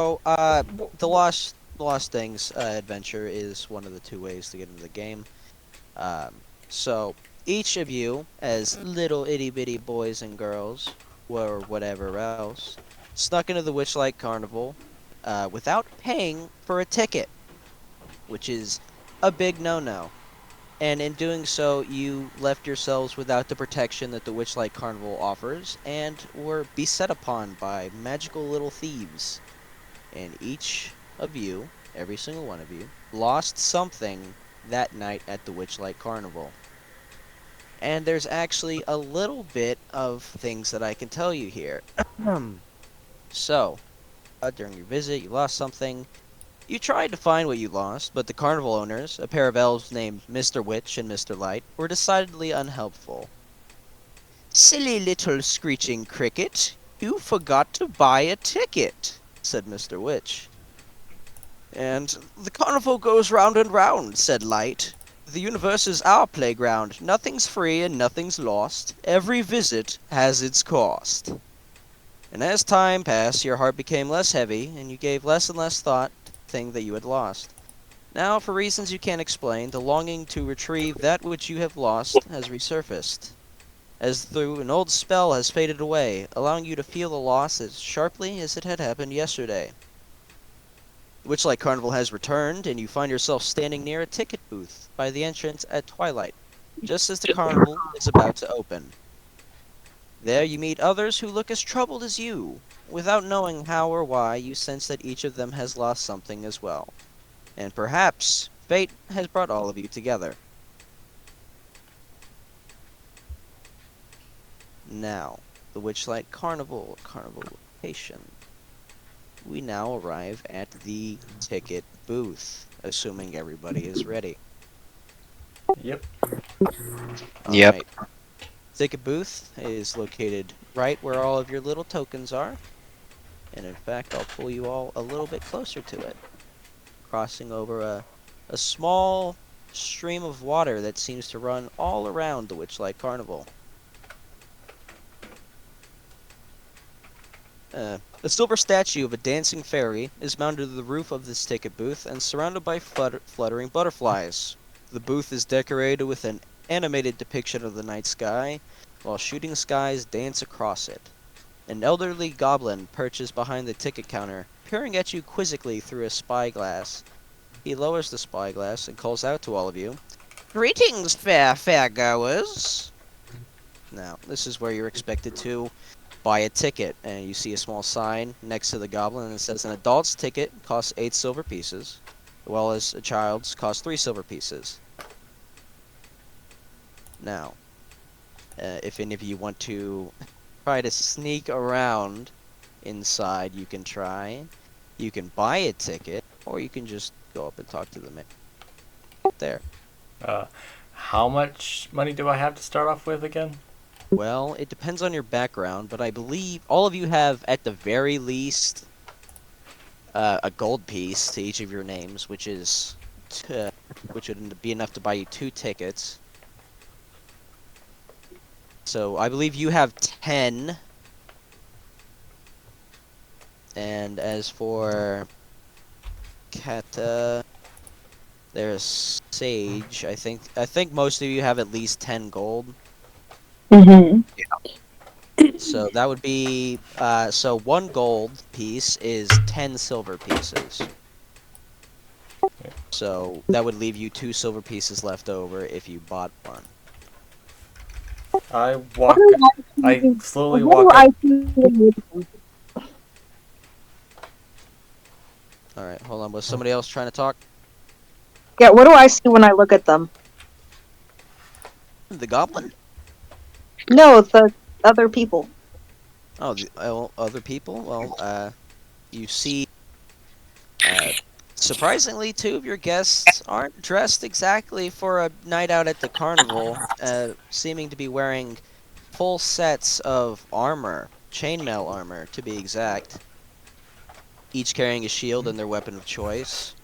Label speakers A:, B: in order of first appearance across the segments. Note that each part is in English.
A: So, the Lost Things adventure is one of the two ways to get into the game. Um, so each of you, as little itty bitty boys and girls, or whatever else, snuck into the Witchlight Carnival, without paying for a ticket, which is a big no-no. And in doing so, you left yourselves without the protection that the Witchlight Carnival offers, and were beset upon by magical little thieves. And each of you, every single one of you, lost something that night at the Witchlight Carnival. And there's actually a little bit of things that I can tell you here. So, during your visit, you lost something. You tried to find what you lost, but the carnival owners, a pair of elves named Mr. Witch and Mr. Light, were decidedly unhelpful. "Silly little screeching cricket, you forgot to buy a ticket," said Mr. Witch. "And the carnival goes round and round," said Light. "The universe is our playground. Nothing's free and nothing's lost. Every visit has its cost." And as time passed, your heart became less heavy, and you gave less and less thought to the thing that you had lost. Now, for reasons you can't explain, the longing to retrieve that which you have lost has resurfaced, as through an old spell has faded away, allowing you to feel the loss as sharply as it had happened yesterday. Witchlight Carnival has returned, and you find yourself standing near a ticket booth by the entrance at twilight, just as the carnival is about to open. There you meet others who look as troubled as you. Without knowing how or why, you sense that each of them has lost something as well. And perhaps fate has brought all of you together. Now, the Witchlight Carnival location. We now arrive at the ticket booth, assuming everybody is ready.
B: Yep.
C: Yep.
A: Alright. Ticket booth is located right where all of your little tokens are. And in fact, I'll pull you all a little bit closer to it. Crossing over a small stream of water that seems to run all around the Witchlight Carnival. A silver statue of a dancing fairy is mounted to the roof of this ticket booth and surrounded by fluttering butterflies. The booth is decorated with an animated depiction of the night sky, while shooting stars dance across it. An elderly goblin perches behind the ticket counter, peering at you quizzically through a spyglass. He lowers the spyglass and calls out to all of you, "Greetings, fairgoers!" Now, this is where you're expected to buy a ticket, and you see a small sign next to the goblin and it says an adult's ticket costs 8 silver pieces, as well as a child's costs 3 silver pieces. Now, if any of you want to try to sneak around inside, you can try. You can buy a ticket, or you can just go up and talk to the man. There.
B: How much money do I have to start off with again?
A: Well, it depends on your background, but I believe all of you have, at the very least, a gold piece to each of your names, which would be enough to buy you 2 tickets. So I believe you have 10. And as for Kata, there's Sage. I think most of you have at least 10 gold.
D: Mm-hmm.
A: So that would be so 1 gold piece is 10 silver pieces. So that would leave you 2 silver pieces left over if you bought one.
B: I slowly
D: What
B: walk
D: do I
B: up.
D: see?
A: All right, hold on. Was somebody else trying to talk?
D: Yeah, what do I see when I look at them?
A: The goblin?
D: No, the other people.
A: Oh, the other people? Well, you see, surprisingly, 2 of your guests aren't dressed exactly for a night out at the carnival, seeming to be wearing full sets of armor, chainmail armor, to be exact. Each carrying a shield and their weapon of choice.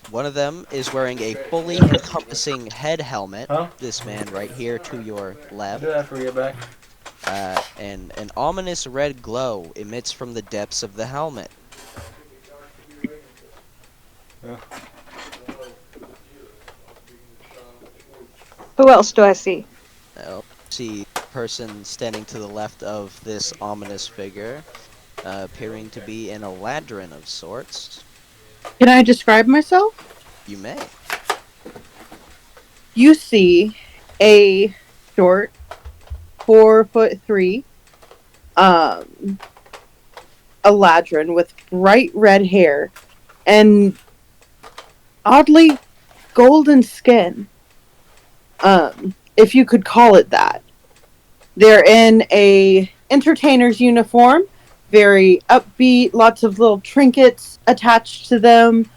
A: One of them is wearing a fully encompassing head helmet.
B: Huh?
A: This man right here to your
B: I'll
A: left.
B: do that for you back.
A: and an ominous red glow emits from the depths of the helmet.
D: Who else do I see?
A: See a person standing to the left of this ominous figure, appearing to be an Eladrin of sorts.
E: Can I describe myself?
A: You may.
E: You see a short 4'3" Eladrin with bright red hair and oddly golden skin. If you could call it that. They're in a entertainer's uniform, very upbeat, lots of little trinkets attached to them.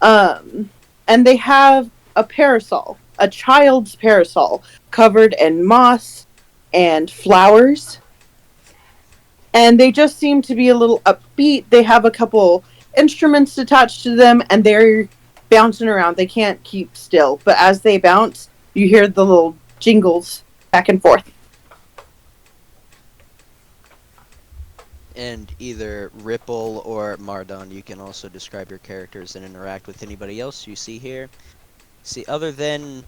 E: And they have a parasol, a child's parasol, covered in moss and flowers. And they just seem to be a little upbeat. They have a couple instruments attached to them, and they're bouncing around. They can't keep still. But as they bounce, you hear the little jingles back and forth.
A: And either Ripple or Mardon, you can also describe your characters and interact with anybody else you see here. See, other than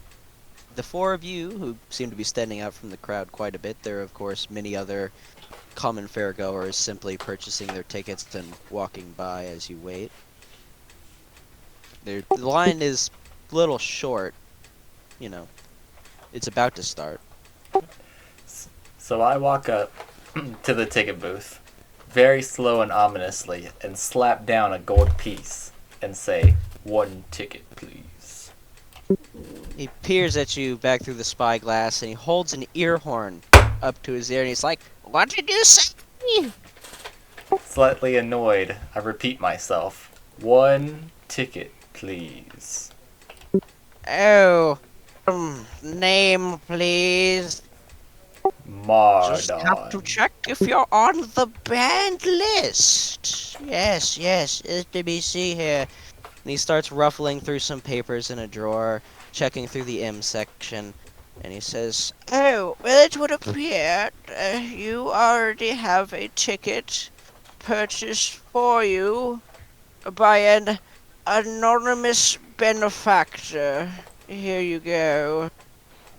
A: the four of you, who seem to be standing out from the crowd quite a bit, there are, of course, many other common fairgoers simply purchasing their tickets and walking by as you wait. The line is a little short. You know, it's about to start.
B: So I walk up to the ticket booth, very slow and ominously, and slap down a gold piece and say, "1 ticket, please."
A: He peers at you back through the spyglass, and he holds an ear horn up to his ear, and he's like, "What did you say?"
B: Slightly annoyed, I repeat myself, "1 ticket, please."
A: Oh, name, please. Just have to
B: Mardon.
A: check if you're on the banned list. Yes, let me see here. And he starts ruffling through some papers in a drawer, checking through the M section, and he says, "Oh, well, it would appear you already have a ticket purchased for you by an anonymous benefactor. Here you go."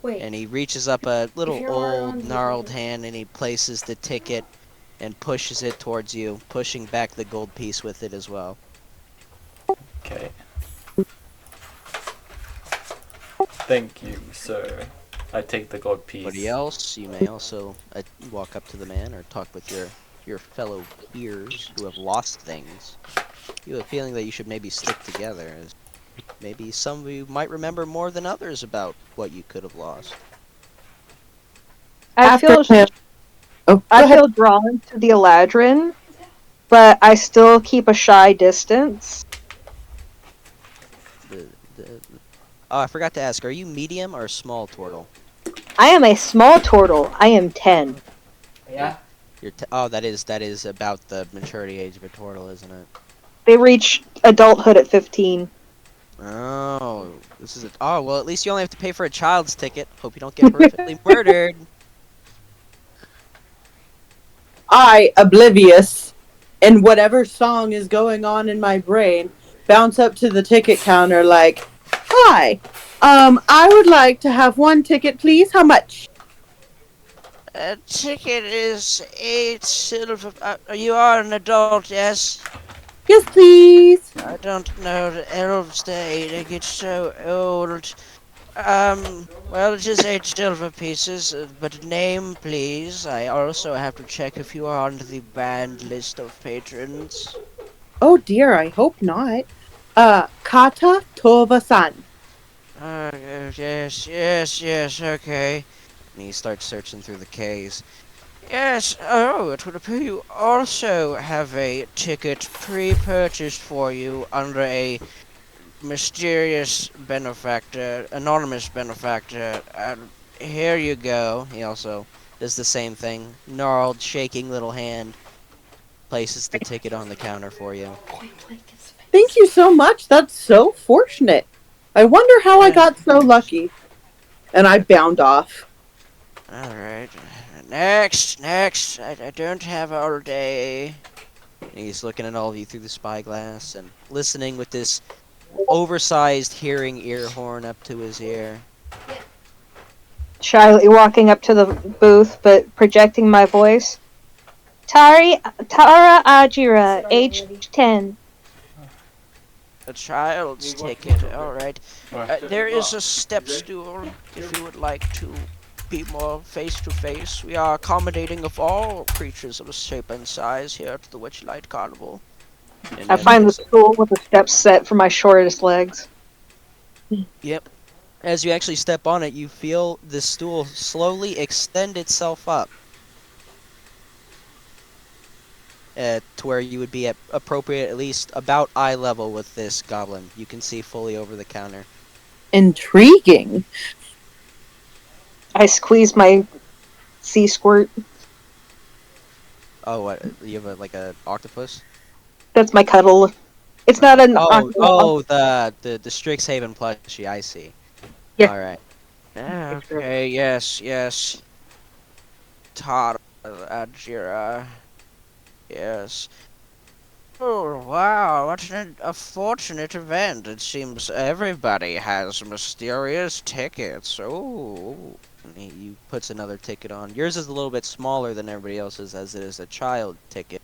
C: Wait.
A: And he reaches up a little
C: you're already
A: old,
C: on
A: gnarled
C: the-
A: hand, and he places the ticket and pushes it towards you, pushing back the gold piece with it as well.
B: Okay. Thank you, sir. I take the gold piece.
A: Anybody else? You may also walk up to the man or talk with your fellow peers who have lost things. You have a feeling that you should maybe stick together, as maybe some of you might remember more than others about what you could have lost.
D: I
E: After him. Oh, go
D: I
E: ahead.
D: feel drawn to the Eladrin, but I still keep a shy distance.
A: Oh, I forgot to ask, are you medium or small turtle?
D: I am a small turtle. I am 10.
B: Yeah.
A: Oh, that is about the maturity age of a turtle, isn't it?
D: They reach adulthood at 15.
A: Oh, this is oh, well, at least you only have to pay for a child's ticket. Hope you don't get horrifically murdered.
E: I, oblivious, and whatever song is going on in my brain, bounce up to the ticket counter like, "Hi, I would like to have 1 ticket, please. How much?"
A: A ticket is 8 silver. You are an adult, yes?
E: "Yes, please."
A: I don't know. The elves, they get so old. Well, it is 8 silver pieces, but name, please. I also have to check if you are on the banned list of patrons.
E: "Oh dear, I hope not. Kata Tova-san."
A: Yes, okay. And he starts searching through the K's. Yes, oh, it would appear you also have a ticket pre-purchased for you under a mysterious benefactor, anonymous benefactor. Here you go. He also does the same thing. Gnarled, shaking little hand. Places the ticket on the counter for you.
E: "Thank you so much. That's so fortunate. I wonder how I got so lucky." And I bound off.
A: Alright. Next. I don't have all day. And he's looking at all of you through the spyglass and listening with this oversized hearing ear horn up to his ear.
D: Shyly walking up to the booth, but projecting my voice. Tara Ajira, age 10.
A: A child's ticket, alright. There is a step stool if you would like to be more face to face. We are accommodating of all creatures of shape and size here at the Witchlight Carnival. And
D: I
A: then
D: find the stool with the steps set for my shortest legs.
A: Yep. As you actually step on it, you feel the stool slowly extend itself up. To where you would be at appropriate, at least about eye level with this goblin. You can see fully over the counter.
E: Intriguing.
D: I squeeze my sea squirt.
A: Oh, what? You have like a octopus?
D: That's my cuddle. It's not an
A: The Strixhaven plushie. I see.
D: Yeah.
A: All right. Okay. Yes. Todd Ajira. Yes. Oh, wow, what a fortunate event. It seems everybody has mysterious tickets. Oh. And he puts another ticket on. Yours is a little bit smaller than everybody else's, as it is a child ticket.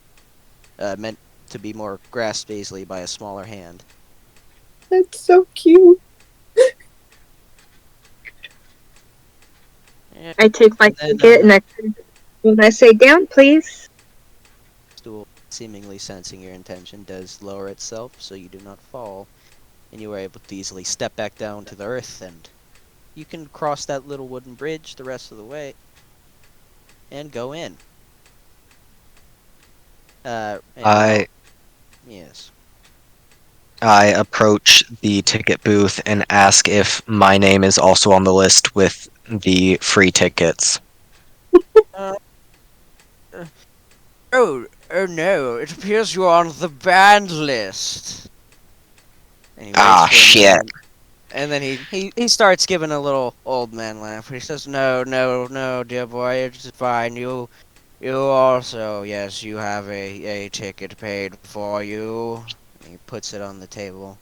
A: Meant to be more grasped easily by a smaller hand.
E: That's so cute.
A: Yeah.
D: I take my
A: And then,
D: ticket and I say, down, please.
A: Stool, seemingly sensing your intention, does lower itself so you do not fall. And you are able to easily step back down to the earth, and you can cross that little wooden bridge the rest of the way and go in. Yes.
C: I approach the ticket booth and ask if my name is also on the list with the free tickets.
A: Oh no, it appears you're on the banned list. And he waits
C: Ah,
A: for a
C: shit.
A: moment, and then he starts giving a little old man laugh. He says, No, dear boy, it's fine. You also, yes, you have a ticket paid for you. And he puts it on the table.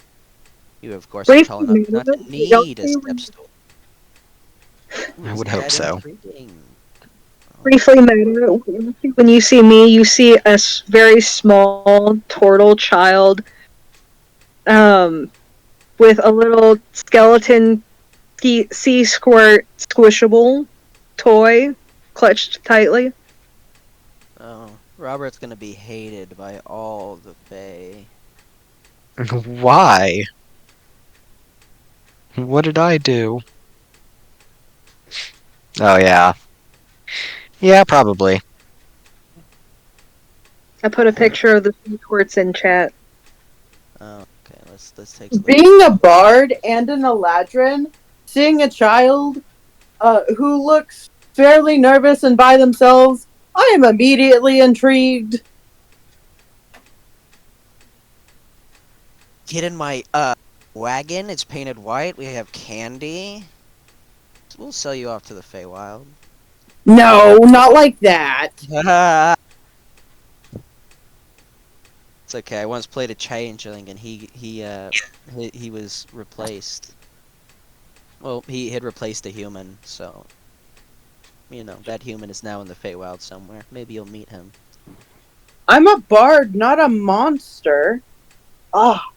A: You, of course, are tall enough not to need a step stool. Ooh,
C: I would
A: isn't
C: hope
A: that
C: so.
A: intriguing?
D: Briefly matter. When you see me, you see a very small turtle child with a little skeleton sea squirt squishable toy clutched tightly.
A: Oh, Robert's gonna be hated by all the Fae.
C: Why? What did I do? Oh, yeah. Yeah, probably.
D: I put a picture of the sea squirts in chat.
A: Oh, okay, let's take a look.
E: Being a bard and an Eladrin, seeing a child who looks fairly nervous and by themselves, I am immediately intrigued.
A: Get in my wagon. It's painted white. We have candy. We'll sell you off to the Feywild.
E: No, not like that.
A: It's okay. I once played a changeling, and he was replaced. Well, he had replaced a human, so you know that human is now in the Feywild somewhere. Maybe you'll meet him.
E: I'm a bard, not a monster. Ah,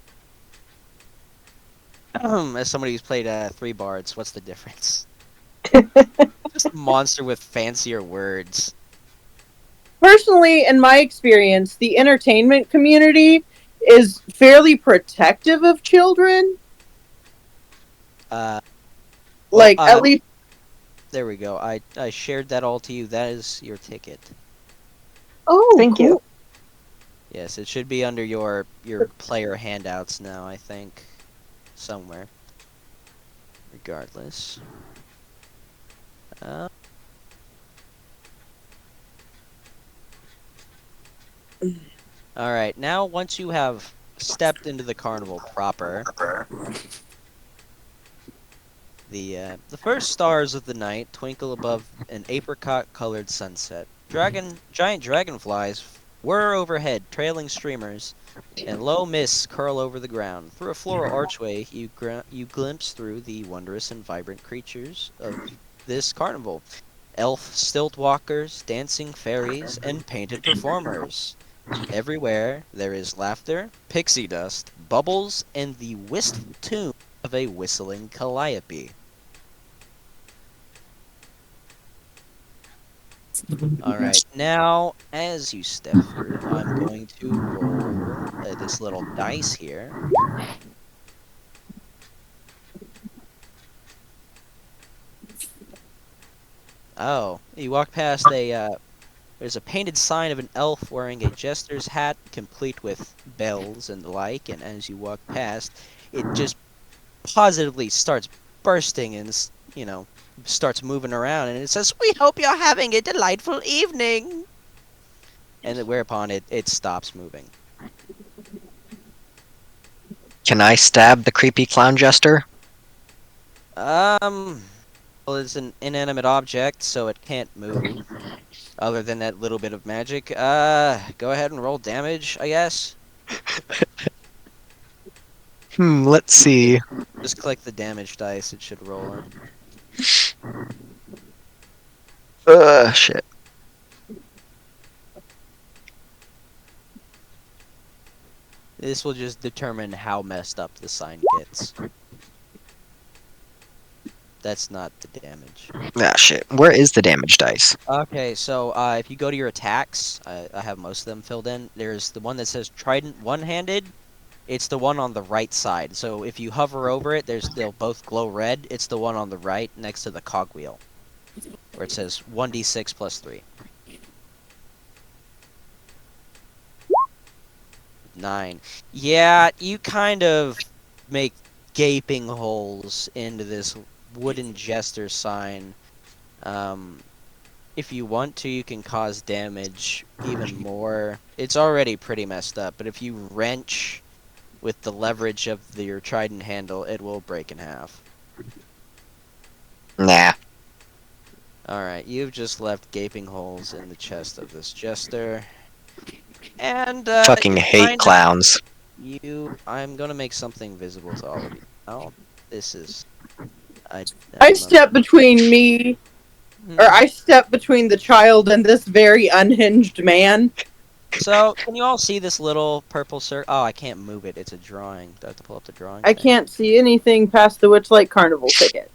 A: As somebody who's played 3 bards, what's the difference? Just a monster with fancier words.
E: personally, in my experience, the entertainment community is fairly protective of children. Like, at least.
A: There we go. I shared that all to you. That is your ticket.
E: Oh,
D: Thank
E: cool.
D: you.
A: Yes, it should be under your player handouts now, I think. Somewhere. Regardless. Alright, now once you have stepped into the carnival proper, The first stars of the night twinkle above an apricot-colored sunset. Giant dragonflies whir overhead, trailing streamers, and low mists curl over the ground. Through a floral archway, you glimpse through the wondrous and vibrant creatures of this carnival. Elf stilt walkers, dancing fairies, and painted performers. Everywhere there is laughter, pixie dust, bubbles, and the wistful tune of a whistling calliope. Alright, now as you step through, I'm going to roll this little dice here. Oh, you walk past there's a painted sign of an elf wearing a jester's hat, complete with bells and the like, and as you walk past, it just positively starts bursting and, starts moving around, and it says, "We hope you're having a delightful evening!" And whereupon it stops moving.
C: Can I stab the creepy clown jester?
A: Well, it's an inanimate object, so it can't move. Other than that little bit of magic. Go ahead and roll damage, I guess.
C: Let's see.
A: Just click the damage dice, it should roll it.
C: Shit.
A: This will just determine how messed up the sign gets. That's not the damage.
C: Ah, shit. Where is the damage dice?
A: Okay, so if you go to your attacks, I have most of them filled in. There's the one that says Trident one-handed. It's the one on the right side. So if you hover over it, they'll both glow red. It's the one on the right next to the cogwheel, where it says 1d6 plus 3. 9. Yeah, you kind of make gaping holes into this wooden jester sign. If you want to, you can cause damage even more. It's already pretty messed up, but if you wrench with the leverage of your trident handle, it will break in half.
C: Nah.
A: Alright, you've just left gaping holes in the chest of this jester. And,
C: Fucking hate clowns.
A: I'm gonna make something visible to all of you. Oh, this is...
E: I step between me, or I step between the child and this very unhinged man.
A: So, can you all see this little purple circle? Oh, I can't move it. It's a drawing. Do I have to pull up the drawing?
E: I can't see anything past the Witchlight Carnival ticket.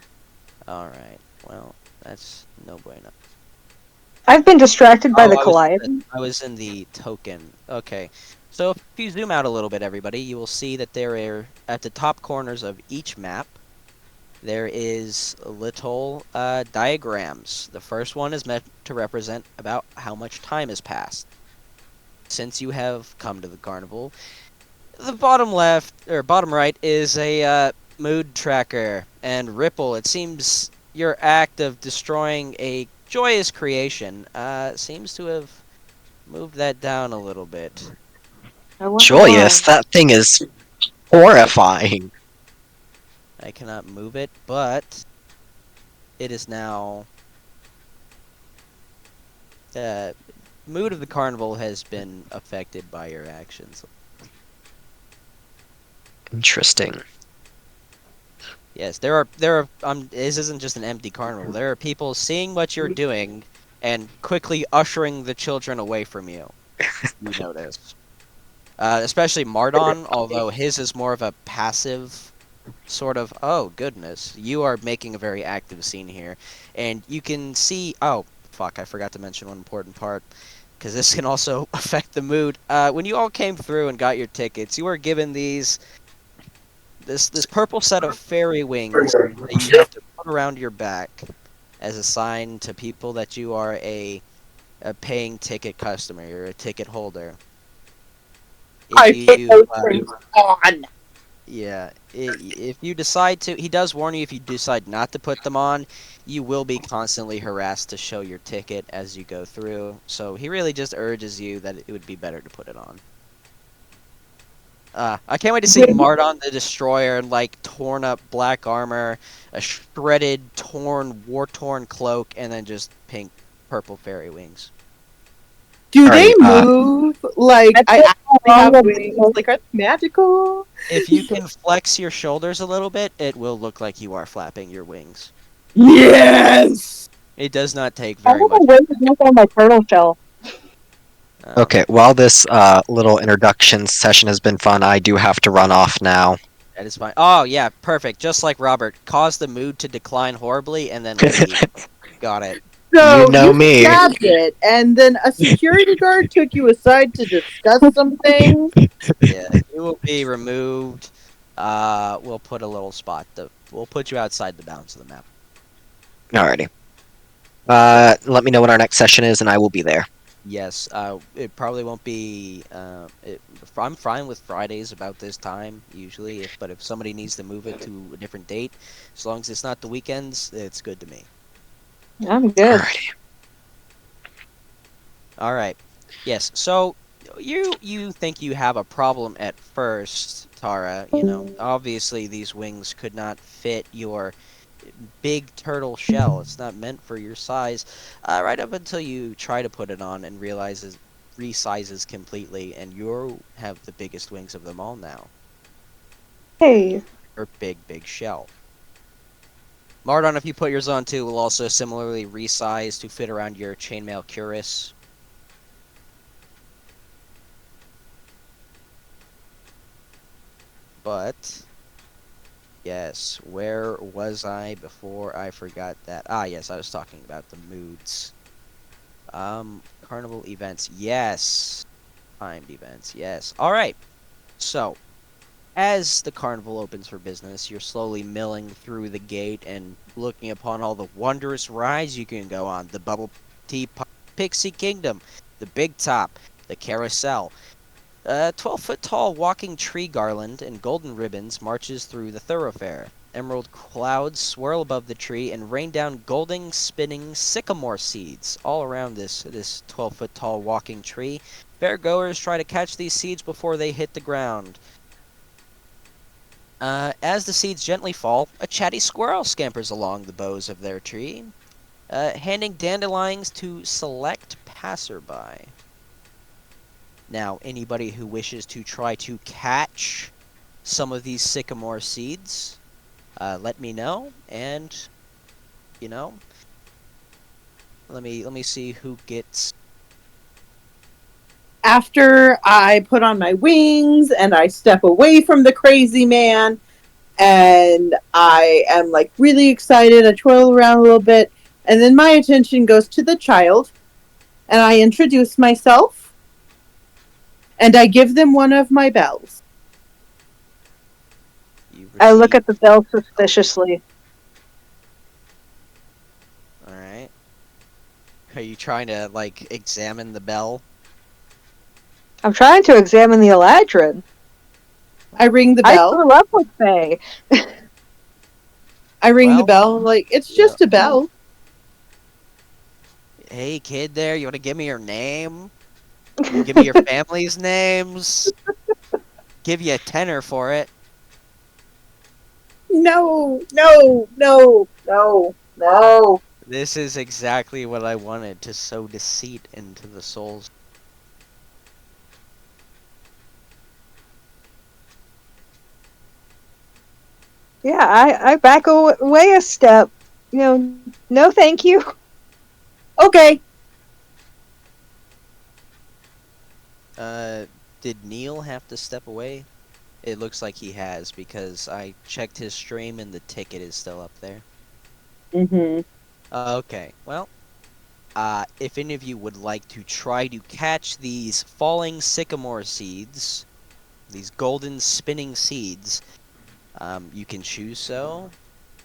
A: Alright, well, that's no bueno.
D: I've been distracted by the
A: I
D: Calliope.
A: was in the token. Okay. So if you zoom out a little bit, everybody, you will see that there are, at the top corners of each map, there is little diagrams. The first one is meant to represent about how much time has passed since you have come to the carnival. The bottom left, or bottom right, is a mood tracker. And Ripple, it seems your act of destroying a joyous creation seems to have moved that down a little bit.
D: I wonder
C: Joyous?
D: why.
C: That thing is horrifying.
A: I cannot move it, but it is now... mood of the carnival has been affected by your actions.
C: Interesting.
A: Yes, there are this isn't just an empty carnival. There are people seeing what you're doing and quickly ushering the children away from you. You notice. Especially Mardon, although his is more of a passive sort of, oh goodness, you are making a very active scene here. And you can see, oh fuck, I forgot to mention one important part, because this can also affect the mood. When you all came through and got your tickets, you were given this purple set of fairy wings that you have to put around your back as a sign to people that you are a paying ticket customer. You're a ticket holder.
E: I put those things on.
A: Yeah, if you decide to, he does warn you if you decide not to put them on, you will be constantly harassed to show your ticket as you go through. So he really just urges you that it would be better to put it on. I can't wait to see Mardon the Destroyer in like torn up black armor, a shredded, torn, war-torn cloak, and then just pink, purple fairy wings.
E: Do they
C: Alrighty,
E: move like
D: That's
E: I
D: it.
E: actually have
D: Wrong
E: wings?
D: with-
E: Like, are they magical?
A: If you can flex your shoulders a little bit, it will look like you are flapping your wings.
E: Yes!
A: It does not take
D: I
A: very
D: have
A: much.
D: a way to look on my turtle shell.
C: okay, while this little introduction session has been fun, I do have to run off now.
A: That is fine. Oh yeah, perfect. Just like Robert, cause the mood to decline horribly and then leave. Got it.
E: So
C: You know me.
E: stabbed it, and then a security guard took you aside to discuss something.
A: Yeah, you will be removed. We'll put a little spot. We'll put you outside the bounds of the map.
C: Alrighty. Let me know when our next session is, and I will be there.
A: Yes. It probably won't be. I'm fine with Fridays about this time usually. But if somebody needs to move it to a different date, as long as it's not the weekends, it's good to me.
D: I'm good.
C: Alrighty.
A: All right. Yes. So you think you have a problem at first, Tara. You know, obviously these wings could not fit your big turtle shell. It's not meant for your size. Right up until you try to put it on and realizes resizes completely, and you have the biggest wings of them all now.
D: Hey,
A: Your big shell. Mardon, if you put yours on too, will also similarly resize to fit around your chainmail cuirass. But yes, where was I before I forgot that? Ah, yes, I was talking about the moods. Carnival events. Yes. Timed events. Yes. All right. So, as the carnival opens for business, you're slowly milling through the gate and looking upon all the wondrous rides you can go on. The Bubble Tea Pixie Kingdom, the Big Top, the Carousel. A 12-foot tall walking tree garland and golden ribbons marches through the thoroughfare. Emerald clouds swirl above the tree and rain down golden spinning sycamore seeds all around this 12-foot tall walking tree. Fairgoers try to catch these seeds before they hit the ground. As the seeds gently fall, a chatty squirrel scampers along the boughs of their tree, handing dandelions to select passerby. Now, anybody who wishes to try to catch some of these sycamore seeds, let me know, and you know, let me see who gets.
E: After I put on my wings and I step away from the crazy man, and I am like really excited, I twirl around a little bit, and then my attention goes to the child, and I introduce myself, and I give them one of my bells.
D: I look at the bell suspiciously.
A: All right. Are you trying to like examine the bell?
D: I'm trying to examine the Eladrin.
E: I ring the
D: I
E: bell.
D: grew up with Faye.
E: I ring the
A: Well,
E: bell. Like, it's
A: yeah.
E: just a bell.
A: Hey, kid, there, you want to give me your name? You give me your family's names. Give you a tenner for it.
E: No, no, no, no, no.
A: This is exactly what I wanted, to sow deceit into the souls.
D: Yeah, I back away a step. You know, no thank you.
E: Okay.
A: Did Neil have to step away? It looks like he has, because I checked his stream and the ticket is still up there.
E: Mm-hmm.
A: Okay, well, if any of you would like to try to catch these falling sycamore seeds, these golden spinning seeds, you can choose so.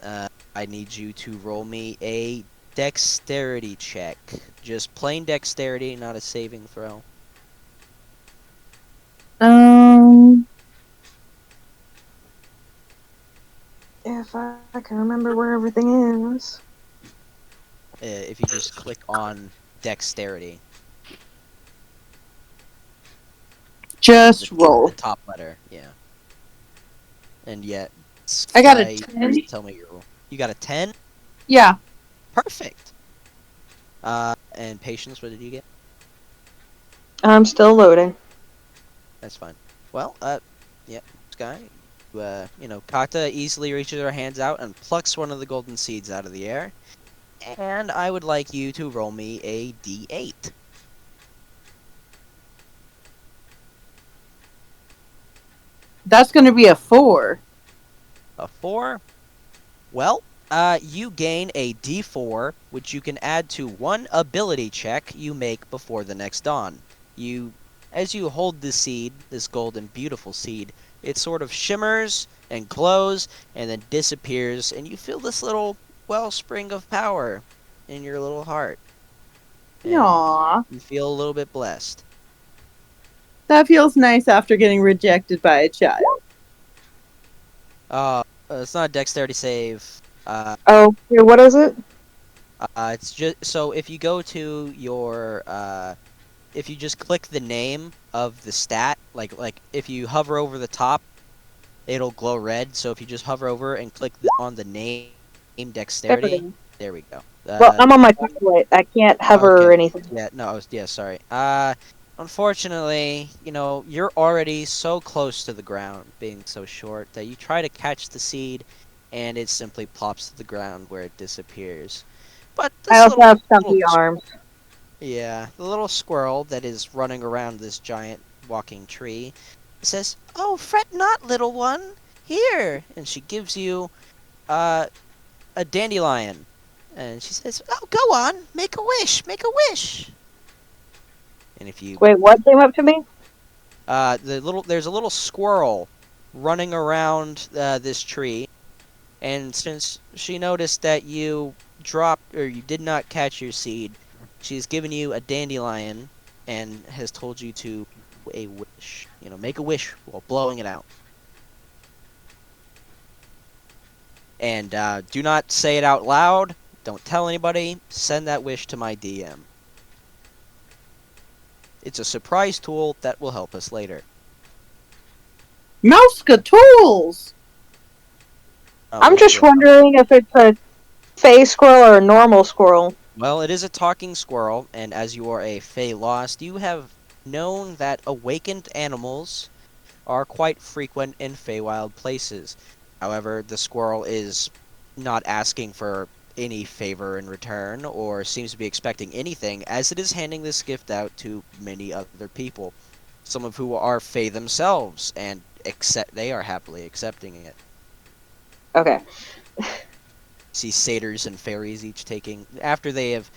A: I need you to roll me a dexterity check. Just plain dexterity, not a saving throw.
D: If I can remember where everything is.
A: If you just click on dexterity.
E: Just
A: The
E: roll.
A: top letter, yeah. And yet,
E: I got a
A: Sky
E: 10.
A: tell me your roll. You got a 10?
E: Yeah.
A: Perfect. And patience, what did you get?
D: I'm still loading.
A: That's fine. Well, yeah, Sky, Kata easily reaches her hands out and plucks one of the golden seeds out of the air. And I would like you to roll me a d8.
E: That's going to be a 4.
A: A 4? Well, you gain a d4, which you can add to one ability check you make before the next dawn. As you hold this seed, this golden beautiful seed, it sort of shimmers and glows and then disappears, and you feel this little wellspring of power in your little heart. And
E: Aww.
A: you feel a little bit blessed.
E: That feels nice after getting rejected by a child.
A: It's not a dexterity save.
D: Oh, here, what is it?
A: It's just so if you go to your if you just click the name of the stat, like if you hover over the top, it'll glow red. So if you just hover over and click on the name
D: There it
A: dexterity,
D: is.
A: there we go.
D: Well, I'm on my tablet. I can't hover or
A: Okay.
D: anything.
A: Yeah, no, yeah, sorry. Unfortunately, you're already so close to the ground, being so short, that you try to catch the seed, and it simply plops to the ground where it disappears. But
D: I
A: this
D: also have
A: little
D: stumpy arms.
A: yeah, the little squirrel that is running around this giant walking tree says, "Oh, fret not, little one. Here." And she gives you uh, a dandelion. And she says, "Oh, go on. Make a wish. Make a wish." And if you
D: Wait, what came up to me?
A: there's a little squirrel running around this tree, and since she noticed that you dropped or you did not catch your seed, she's given you a dandelion and has told you to a wish. Make a wish while blowing it out. And do not say it out loud. Don't tell anybody. Send that wish to my DM. It's a surprise tool that will help us later.
E: Mouska tools!
D: I'm
A: What's
D: just
A: your
D: wondering if it's a fey squirrel or a normal squirrel.
A: Well, it is a talking squirrel, and as you are a Fey Lost, you have known that awakened animals are quite frequent in Feywild places. However, the squirrel is not asking for any favor in return, or seems to be expecting anything, as it is handing this gift out to many other people, some of who are Fey themselves, and they are happily accepting it.
D: Okay.
A: See satyrs and fairies each taking, after they have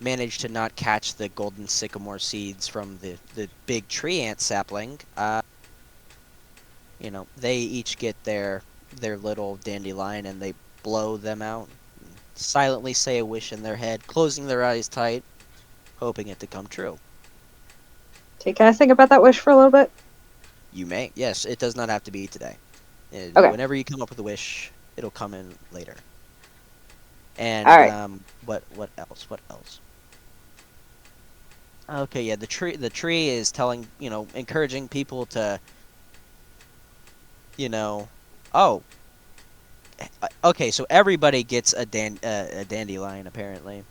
A: managed to not catch the golden sycamore seeds from the big tree ant sapling, they each get their little dandelion and they blow them out, and silently say a wish in their head, closing their eyes tight, hoping it to come true.
D: Okay, can I think about that wish for a little bit?
A: You may. Yes, it does not have to be today.
D: Okay.
A: Whenever you come up with a wish, it'll come in later. And
D: Alright.
A: what else? What else? Okay, yeah, the tree is telling, encouraging people to, oh, okay, so everybody gets a dandelion apparently,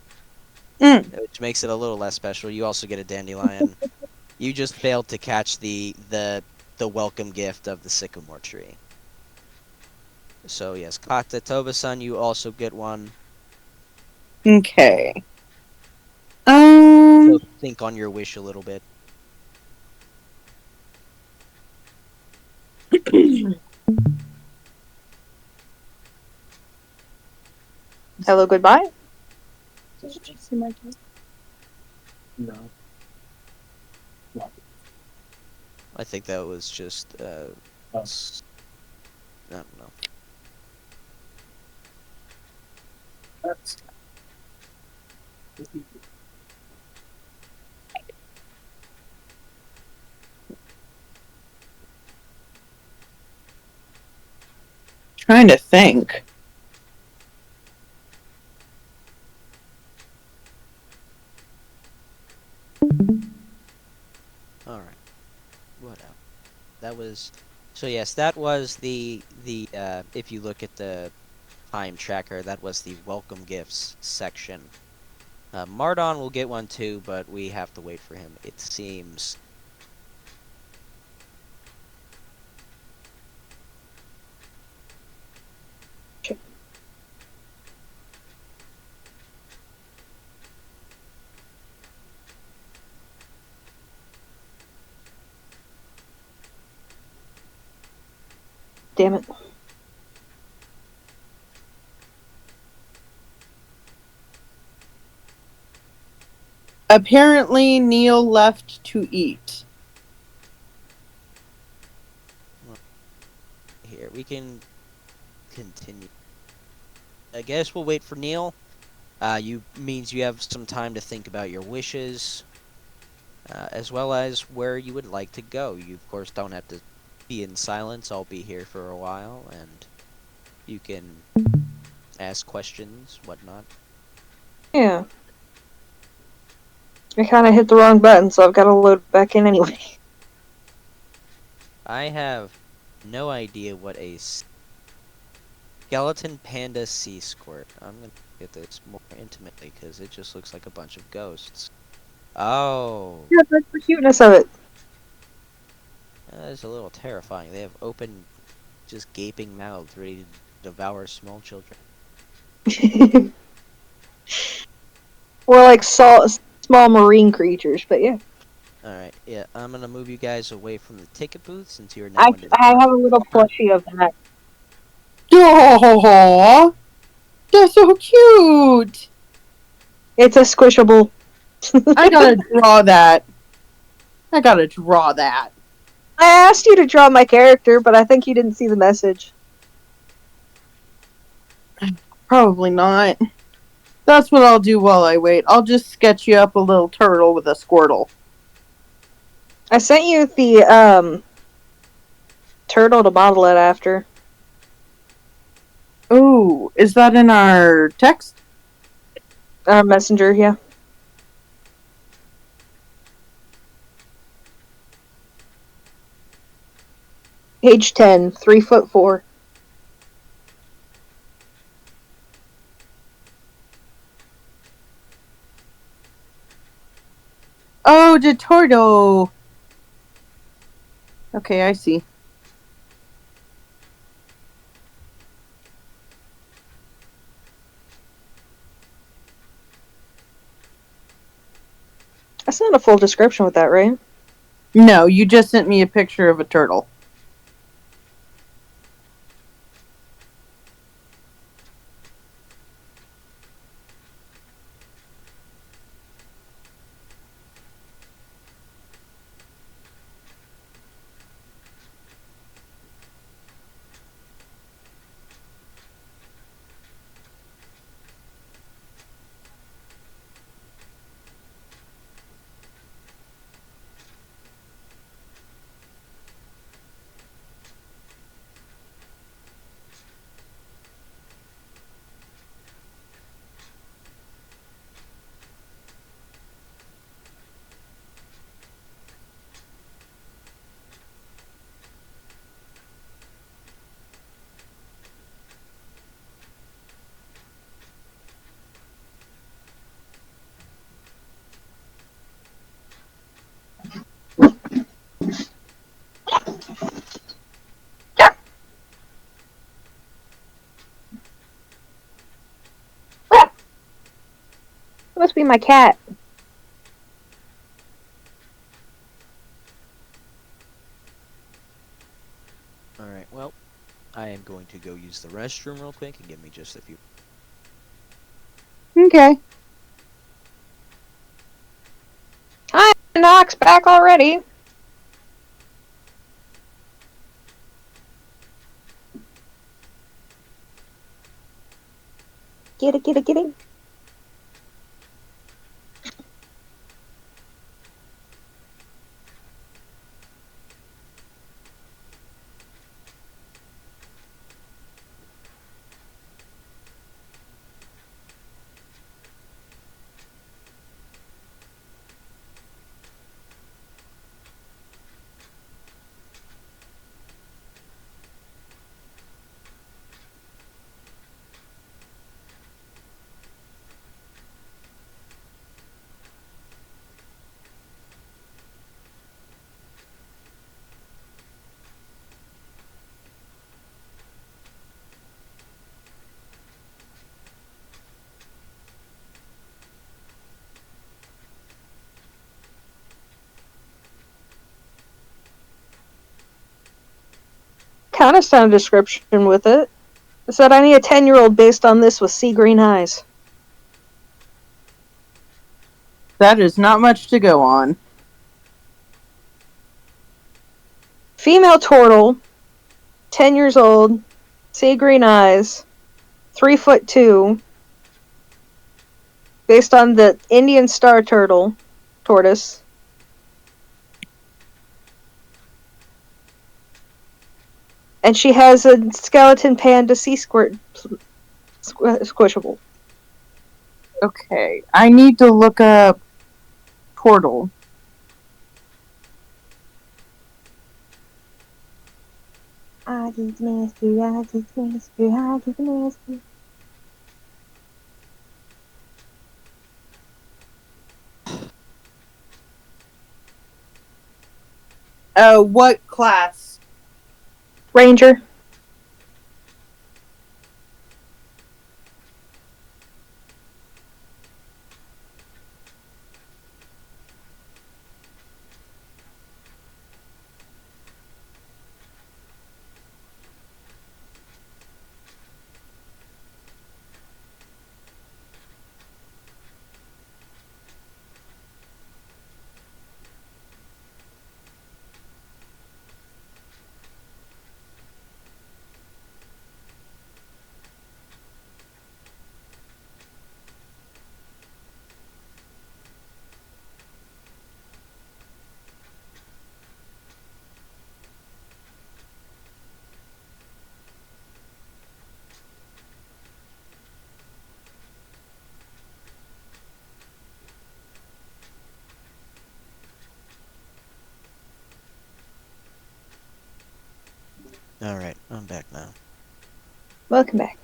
E: Mm.
A: which makes it a little less special. You also get a dandelion. You just failed to catch the welcome gift of the sycamore tree. So yes, Kata Toba-san, you also get one.
E: Okay.
A: So think on your wish a little bit.
D: Hello, goodbye.
A: I think that was just I don't know.
E: Trying to think.
A: All right. was. So yes, that was the. If you look at the time tracker, that was the welcome gifts section. Mardon will get one too, but we have to wait for him. It seems.
D: Damn it.
E: Apparently, Neil left to eat.
A: Here, we can continue. I guess we'll wait for Neil. You means you have some time to think about your wishes, as well as where you would like to go. You of course don't have to be in silence. I'll be here for a while, and you can ask questions, whatnot.
D: Yeah. I kind of hit the wrong button, so I've got to load back in anyway.
A: I have no idea what a skeleton panda sea squirt. I'm gonna look at this more intimately because it just looks like a bunch of ghosts. Oh,
D: Yeah, that's the cuteness of it.
A: that is a little terrifying. They have open, just gaping mouths ready to devour small children.
D: Or like small marine creatures, but yeah.
A: Alright, yeah, I'm gonna move you guys away from the ticket booth since you're now
D: I,
A: into the
D: I have a
A: party.
D: little plushie of that.
E: Oh, that's so cute.
D: It's a squishable.
E: I gotta draw that. I gotta draw that.
D: I asked you to draw my character, but I think you didn't see the message.
E: Probably not. That's what I'll do while I wait. I'll just sketch you up a little turtle with a squirtle.
D: I sent you the turtle to model it after.
E: Ooh, is that in our text?
D: Messenger, yeah. Page 10, 3'4".
E: Oh, the turtle. Okay, I see.
D: That's not a full description with that, right?
E: No, you just sent me a picture of a turtle.
D: It must be my cat.
A: Alright, well, I am going to go use the restroom real quick and give me just a few.
E: Okay.
D: Hi, Knox, back already. Get it, get it, get it. kind of sound description with it. It said I need a 10-year-old based on this with sea green eyes.
E: That is not much to go on.
D: Female turtle, 10 years old, sea green eyes, 3'2", based on the Indian star tortoise. And she has a skeleton panda sea squishable.
E: Okay, I need to look up Portal.
D: I just missed you, I just missed you, I just missed you.
E: What class?
D: Ranger.
A: Alright, I'm back now.
D: Welcome back.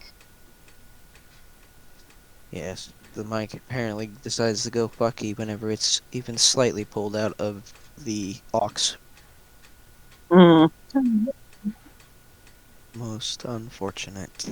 A: Yes, the mic apparently decides to go fucky whenever it's even slightly pulled out of the aux.
E: Mm.
A: Most unfortunate.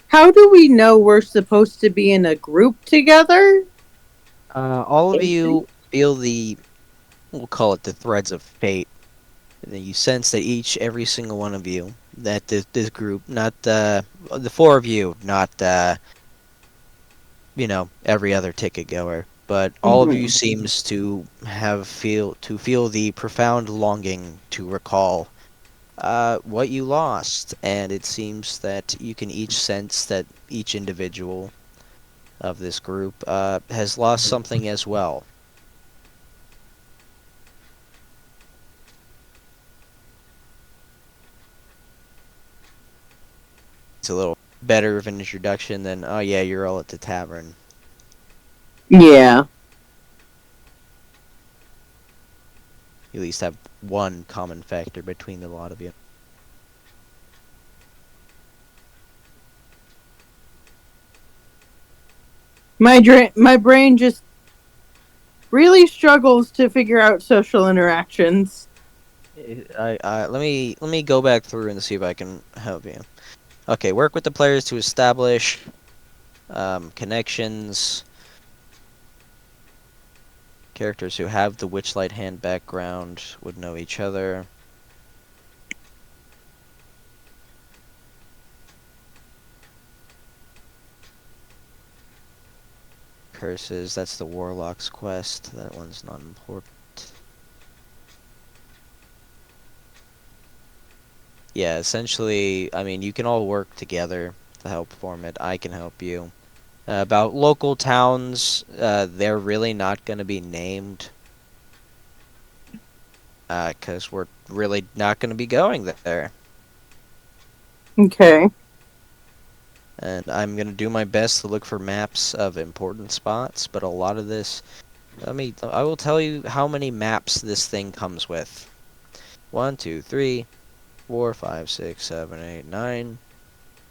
E: How do we know we're supposed to be in a group together?
A: All of you feel we'll call it the threads of fate. And then you sense that every single one of you, that this group, not the four of you, not every other ticket goer, but all of you seems to feel the profound longing to recall what you lost, and it seems that you can each sense that each individual of this group has lost something as well. It's a little better of an introduction than, oh yeah, you're all at the tavern.
E: Yeah.
A: You at least have one common factor between the lot of you.
E: My brain just really struggles to figure out social interactions.
A: Let me go back through and see if I can help you. Okay, work with the players to establish connections. Characters who have the Witchlight hand background would know each other. Curses, that's the Warlock's quest. That one's not important. Yeah, essentially, I mean, you can all work together to help form it. I can help you. About local towns, they're really not going to be named because we're really not going to be going there.
E: Okay.
A: And I'm going to do my best to look for maps of important spots, but a lot of this, I will tell you how many maps this thing comes with. 1, 2, 3, 4, 5, 6, 7, 8, 9,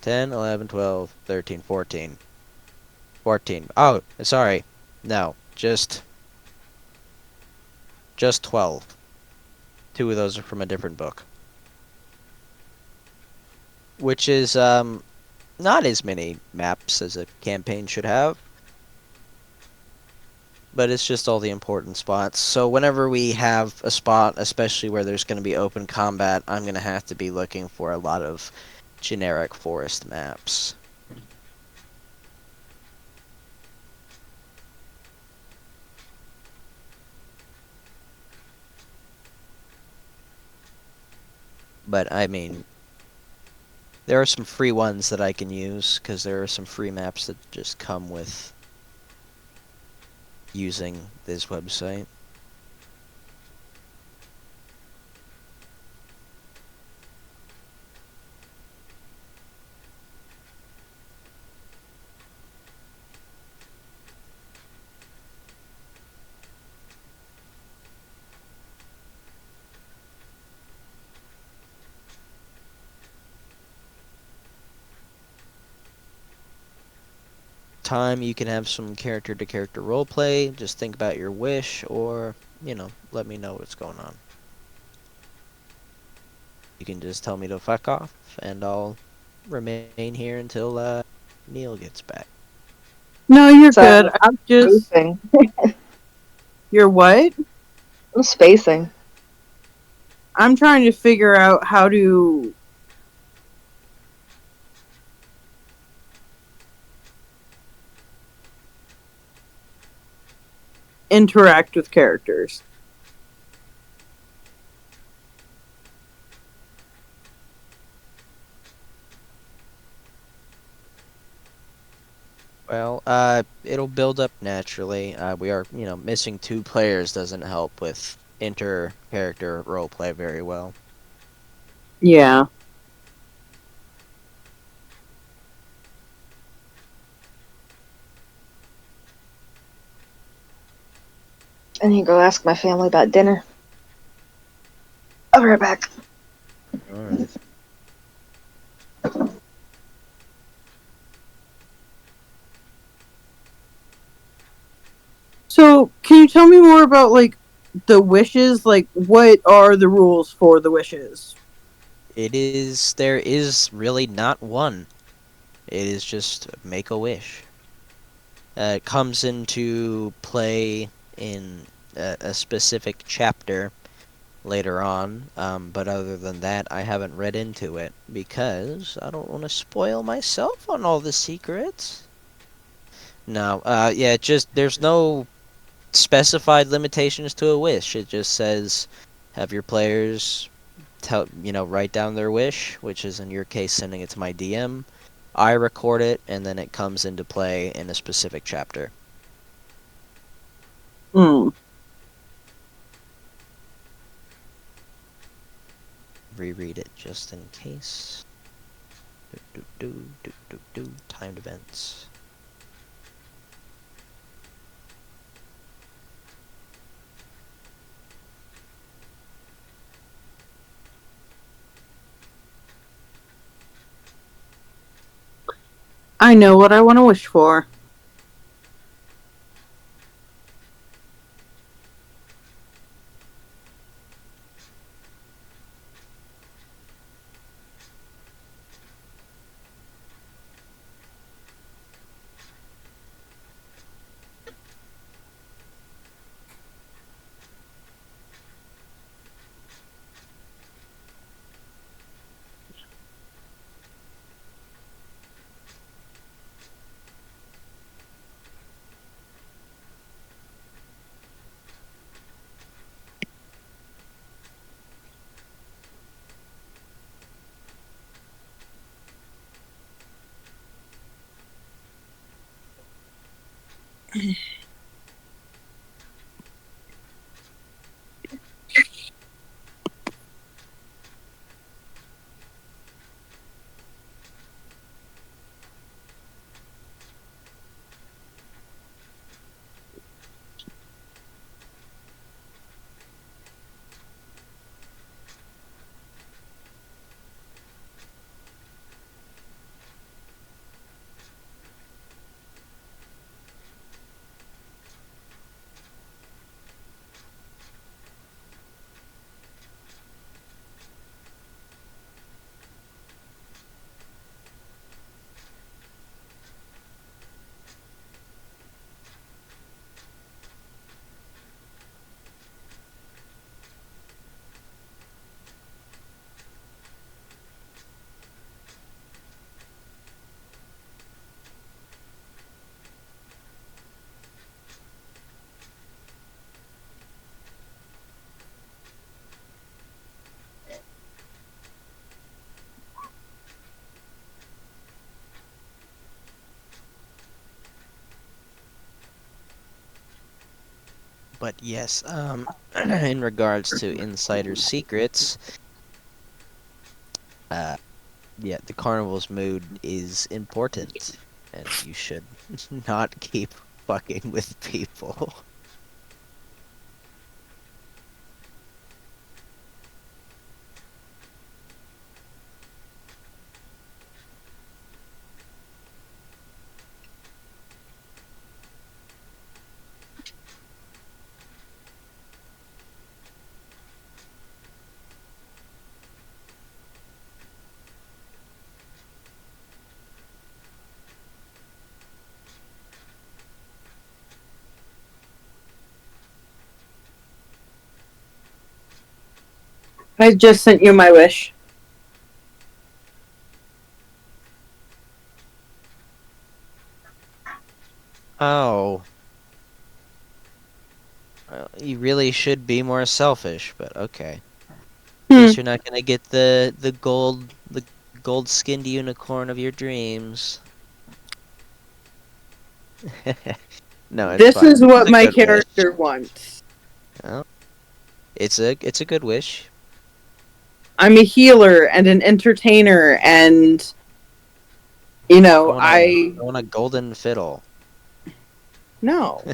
A: 10, 11, 12, 13, 14. 14. Oh, sorry. No, just 12. 2 of those are from a different book. Which is not as many maps as a campaign should have, but it's just all the important spots. So whenever we have a spot, especially where there's going to be open combat, I'm going to have to be looking for a lot of generic forest maps. But I mean, there are some free ones that I can use because there are some free maps that just come with using this website. Time you can have some character to character roleplay. Just think about your wish, or let me know what's going on. You can just tell me to fuck off, and I'll remain here until Neil gets back.
E: No, you're
D: So
E: good. I
D: I'm
E: just.
D: spacing.
E: You're what?
D: I'm spacing.
E: I'm trying to figure out how to interact with characters.
A: Well, it'll build up naturally. We are, missing 2 players doesn't help with inter-character roleplay very well.
E: Yeah.
D: I need to go ask my family about dinner. I'll be right back.
A: Alright.
E: So, can you tell me more about like the wishes? Like, what are the rules for the wishes?
A: There is really not one. It is just make a wish. It comes into play in a specific chapter later on, but other than that, I haven't read into it because I don't want to spoil myself on all the secrets. No, yeah, there's no specified limitations to a wish. It just says have your players write down their wish, which is in your case sending it to my DM. I record it, and then it comes into play in a specific chapter.
E: Hmm.
A: Reread it just in case. Timed events.
E: I know what I want to wish for.
A: But yes, in regards to insider secrets, uh, yeah, the carnival's mood is important, and you should not keep fucking with people.
E: I just sent you my wish.
A: Oh. Well, you really should be more selfish, but okay. Guess you're not gonna get the gold skinned unicorn of your dreams. No, it's
E: This
A: fine.
E: is
A: It's
E: what
A: a
E: my
A: good wish.
E: character wants.
A: Well, it's a good wish.
E: I'm a healer and an entertainer, and
A: I want a golden fiddle.
E: no.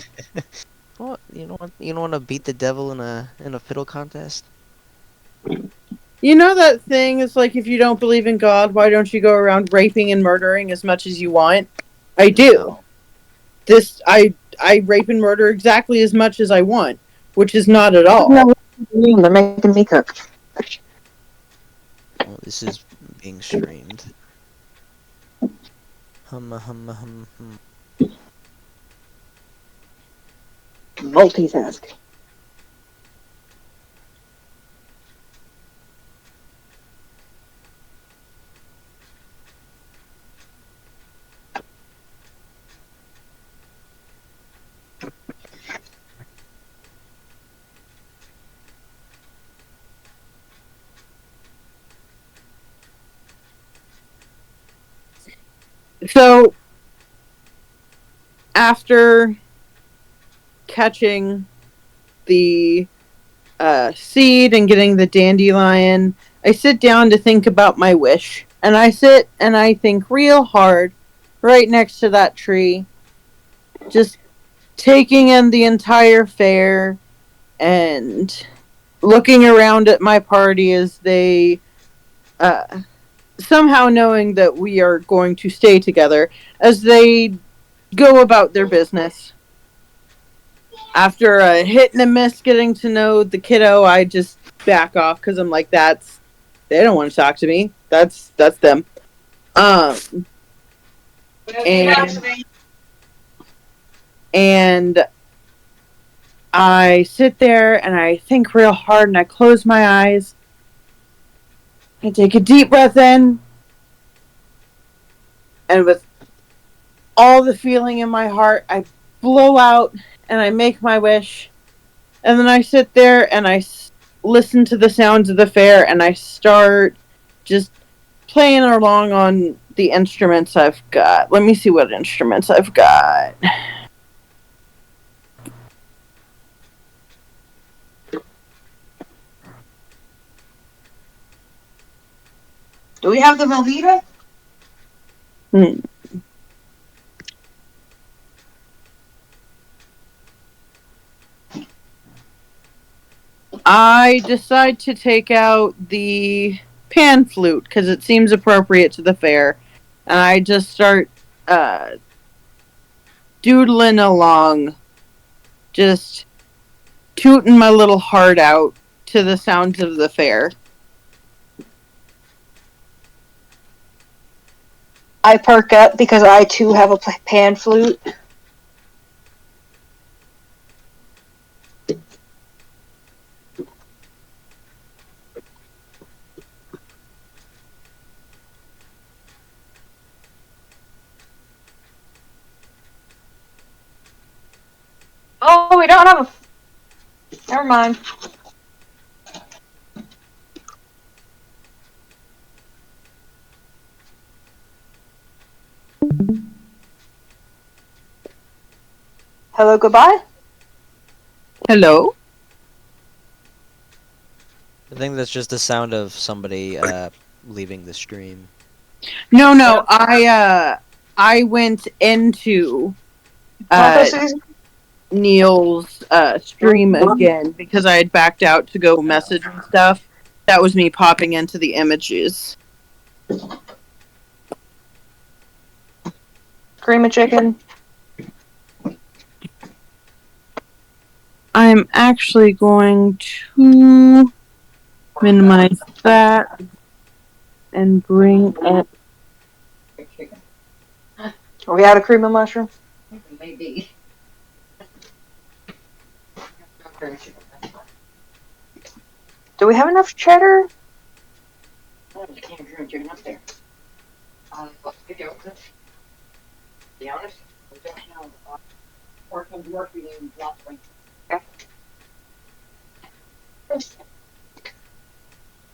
A: What you don't want to beat the devil in a fiddle contest?
E: You know that thing is like, if you don't believe in God, why don't you go around raping and murdering as much as you want? I do.
A: No.
E: I rape and murder exactly as much as I want, which is not at all.
D: No, they're making me cook.
A: Well, this is being streamed. Hum.
D: Multitask.
E: So, after catching the seed and getting the dandelion, I sit down to think about my wish. And I sit and I think real hard right next to that tree, just taking in the entire fair and looking around at my party as they somehow knowing that we are going to stay together as they go about their business. After a hit and a miss getting to know the kiddo, I just back off because I'm like, they don't want to talk to me. That's them. And I sit there and I think real hard and I close my eyes. I take a deep breath in, and with all the feeling in my heart, I blow out and I make my wish. And then I sit there and I listen to the sounds of the fair and I start just playing along on the instruments I've got. Let me see what instruments I've got.
F: Do we have the Velveeta?
E: Hmm. I decide to take out the pan flute because it seems appropriate to the fair, and I just start doodling along, just tooting my little heart out to the sounds of the fair.
D: I perk up because I too have a pan flute. Oh, we don't have a. Never mind. Hello, goodbye.
E: Hello?
A: I think that's just the sound of somebody leaving the stream.
E: No, I went into
D: Martha Susan?
E: Neil's stream again because I had backed out to go message and stuff. That was me popping into the images.
D: Cream of chicken.
E: I'm actually going to minimize that and bring up.
D: Are we out of cream of mushroom?
F: Maybe.
D: Do we have enough cheddar?
F: Chicken up there. Be honest, we don't know. Work of working in Blackwing.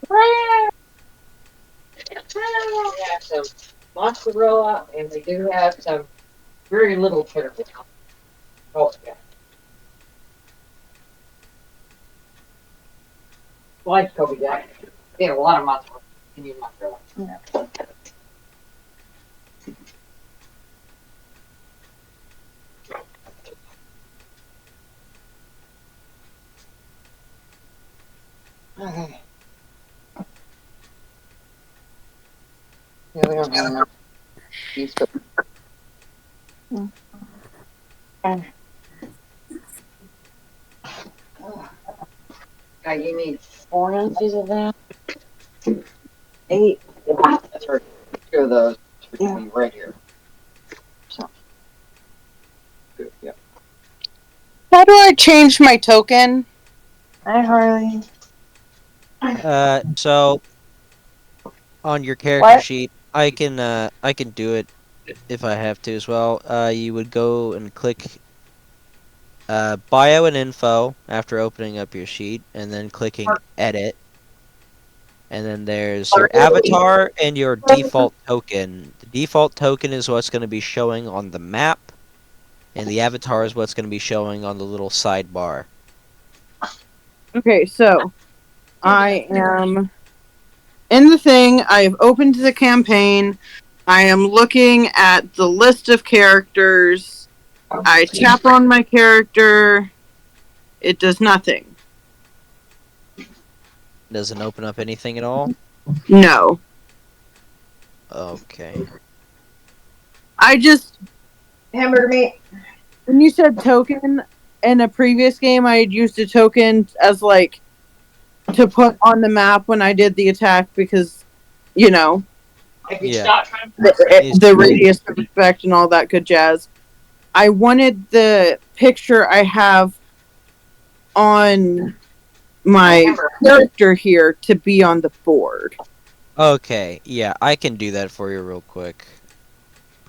F: We have some mozzarella, and we do have some very little cheddar. Oh, yeah. Like Kobe Jack. We have a lot of mozzarella. You need mozzarella.
D: Yeah.
F: Okay. Yeah, we don't have enough cheese, but. You need 4 ounces of that? 8. Yeah, that's right. 2 of those would be right here. So. Good, yeah.
E: How do I change my token?
D: Hi, Harley.
A: So on your character
D: What?
A: sheet, I can do it if I have to as well. You would go and click bio and info after opening up your sheet, and then clicking edit. And then there's your avatar and your default token. The default token is what's going to be showing on the map, and the avatar is what's going to be showing on the little sidebar.
E: Okay, so I am in the thing. I have opened the campaign. I am looking at the list of characters. I tap on my character. It does nothing.
A: Doesn't open up anything at all?
E: No.
A: Okay.
E: I just,
F: Hamburger meat.
E: when you said token, in a previous game, I had used a token as, like, to put on the map when I did the attack because, you know,
A: Yeah.
E: the radius of effect and all that good jazz. I wanted the picture I have on my character here to be on the board.
A: Okay, yeah, I can do that for you real quick.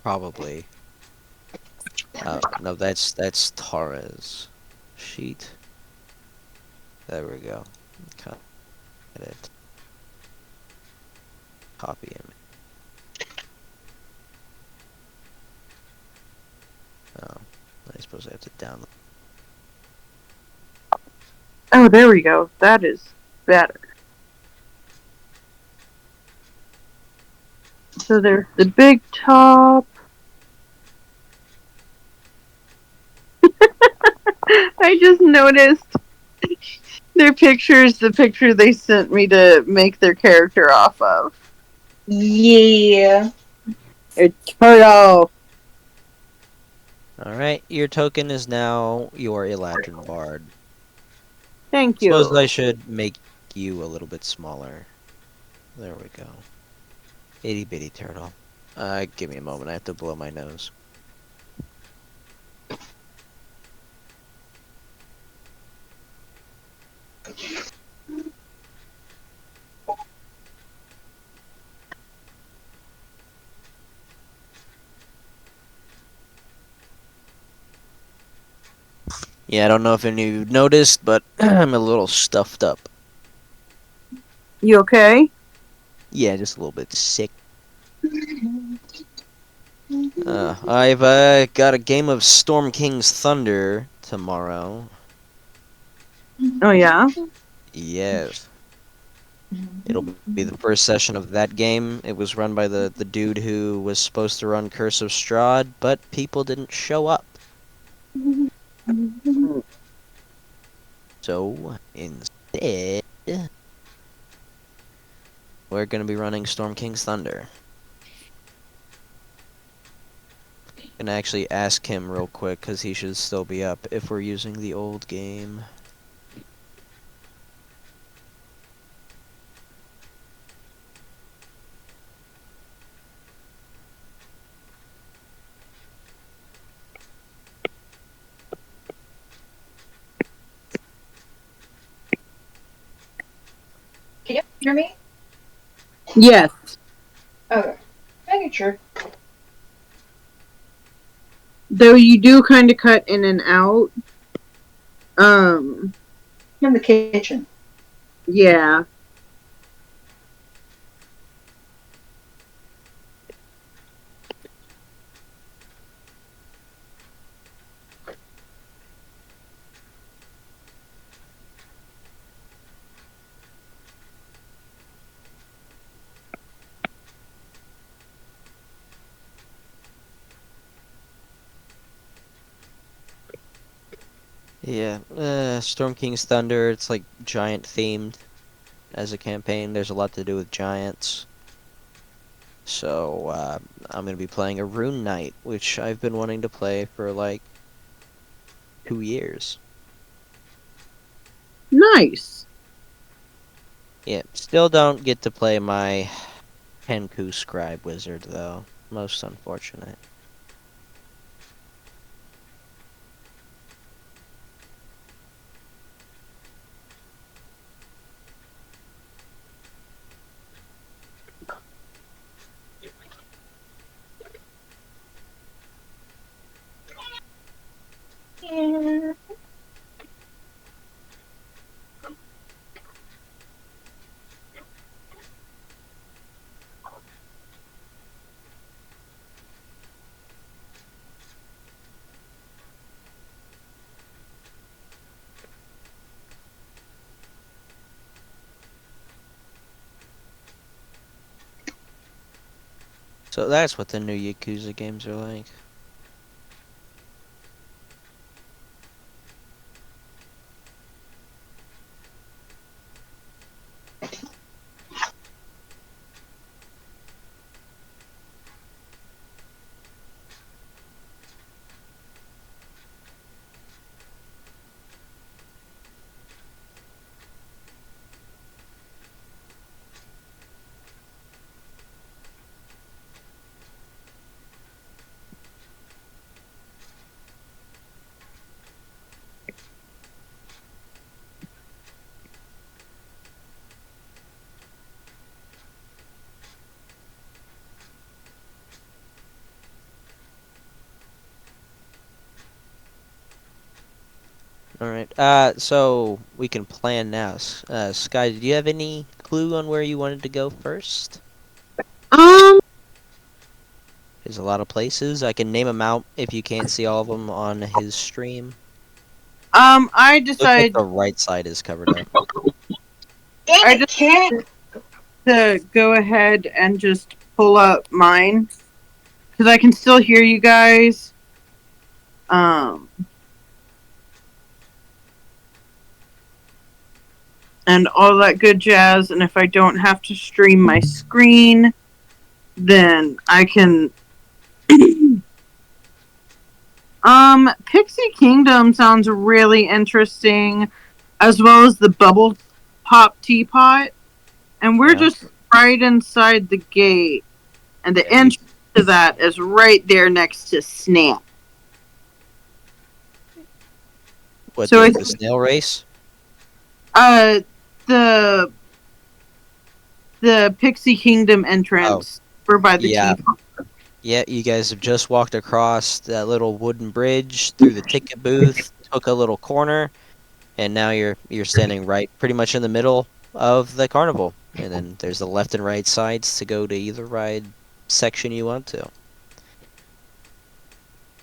A: Probably. Oh, no, that's Tara's sheet. There we go. Cut it. Copy him. Oh, I suppose I have to download.
E: Oh, there we go. That is better. So there's the big top. I just noticed their pictures, the picture they sent me to make their character off of.
D: Yeah.
E: A turtle.
A: Alright, your token is now your Eladrin Bard.
E: Thank
A: Suppose I
E: you.
A: should make you a little bit smaller. There we go. Itty bitty turtle. Give me a moment, I have to blow my nose. Yeah, I don't know if any of you noticed, but I'm a little stuffed up.
E: You okay?
A: Yeah, just a little bit sick. I've got a game of Storm King's Thunder tomorrow.
E: Oh yeah.
A: Yes. It'll be the first session of that game. It was run by the dude who was supposed to run Curse of Strahd, but people didn't show up. So, instead, we're gonna be running Storm King's Thunder. Gonna actually ask him real quick, because he should still be up if we're using the old game.
D: Can you hear me?
E: Yes.
D: Okay. Making sure.
E: Though you do kind of cut in and out.
D: I'm in the kitchen.
E: Yeah.
A: Yeah, Storm King's Thunder, it's like giant themed as a campaign. There's a lot to do with giants. So, I'm gonna be playing a Rune Knight, which I've been wanting to play for like 2 years.
E: Nice.
A: Yeah, still don't get to play my Henku Scribe Wizard, though. Most unfortunate.
D: Yeah.
A: So that's what the new Yakuza games are like. Alright, so we can plan now. Sky, do you have any clue on where you wanted to go first?
E: Um.
A: There's a lot of places. I can name them out if you can't see all of them on his stream.
E: I
A: Looks like
E: decided.
A: the right side is covered up.
E: I just to go ahead and just pull up mine because I can still hear you guys. And all that good jazz. And if I don't have to stream my screen, then I can. Pixie Kingdom sounds really interesting, as well as the Bubble Pop Teapot. And we're
A: Yeah.
E: just right inside the gate, and the entrance to that is right there next to Snap.
A: What,
E: So
A: the snail race?
E: The Pixie Kingdom entrance. We're by the
A: Yeah.
E: teapot.
A: Yeah, you guys have just walked across that little wooden bridge through the ticket booth, took a little corner, and now you're standing right pretty much in the middle of the carnival. And then there's the left and right sides to go to either ride section you want to.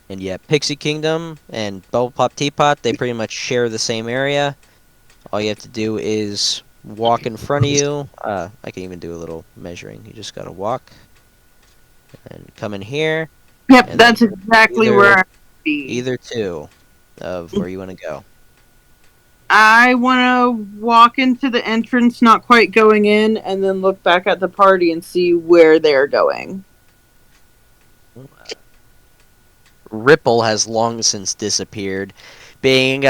A: And yeah, Pixie Kingdom and Bubble Pop Teapot, they pretty much share the same area. All you have to do is walk in front of you. I can even do a little measuring. You just gotta walk and come in here.
E: Yep,
A: And
E: that's
A: then
E: exactly
A: either-
E: where I be.
A: Either two of where you want to go.
E: I want to walk into the entrance, not quite going in, and then look back at the party and see where they're going.
A: Ripple has long since disappeared, being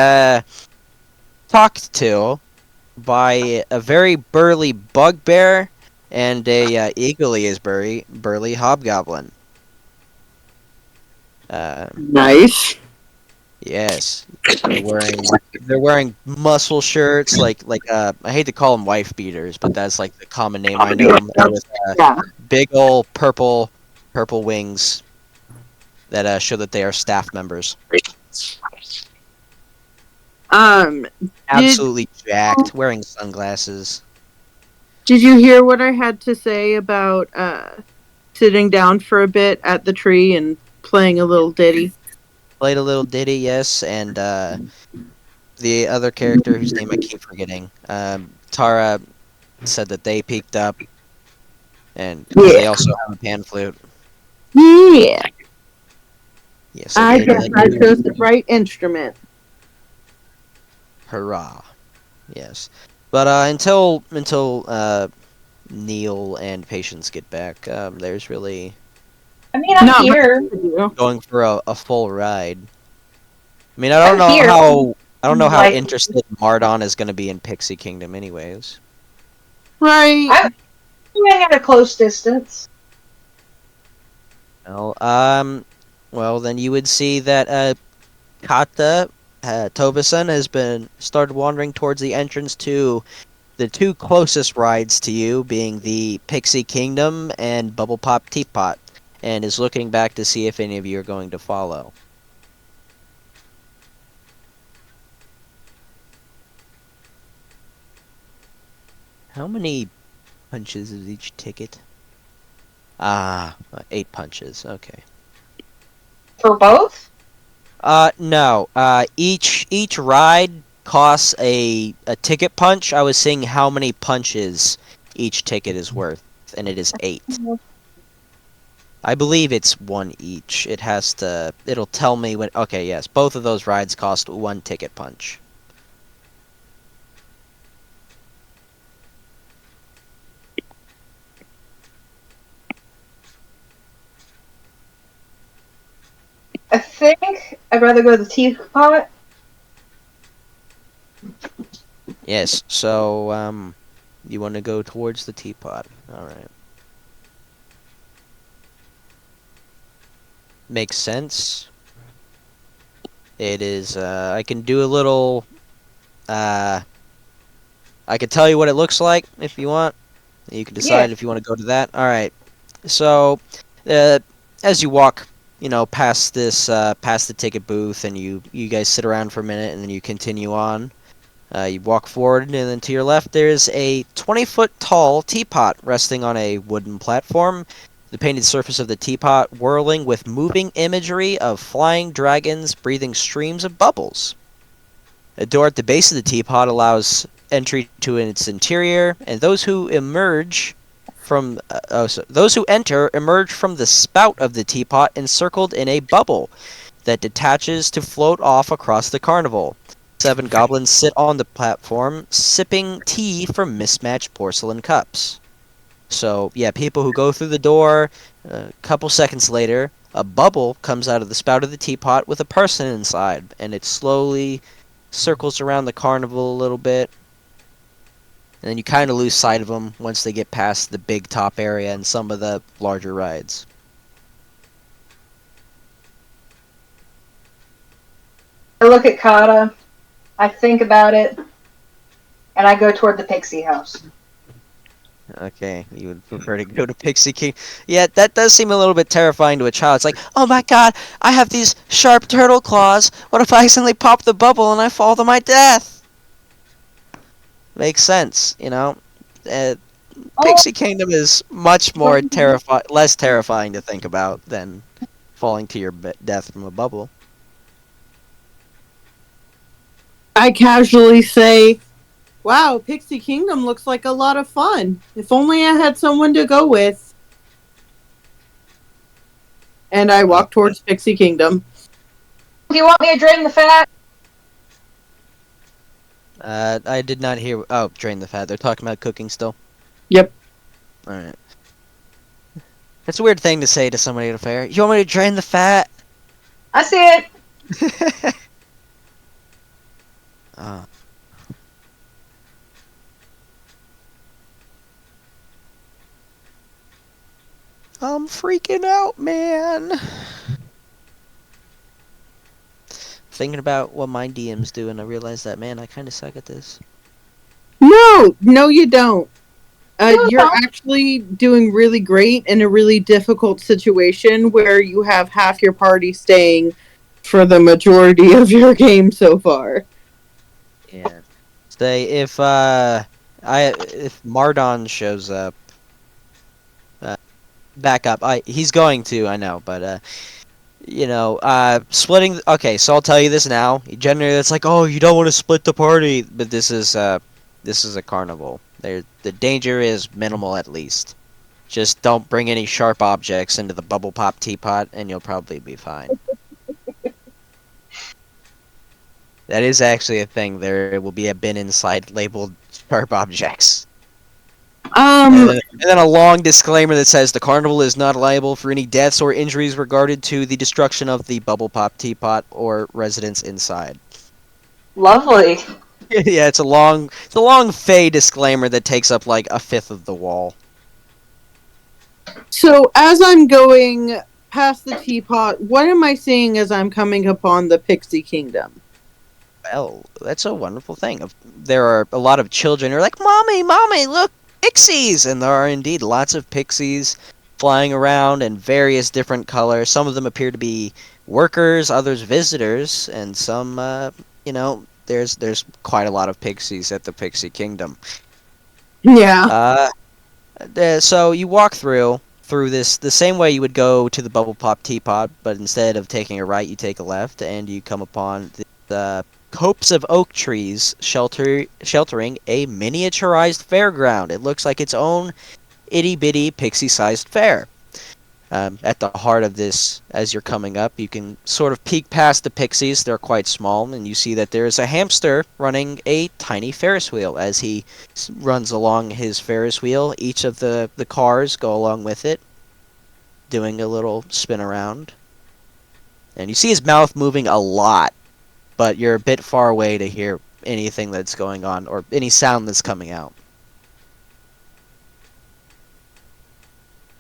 A: talked to by a very burly bugbear and a equally as burly hobgoblin.
E: Nice.
A: Yes, they're wearing muscle shirts like I hate to call them wife beaters, but that's like the common name I know them with
E: Yeah.
A: big old purple wings that show that they are staff members. Absolutely jacked, wearing sunglasses.
E: Did you hear what I had to say about sitting down for a bit at the tree and playing a little ditty?
A: Played a little ditty, yes, and the other character whose name I keep forgetting, Tara, said that they peaked up, and 'cause they also have a pan flute.
E: Yeah.
A: Yes, so
E: I
A: they
E: guess I chose the right instrument.
A: Hurrah! Yes, but until Neil and Patience get back, there's really
D: I mean, I'm
E: Not
D: here.
A: going for a full ride. I mean, I don't
D: I'm
A: know
D: here.
A: how
D: Like-
A: interested Mardon is going to be in Pixie Kingdom, anyways.
E: Right.
D: I'm at a close distance.
A: Well, then you would see that Kata Tobasan has been started wandering towards the entrance to the two closest rides to you, being the Pixie Kingdom and Bubble Pop Teapot, and is looking back to see if any of you are going to follow. How many punches is each ticket? 8 punches. Okay.
D: For both?
A: No. Each ride costs a ticket punch. I was seeing how many punches each ticket is worth, and it is 8. I believe it's 1 each. It'll tell me when. Okay, yes, both of those rides cost 1 ticket punch.
D: I think I'd rather go to the teapot.
A: Yes. So you want to go towards the teapot? All right. Makes sense. It is. I can do a little. I can tell you what it looks like if you want. You can decide if you want to go to that. All right. So, as you walk, past the ticket booth, and you guys sit around for a minute, and then you continue on. You walk forward, and then to your left, there's a 20-foot tall teapot resting on a wooden platform. The painted surface of the teapot whirling with moving imagery of flying dragons breathing streams of bubbles. A door at the base of the teapot allows entry to its interior, and those who emerge those who enter emerge from the spout of the teapot encircled in a bubble that detaches to float off across the carnival. 7 goblins sit on the platform, sipping tea from mismatched porcelain cups. So, yeah, people who go through the door, a couple seconds later, a bubble comes out of the spout of the teapot with a person inside, and it slowly circles around the carnival a little bit. And then you kind of lose sight of them once they get past the big top area and some of the larger rides.
G: I look at Kata, I think about it, and I go toward the pixie house.
A: Okay, you would prefer to go to Pixie King. Yeah, that does seem a little bit terrifying to a child. It's like, oh my god, I have these sharp turtle claws. What if I accidentally pop the bubble and I fall to my death? Makes sense, you know? Pixie Kingdom is much more less terrifying to think about than falling to your death from a bubble.
E: I casually say, wow, Pixie Kingdom looks like a lot of fun. If only I had someone to go with. And I walk towards Pixie Kingdom.
G: Do you want me to drain the fat?
A: I did not hear. Oh, drain the fat. They're talking about cooking still.
E: Yep.
A: Alright. That's a weird thing to say to somebody at a fair. You want me to drain the fat?
G: I see it.
A: Oh. I'm freaking out, man. Thinking about what my DMs do, and I realized that, man, I kind of suck at this.
E: No, you don't. You're actually doing really great in a really difficult situation where you have half your party staying for the majority of your game so far.
A: Yeah. Say if Mardon shows up, back up. He's going to, I know, but splitting. Okay, so I'll tell you this now. Generally, it's like, oh, you don't want to split the party, but this is a carnival. The danger is minimal at least. Just don't bring any sharp objects into the bubble pop teapot, and you'll probably be fine. That is actually a thing. There will be a bin inside labeled sharp objects. And then a long disclaimer that says the carnival is not liable for any deaths or injuries regarded to the destruction of the bubble pop teapot or residents inside.
G: Lovely.
A: Yeah, it's a long fey disclaimer that takes up like a fifth of the wall.
E: So as I'm going past the teapot, what am I seeing as I'm coming upon the Pixie Kingdom?
A: Well, that's a wonderful thing. There are a lot of children who are like, Mommy, look, pixies! And there are indeed lots of pixies flying around in various different colors. Some of them appear to be workers, others visitors, and some, there's quite a lot of pixies at the Pixie Kingdom.
E: Yeah.
A: So you walk through this the same way you would go to the bubble pop teapot, but instead of taking a right, you take a left, and you come upon the copse of oak trees sheltering a miniaturized fairground. It looks like its own itty-bitty pixie-sized fair. At the heart of this, as you're coming up, you can sort of peek past the pixies. They're quite small, and you see that there is a hamster running a tiny Ferris wheel. As he runs along his Ferris wheel, each of the cars go along with it, doing a little spin around. And you see his mouth moving a lot, but you're a bit far away to hear anything that's going on, or any sound that's coming out.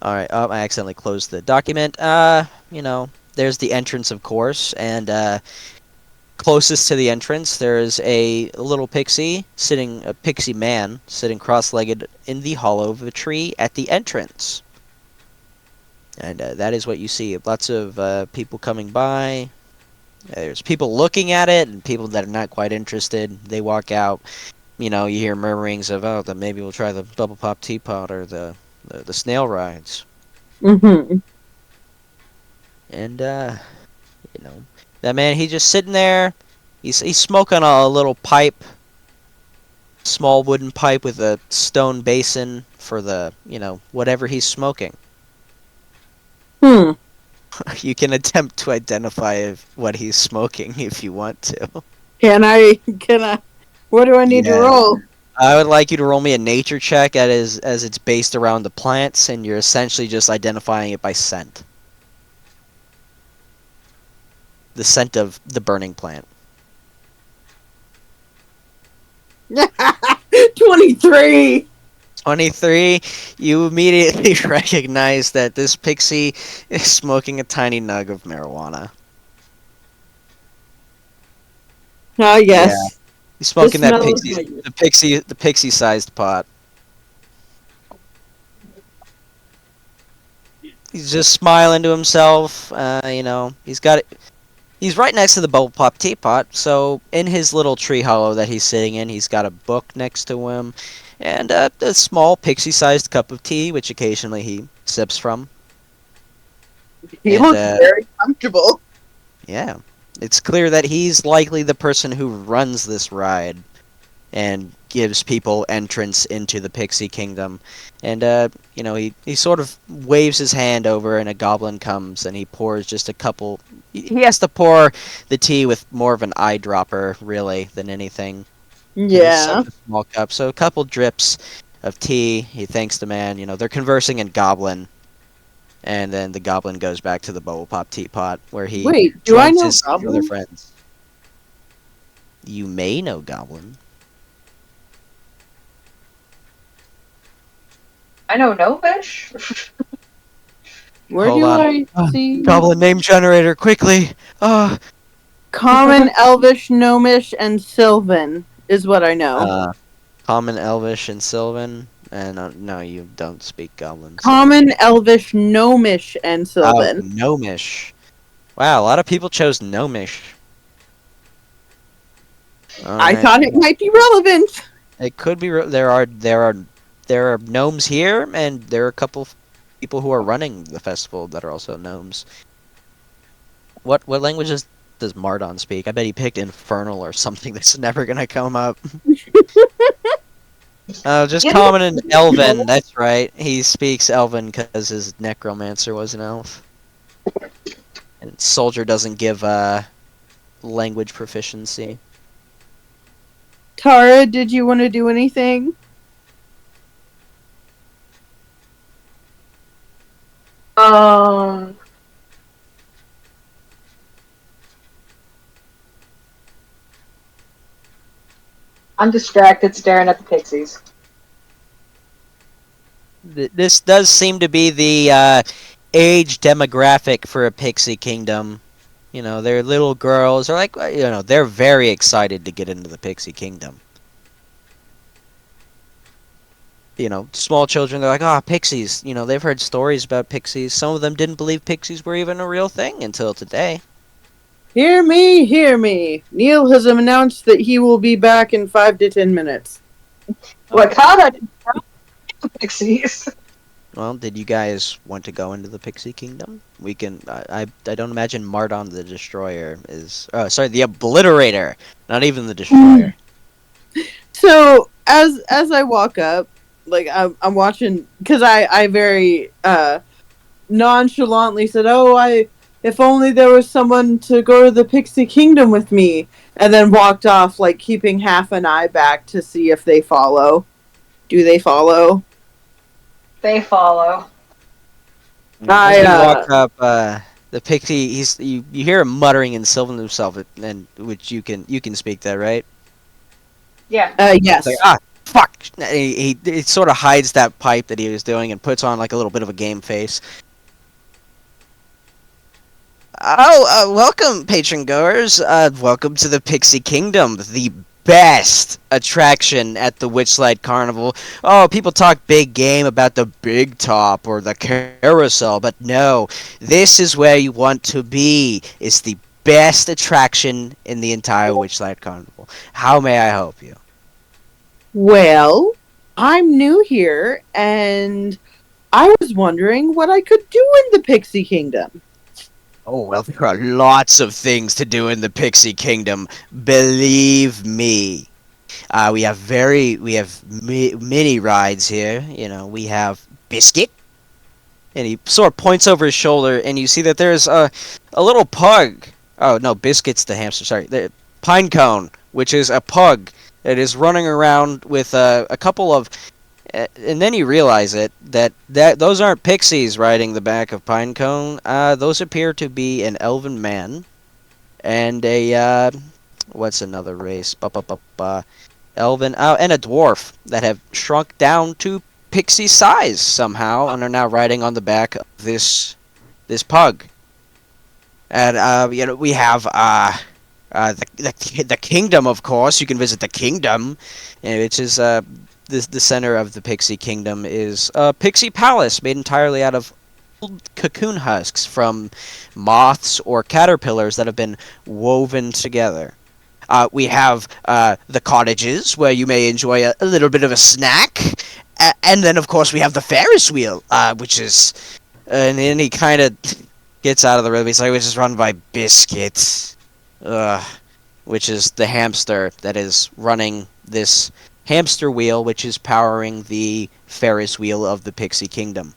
A: Alright, I accidentally closed the document. There's the entrance, of course, and closest to the entrance, there's a little pixie man, sitting cross-legged in the hollow of a tree at the entrance. And that is what you see. Lots of people coming by. There's people looking at it, and people that are not quite interested. They walk out. You hear murmurings of, oh, then maybe we'll try the bubble pop teapot or the snail rides.
E: Mm-hmm.
A: And that man, he's just sitting there. He's smoking a little pipe, small wooden pipe with a stone basin for the, whatever he's smoking.
E: Hmm.
A: You can attempt to identify what he's smoking if you want to.
E: Can I? What do I need to
A: Yeah.
E: roll?
A: I would like you to roll me a nature check as it's based around the plants, and you're essentially just identifying it by scent. The scent of the burning plant.
E: 23.
A: 23, you immediately recognize that this pixie is smoking a tiny nug of marijuana.
E: Ah, yes.
A: Yeah. He's smoking
E: The
A: that
E: smell
A: pixie, the pixie-sized pot. He's just smiling to himself. He's right next to the bubble pop teapot. So in his little tree hollow that he's sitting in, he's got a book next to him, and a small pixie-sized cup of tea, which occasionally he sips from.
E: He
A: And,
E: looks very comfortable.
A: Yeah, it's clear that he's likely the person who runs this ride and gives people entrance into the Pixie Kingdom. And, he sort of waves his hand over, and a goblin comes, and he pours just a couple... He has to pour the tea with more of an eyedropper, really, than anything. It's
E: Yeah.
A: such a small cup, so a couple drips of tea. He thanks the man. They're conversing in Goblin. And then the goblin goes back to the bubble pop teapot, where he
E: Wait, do I
A: joins
E: know
A: his other
E: Goblin?
A: friends. You may know Goblin.
G: I know Novish.
E: Where
A: Hold
E: do
A: on.
E: I see?
A: Goblin name generator, quickly!
E: Common, Elvish, Gnomish, and Sylvan is what I know.
A: Common, Elvish, and Sylvan. And no, you don't speak Goblin. So.
E: Common, Elvish, Gnomish, and Sylvan.
A: Gnomish. Wow, a lot of people chose Gnomish.
E: I thought it might be relevant.
A: It could be. There are gnomes here, and there are a couple people who are running the festival that are also gnomes. What languages does Mardon speak? I bet he picked Infernal or something that's never gonna come up. Just
G: Yeah.
A: common and Elven. That's right. He speaks Elven because his necromancer was an elf. And soldier doesn't give language proficiency.
E: Tara, did you want to do anything?
G: I'm distracted staring at the pixies.
A: This does seem to be the age demographic for a pixie kingdom. They're little girls. They're like, they're very excited to get into the pixie kingdom. Small children, they're like, oh, pixies. They've heard stories about pixies. Some of them didn't believe pixies were even a real thing until today.
E: Hear me, hear me. Neil has announced that he will be back in 5 to 10 minutes.
G: Wakata didn't know the pixies.
A: Well, did you guys want to go into the pixie kingdom? We can. I don't imagine Mardon the Destroyer is. Oh, sorry, the Obliterator. Not even the Destroyer.
E: So as I walk up, like I'm watching, because I very nonchalantly said, "Oh, if only there was someone to go to the Pixie Kingdom with me," and then walked off, like keeping half an eye back to see if they follow. Do they follow?
G: They follow.
A: As you walk up, the pixie. You hear him muttering and Sylvan to himself, and which you can speak that, right?
G: Yeah.
E: Yes.
A: It's like, fuck! He sort of hides that pipe that he was doing and puts on like a little bit of a game face. Oh, welcome, patron goers. Welcome to the Pixie Kingdom, the best attraction at the Witchlight Carnival. Oh, people talk big game about the big top or the carousel, but no, this is where you want to be. It's the best attraction in the entire Witchlight Carnival. How may I help you?
E: Well, I'm new here, and I was wondering what I could do in the Pixie Kingdom.
A: Oh, well, there are lots of things to do in the Pixie Kingdom. Believe me. We have mini rides here. You know, we have Biscuit, and he sort of points over his shoulder, and you see that there's a little pug. Oh no, Biscuit's the hamster. Sorry, the Pinecone, which is a pug that is running around with a couple of. And then you realize that those aren't pixies riding the back of Pinecone. Those appear to be an elven man and a what's another race? Elven, and a dwarf that have shrunk down to pixie size somehow and are now riding on the back of this pug. And you know, we have the kingdom, of course. You can visit the kingdom, which is the center of the pixie kingdom is a pixie palace made entirely out of old cocoon husks from moths or caterpillars that have been woven together. We have the cottages where you may enjoy a little bit of a snack, and then of course we have the Ferris wheel, which is, and then he kind of gets out of the room. He's like, which is run by Biscuit, which is the hamster that is running this hamster wheel, which is powering the Ferris wheel of the Pixie Kingdom.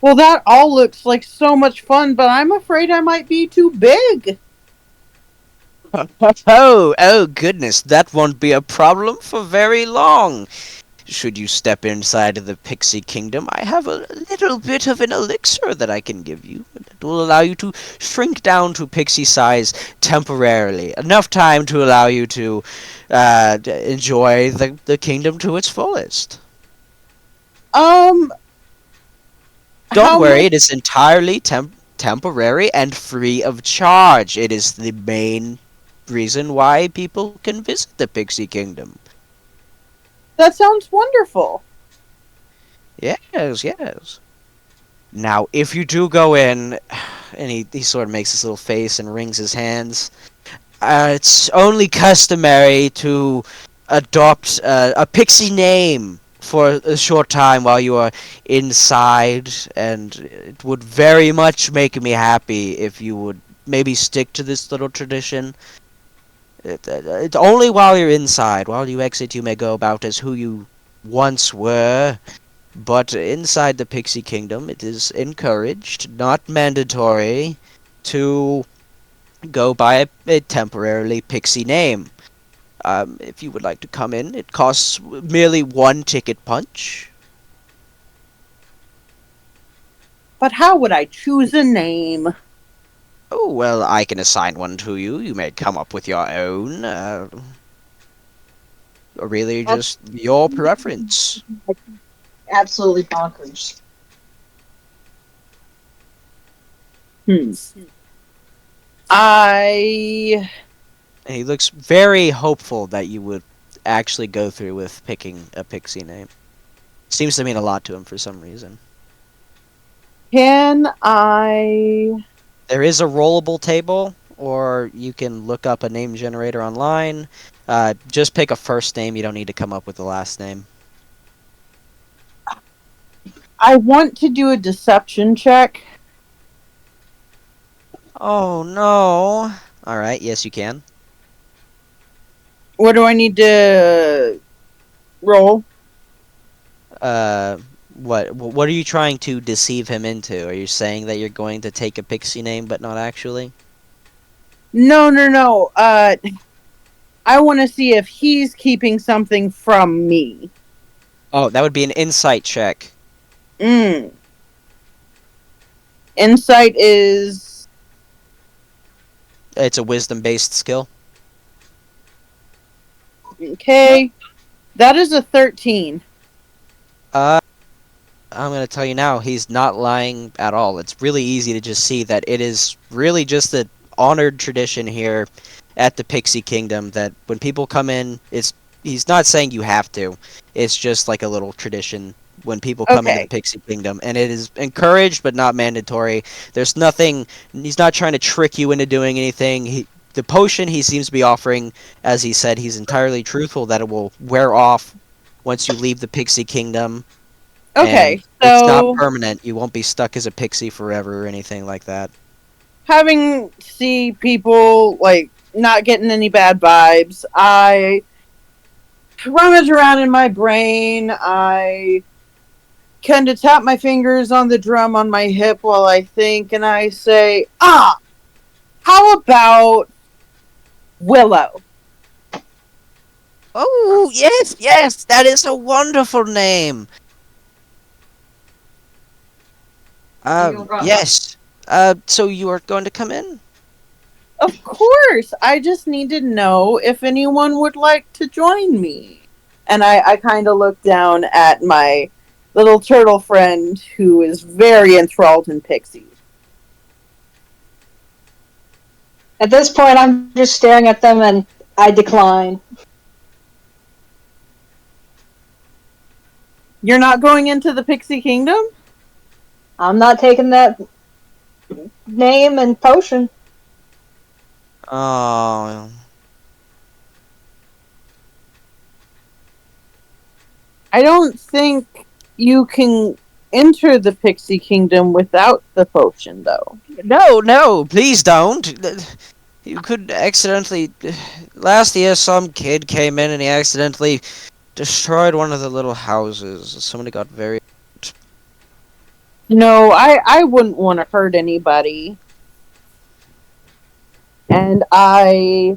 E: Well, that all looks like so much fun, but I'm afraid I might be too big.
A: Oh goodness, that won't be a problem for very long. Should you step inside of the Pixie Kingdom, I have a little bit of an elixir that I can give you. It will allow you to shrink down to pixie size temporarily. Enough time to allow you to enjoy the kingdom to its fullest.
E: How
A: Don't worry,
E: much-
A: it is entirely temporary and free of charge. It is the main reason why people can visit the Pixie Kingdom.
E: That sounds wonderful.
A: Yes. Now, if you do go in, and he sort of makes this little face and wrings his hands, it's only customary to adopt a pixie name for a short time while you are inside, and it would very much make me happy if you would maybe stick to this little tradition. It's only while you're inside. While you exit, you may go about as who you once were. But inside the Pixie Kingdom, it is encouraged, not mandatory, to go by a temporarily pixie name. If you would like to come in, it costs merely one ticket punch.
E: But how would I choose a name?
A: Oh, well, I can assign one to you. You may come up with your own. Or really just your preference.
G: Absolutely bonkers.
E: I
A: And he looks very hopeful that you would actually go through with picking a pixie name. Seems to mean a lot to him for some reason.
E: can I
A: There is a rollable table, or you can look up a name generator online. Just pick a first name. You don't need to come up with the last name.
E: I want to do a deception check.
A: Oh no! All right, yes you can.
E: What do I need to roll?
A: What are you trying to deceive him into? Are you saying that you're going to take a pixie name but not actually?
E: No. I want to see if he's keeping something from me.
A: Oh, that would be an insight check.
E: Insight is
A: It's a wisdom-based skill.
E: okay. That is a 13.
A: I'm gonna tell you now, he's not lying at all. It's really easy to just see that it is really just an honored tradition here at the Pixie Kingdom that when people come in, he's not saying you have to. It's just like a little tradition when people come into
E: Okay.
A: the Pixie Kingdom, and it is encouraged but not mandatory. There's nothing. He's not trying to trick you into doing anything. The potion he seems to be offering, as he said, he's entirely truthful that it will wear off once you leave the Pixie Kingdom.
E: Okay,
A: And it's not
E: so
A: permanent. You won't be stuck as a pixie forever or anything like that.
E: having see people like not getting any bad vibes. I rummage around in my brain. I kind of tap my fingers on the drum on my hip while I think, and I say, how about Willow?
A: Oh, yes, yes, that is a wonderful name.
F: You're right.
A: Yes. So you are going to come in?
E: Of course. I just need to know if anyone would like to join me. And I kind of look down at my little turtle friend who is very enthralled in pixies.
G: At this point, I'm just staring at them and I decline.
E: You're not going into the pixie kingdom?
G: I'm not taking that name and potion.
A: Oh.
E: I don't think you can enter the pixie kingdom without the potion, though.
A: No, please don't. You could accidentally. Last year, some kid came in and he accidentally destroyed one of the little houses. Somebody got very.
E: No, I wouldn't want to hurt anybody. And I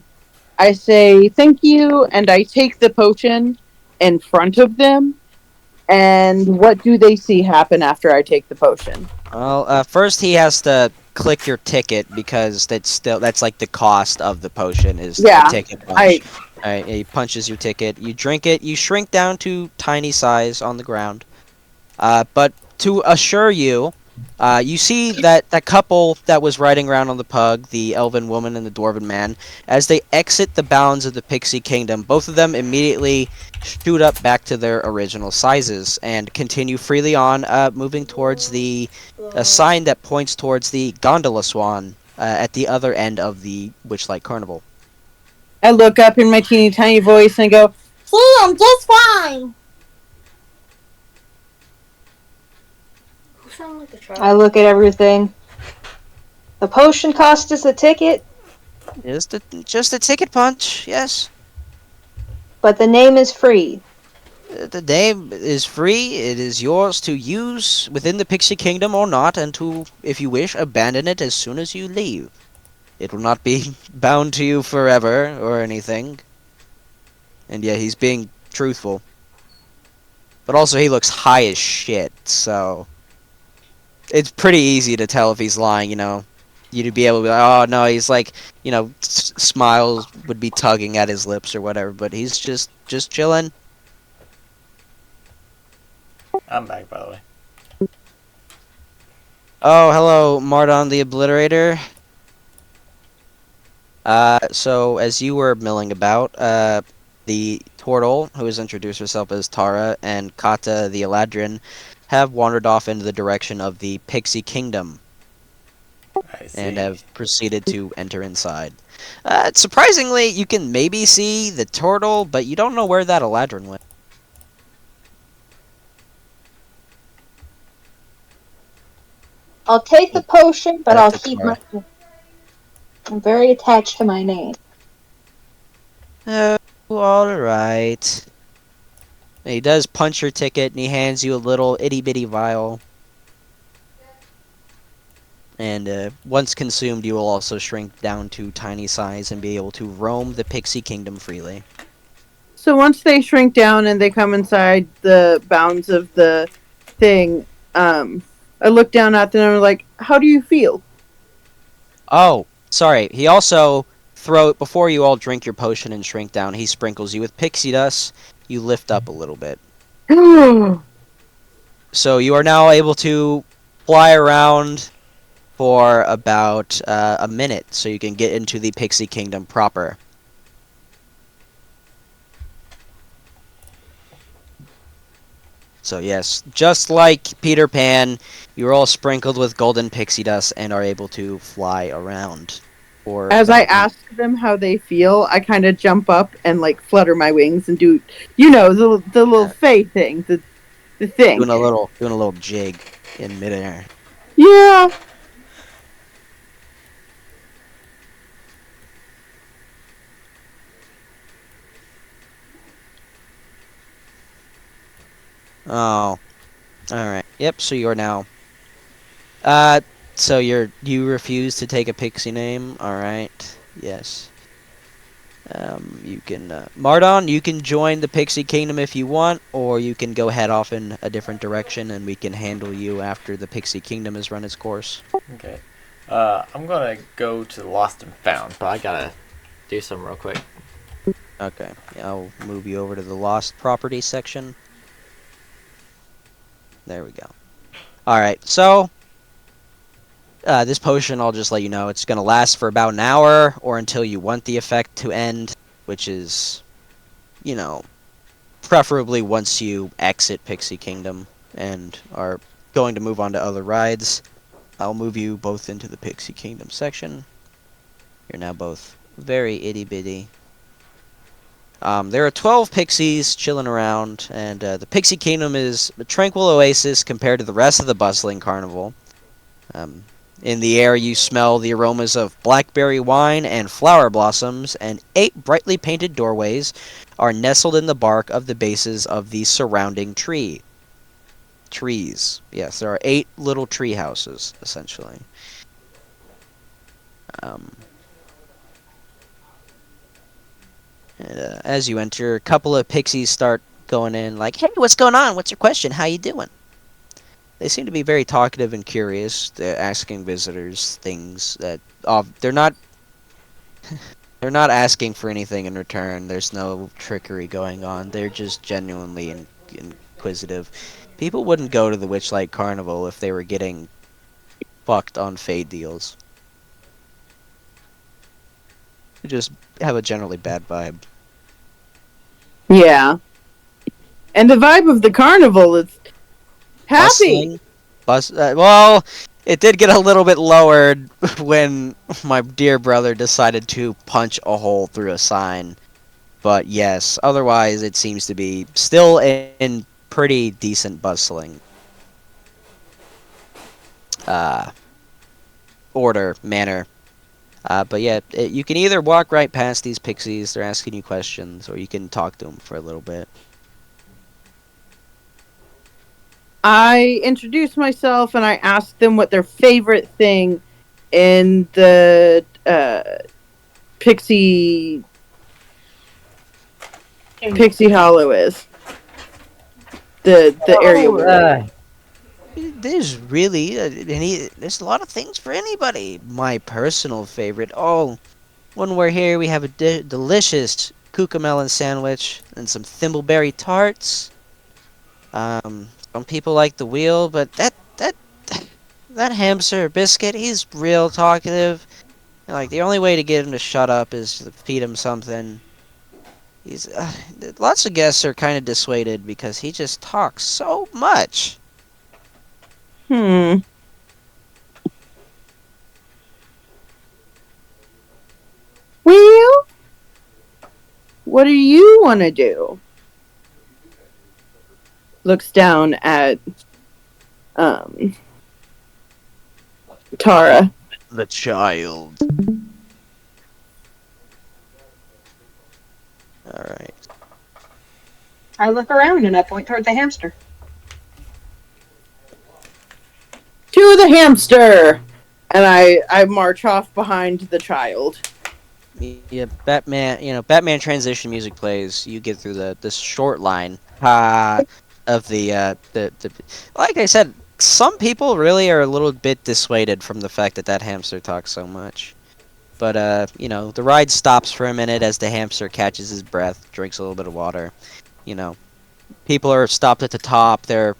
E: say thank you, and I take the potion in front of them. And what do they see happen after I take the potion?
A: Well, first he has to click your ticket because that's like the cost of the potion is
E: Yeah,
A: the ticket punch. Alright, he punches your ticket. You drink it. You shrink down to tiny size on the ground. But to assure you, you see that couple that was riding around on the pug, the elven woman and the dwarven man, as they exit the bounds of the pixie kingdom, both of them immediately shoot up back to their original sizes and continue freely on, moving towards a sign that points towards the gondola swan at the other end of the Witchlight Carnival.
E: I look up in my teeny tiny voice and go, "See, I'm just fine."
G: I look at everything. The potion cost us a ticket,
A: Just a ticket punch, yes.
G: but the name is free.
A: The name is free. It is yours to use within the Pixie Kingdom or not, and to, if you wish, abandon it as soon as you leave. It will not be bound to you forever or anything. And yeah, he's being truthful. But also, he looks high as shit, so it's pretty easy to tell if he's lying, you know. You'd be able to be like, oh no, he's like, you know, smiles would be tugging at his lips or whatever, but he's just chilling.
B: I'm back, by the way.
A: Oh, hello, Mardon the Obliterator. So as you were milling about, the Turtle, who has introduced herself as Tara, and Kata the Eladrin have wandered off into the direction of the Pixie Kingdom
B: I see.
A: and have proceeded to enter inside. Surprisingly, you can maybe see the Turtle, but you don't know where that Eladrin went.
G: I'll take the potion, but I'll
A: That's
G: keep
A: Tara.
G: my. I'm very attached to my name.
A: Oh, alright. He does punch your ticket, and he hands you a little itty-bitty vial. And once consumed, you will also shrink down to tiny size and be able to roam the Pixie Kingdom freely.
E: So once they shrink down and they come inside the bounds of the thing, I look down at them and I'm like, "How do you feel?"
A: Oh, sorry. He also before you all drink your potion and shrink down, he sprinkles you with pixie dust. You lift up a little bit. So you are now able to fly around for about a minute, so you can get into the Pixie Kingdom proper. So yes, just like Peter Pan, you're all sprinkled with golden pixie dust and are able to fly around.
E: As I ask them how they feel, I kind of jump up and like flutter my wings and do, the little fey thing, the thing.
A: doing a little jig in midair.
E: Yeah.
A: Oh, alright. Yep, so you're now... Uh, so you refuse to take a pixie name? Alright. Yes. You can... Mardon, you can join the Pixie Kingdom if you want, or you can go head off in a different direction, and we can handle you after the Pixie Kingdom has run its course.
B: Okay. I'm gonna go to the Lost and Found, but I gotta do something real quick.
A: Okay, yeah, I'll move you over to the Lost Property section. There we go. Alright, so... this potion, I'll just let you know, it's going to last for about an hour, or until you want the effect to end, which is, you know, preferably once you exit Pixie Kingdom and are going to move on to other rides. I'll move you both into the Pixie Kingdom section. You're now both very itty-bitty. There are 12 pixies chilling around, and the Pixie Kingdom is a tranquil oasis compared to the rest of the bustling carnival. In the air, you smell the aromas of blackberry wine and flower blossoms, and 8 brightly painted doorways are nestled in the bark of the bases of the surrounding trees. Yes, there are 8 little tree houses, essentially. As you enter, a couple of pixies start going in like, "Hey, what's going on? What's your question? How you doing?" They seem to be very talkative and curious. They're asking visitors things that they're not they're not asking for anything in return. There's no trickery going on. They're just genuinely inquisitive. People wouldn't go to the Witchlight Carnival if they were getting fucked on fade deals. They just have a generally bad vibe.
E: Yeah. And the vibe of the carnival is happy.
A: Bustling. Well, it did get a little bit lowered when my dear brother decided to punch a hole through a sign. But yes, otherwise it seems to be still in pretty decent bustling manner. But yeah, you can either walk right past these pixies, they're asking you questions, or you can talk to them for a little bit.
E: I introduce myself and I ask them what their favorite thing in the Pixie Hollow is. The area we're in.
A: There's really there's a lot of things for anybody. My personal favorite, when we're here, we have a delicious cucamelon sandwich and some thimbleberry tarts. Some people like the wheel, but that hamster biscuit, he's real talkative. Like, the only way to get him to shut up is to feed him something. He's lots of guests are kind of dissuaded because he just talks so much.
E: Well, what do you want to do? Looks down at Tara.
A: The child. Alright.
G: I look around and I point toward the hamster.
E: To the hamster! And I march off behind the child.
A: Yeah, Batman transition music plays. You get through the short line of the like I said, some people really are a little bit dissuaded from the fact that hamster talks so much. But the ride stops for a minute as the hamster catches his breath, drinks a little bit of water. People are stopped at the top. They're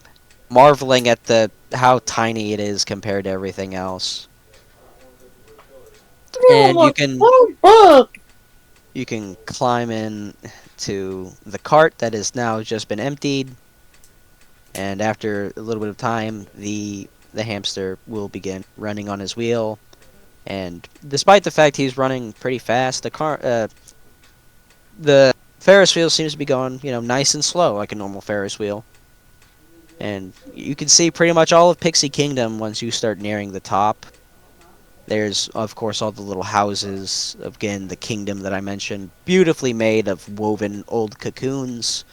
A: marveling at how tiny it is compared to everything else. And you can climb in to the cart that has now just been emptied, and after a little bit of time, the hamster will begin running on his wheel. And despite the fact he's running pretty fast, the Ferris wheel seems to be going, nice and slow like a normal Ferris wheel. And you can see pretty much all of Pixie Kingdom once you start nearing the top. There's, of course, all the little houses. Again, the kingdom that I mentioned, beautifully made of woven old cocoons.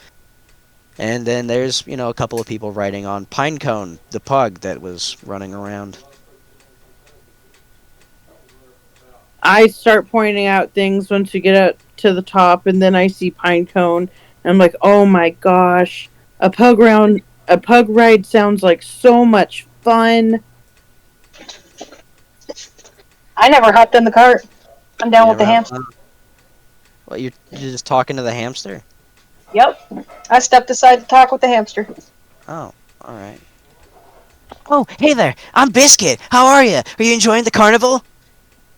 A: And then there's, a couple of people riding on Pinecone, the pug that was running around.
E: I start pointing out things once you get up to the top, and then I see Pinecone, and I'm like, oh my gosh, a pug ride sounds like so much fun.
G: I never hopped in the cart. I'm down
A: You
G: with the
A: never have
G: hamster.
A: fun? Well, you're just talking to the hamster?
G: Yep. I stepped aside to talk with the hamster.
A: Oh, alright. Oh, hey there! I'm Biscuit! How are you? Are you enjoying the carnival?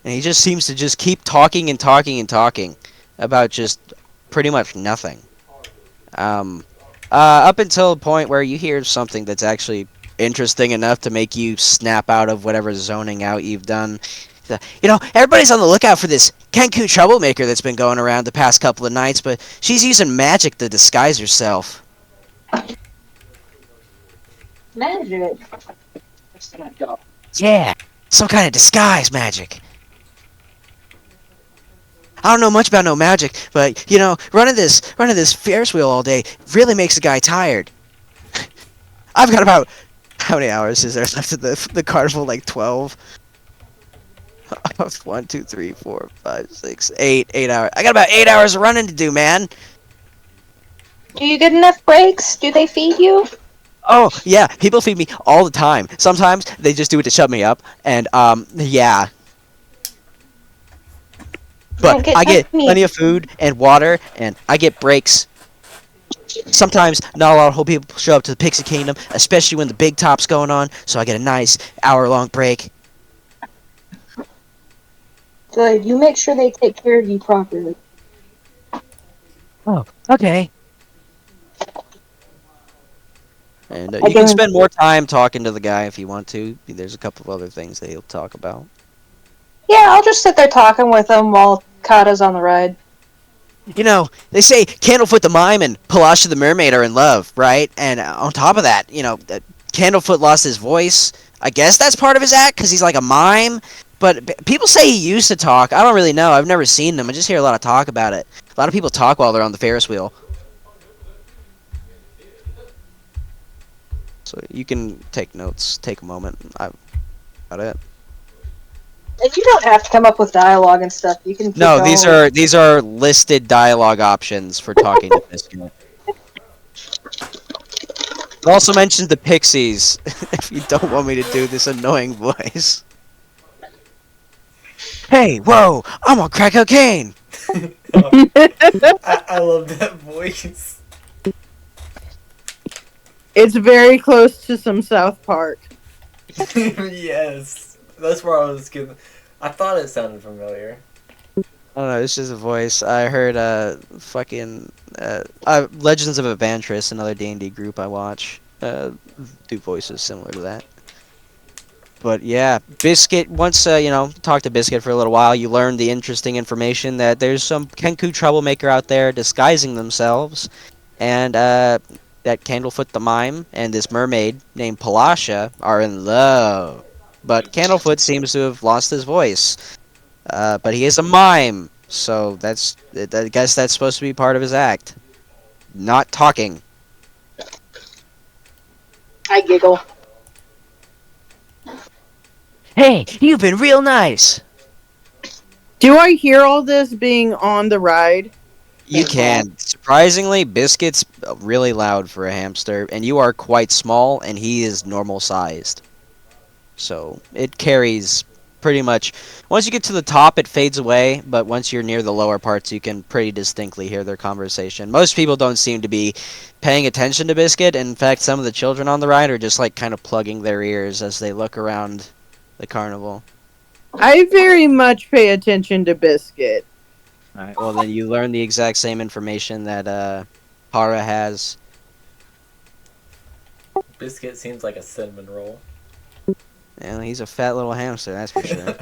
A: And he just seems to just keep talking and talking and talking about just pretty much nothing. Up until the point where you hear something that's actually interesting enough to make you snap out of whatever zoning out you've done. Everybody's on the lookout for this Kenku troublemaker that's been going around the past couple of nights, but she's using magic to disguise herself.
G: Magic.
A: Yeah, some kind of disguise magic. I don't know much about no magic, but running this Ferris wheel all day really makes a guy tired. I've got about how many hours is there left of the carnival? Like 12. 1, 2, 3, 4, 5, 6, 8. 8 hours. I got about 8 hours of running to do, man.
G: Do you get enough breaks? Do they feed you?
A: Oh yeah, people feed me all the time. Sometimes they just do it to shut me up, and yeah. But I get plenty of food and water, and I get breaks. Sometimes not a lot of people show up to the Pixie Kingdom, especially when the big top's going on, so I get a nice hour-long break.
G: Good. You make sure they take care of you properly.
A: Oh, okay. And you can spend more time talking to the guy if you want to. There's a couple of other things that he'll talk about.
G: Yeah, I'll just sit there talking with him while Kata's on the ride.
A: They say Candlefoot the Mime and Palasha the Mermaid are in love, right? And on top of that, Candlefoot lost his voice. I guess that's part of his act, because he's like a mime. But people say he used to talk. I don't really know. I've never seen them. I just hear a lot of talk about it. A lot of people talk while they're on the Ferris wheel. So you can take notes. Take a moment. I've got it.
G: And you don't have to come up with dialogue and stuff. You can keep
A: No,
G: going.
A: these are listed dialogue options for talking to Biscuit. It also mentions the Pixies, if you don't want me to do this annoying voice. Hey, whoa, I'm on crack cocaine!
B: I love that voice.
E: It's very close to some South Park.
B: Yes. That's where I was getting. I thought it sounded familiar.
A: I don't know, it's just a voice. I heard, Legends of Evantris, another D&D group I watch, do voices similar to that. But yeah, Biscuit, once, talk to Biscuit for a little while, you learn the interesting information that there's some Kenku troublemaker out there disguising themselves, and, that Candlefoot the Mime and this mermaid named Palasha are in love. But Candlefoot seems to have lost his voice. But he is a mime, so I guess that's supposed to be part of his act. Not talking.
G: I giggle.
A: Hey, you've been real nice.
E: Do I hear all this being on the ride?
A: You can. Surprisingly, Biscuit's really loud for a hamster, and you are quite small, and he is normal sized. So it carries pretty much. Once you get to the top, it fades away, but once you're near the lower parts, you can pretty distinctly hear their conversation. Most people don't seem to be paying attention to Biscuit. In fact, some of the children on the ride are just like kind of plugging their ears as they look around the carnival.
E: I very much pay attention to Biscuit.
A: Alright, well then you learn the exact same information that Hara has.
B: Biscuit seems like a cinnamon roll.
A: Yeah, he's a fat little hamster, that's for sure.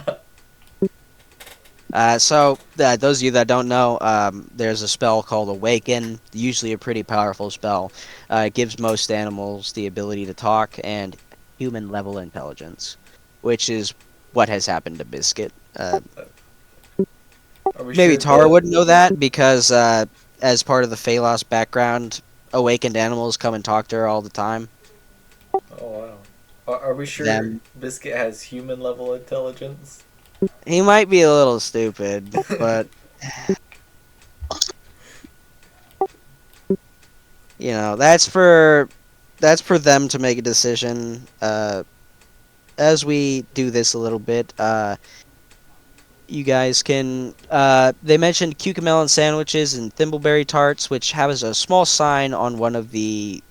A: Those of you that don't know, there's a spell called Awaken, usually a pretty powerful spell. It gives most animals the ability to talk and human-level intelligence, which is what has happened to Biscuit. Maybe Tara wouldn't know that, because as part of the Phalos background, awakened animals come and talk to her all the time.
B: Oh wow. Are we sure
A: Them.
B: Biscuit has human level intelligence?
A: He might be a little stupid, but that's for them to make a decision. As we do this a little bit, you guys can. They mentioned cucamelon sandwiches and thimbleberry tarts, which has a small sign on one of the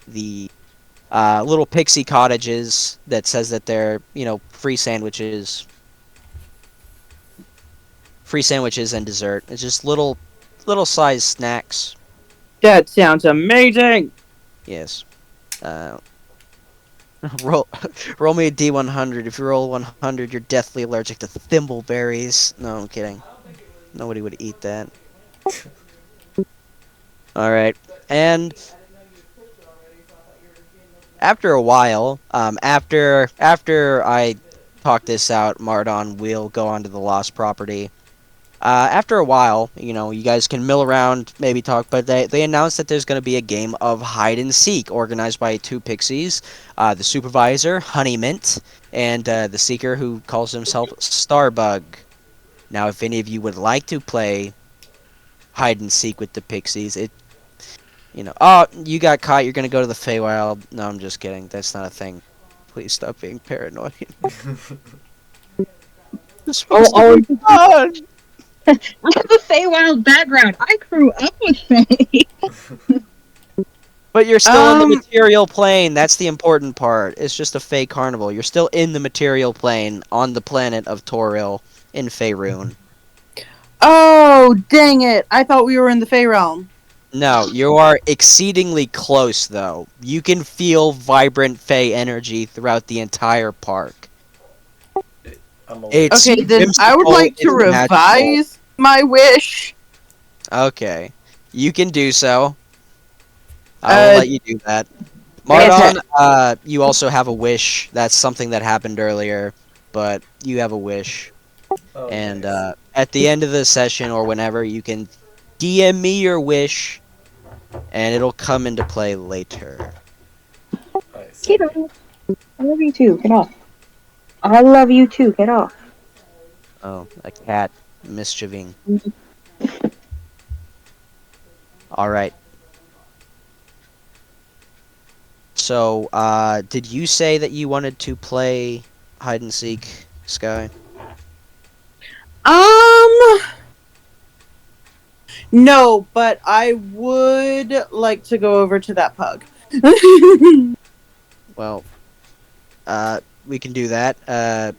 A: little pixie cottages that says that they're free sandwiches and dessert. It's just little sized snacks.
E: That sounds amazing.
A: Yes. Uh, roll roll me a D100. If you roll 100, you're deathly allergic to thimbleberries. No, I'm kidding. Nobody would eat that. All right, and after a while, after I talk this out, Mardon will go onto the lost property. After a while, you guys can mill around, maybe talk, but they announced that there's going to be a game of hide and seek organized by two pixies, the supervisor, Honeymint, and the seeker who calls himself Starbug. Now, if any of you would like to play hide and seek with the pixies, oh, you got caught, you're going to go to the Feywild. No, I'm just kidding. That's not a thing. Please stop being paranoid. This was
G: Oh,
A: fun!
G: I have a Feywild background. I grew up with Fey.
A: But you're still in the
E: Um,
A: material plane. That's the important part. It's just a Fey carnival. You're still in the material plane on the planet of Toril in Faerun.
E: Oh, dang it. I thought we were in the Fey realm.
A: No, you are exceedingly close, though. You can feel vibrant Fey energy throughout the entire park.
B: I'm a
A: It's
E: Okay, then I would
A: whimsical,
E: like to
A: it's magical.
E: revise my wish.
A: Okay. You can do so. I will
E: Uh,
A: let you do that. Mardon, you also have a wish. That's something that happened earlier, but you have a wish.
B: Oh,
A: And
B: nice.
A: at the end of the session or whenever, you can DM me your wish, and it'll come into play later.
B: I see.
G: Get off. I love you too. Get off. I love you too. Get off.
A: Oh, a cat mischieving. Alright. So, did you say that you wanted to play hide and seek, Sky?
E: No, but I would like to go over to that pug.
A: Well, we can do that.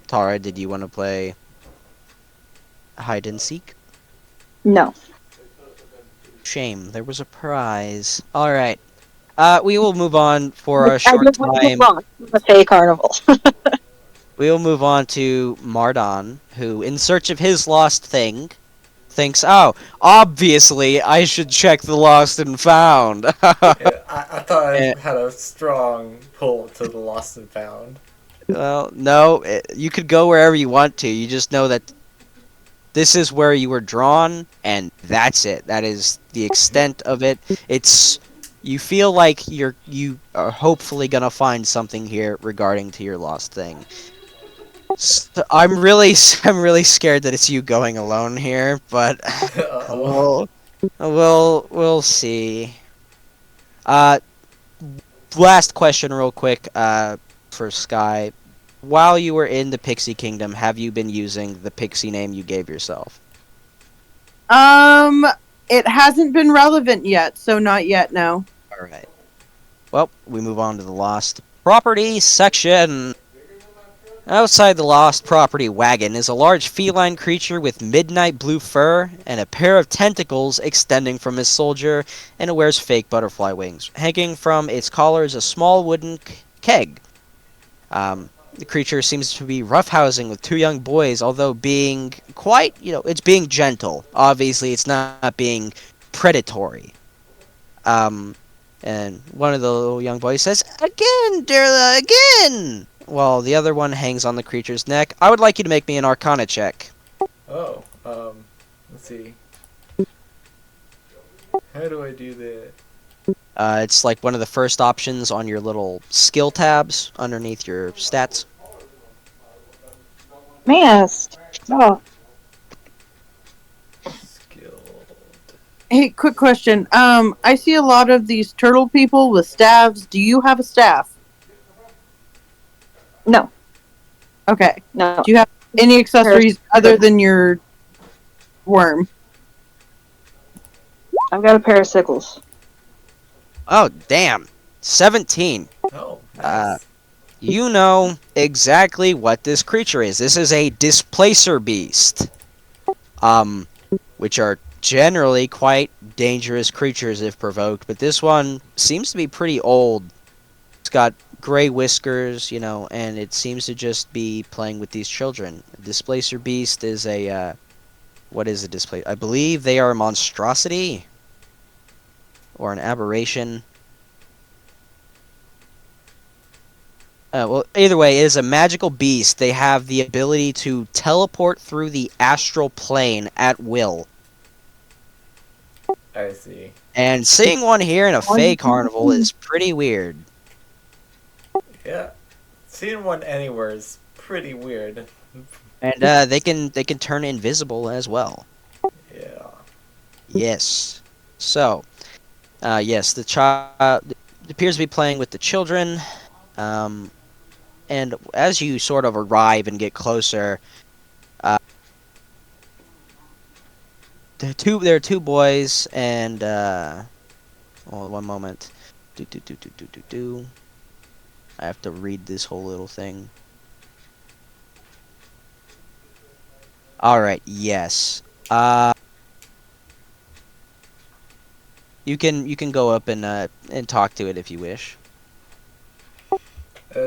A: Tara, did you want to play hide and seek?
G: No.
A: Shame, there was a prize. Alright. We will move on for a
G: I
A: short
G: just want to
A: time.
G: move on to the Fey Carnival.
A: We will move on to Mardon, who, in search of his lost thing, thinks, oh, obviously I should check the lost and found.
B: Yeah, I thought
A: Eh,
B: I had a strong pull to the lost and found.
A: well, no, you could go wherever you want to. You just know that this is where you were drawn, and that's it. That is the extent of it. You feel like you are hopefully gonna find something here regarding to your lost thing. So I'm really scared that it's you going alone here, but
B: Uh-oh.
A: we'll see. Uh, Last question, real quick. For Sky, while you were in the Pixie Kingdom, have you been using the Pixie name you gave yourself?
E: It hasn't been relevant yet, so not yet, no.
A: All right. Well, we move on to the Lost Property section. Outside the Lost Property wagon is a large feline creature with midnight blue fur and a pair of tentacles extending from his soldier, and it wears fake butterfly wings. Hanging from its collar is a small wooden keg. The creature seems to be roughhousing with two young boys, although being quite, it's being gentle. Obviously, it's not being predatory. And one of the little young boys says, "Again, Darla, again!" While the other one hangs on the creature's neck. I would like you to make me an Arcana check.
B: Oh, let's see. How do I do that?
A: It's like one of the first options on your little skill tabs underneath your stats.
D: Man, oh,
B: Skilled.
E: Hey, quick question. I see a lot of these turtle people with staves. Do you have a staff?
D: no,
E: Okay.
D: no.
E: Do you have any accessories other than your worm?
D: I've got a pair of sickles.
A: Oh, damn. 17.
B: Oh,
A: Uh,
B: nice.
A: You know exactly what this creature is. This is a displacer beast. Which are generally quite dangerous creatures if provoked, but this one seems to be pretty old. It's got gray whiskers, and it seems to just be playing with these children. A displacer beast is what is a displacer? I believe they are a monstrosity or an aberration. Well, either way, it is a magical beast. They have the ability to teleport through the astral plane at will.
B: I see.
A: And seeing one here in a Fey carnival is pretty weird.
B: Yeah. Seeing one anywhere is pretty weird.
A: And they can turn invisible as well.
B: Yeah.
A: Yes. So, yes, the child appears to be playing with the children. And as you sort of arrive and get closer, there are two boys and hold on one moment. Do. I have to read this whole little thing. All right. Yes. You can go up and talk to it if you wish.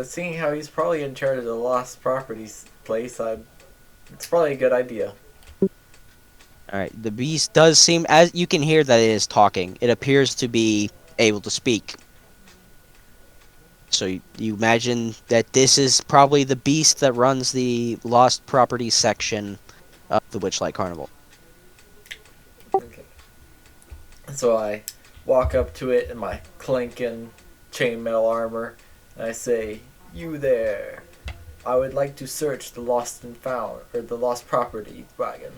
B: Seeing how he's probably in charge of the lost properties place, it's probably a good idea.
A: All right. The beast does seem, as you can hear, that it is talking. It appears to be able to speak. So you imagine that this is probably the beast that runs the lost properties section of the Witchlight Carnival.
B: Okay. So I walk up to it in my clinking chainmail armor, and I say, "You there? I would like to search the lost and found, or the lost property wagon."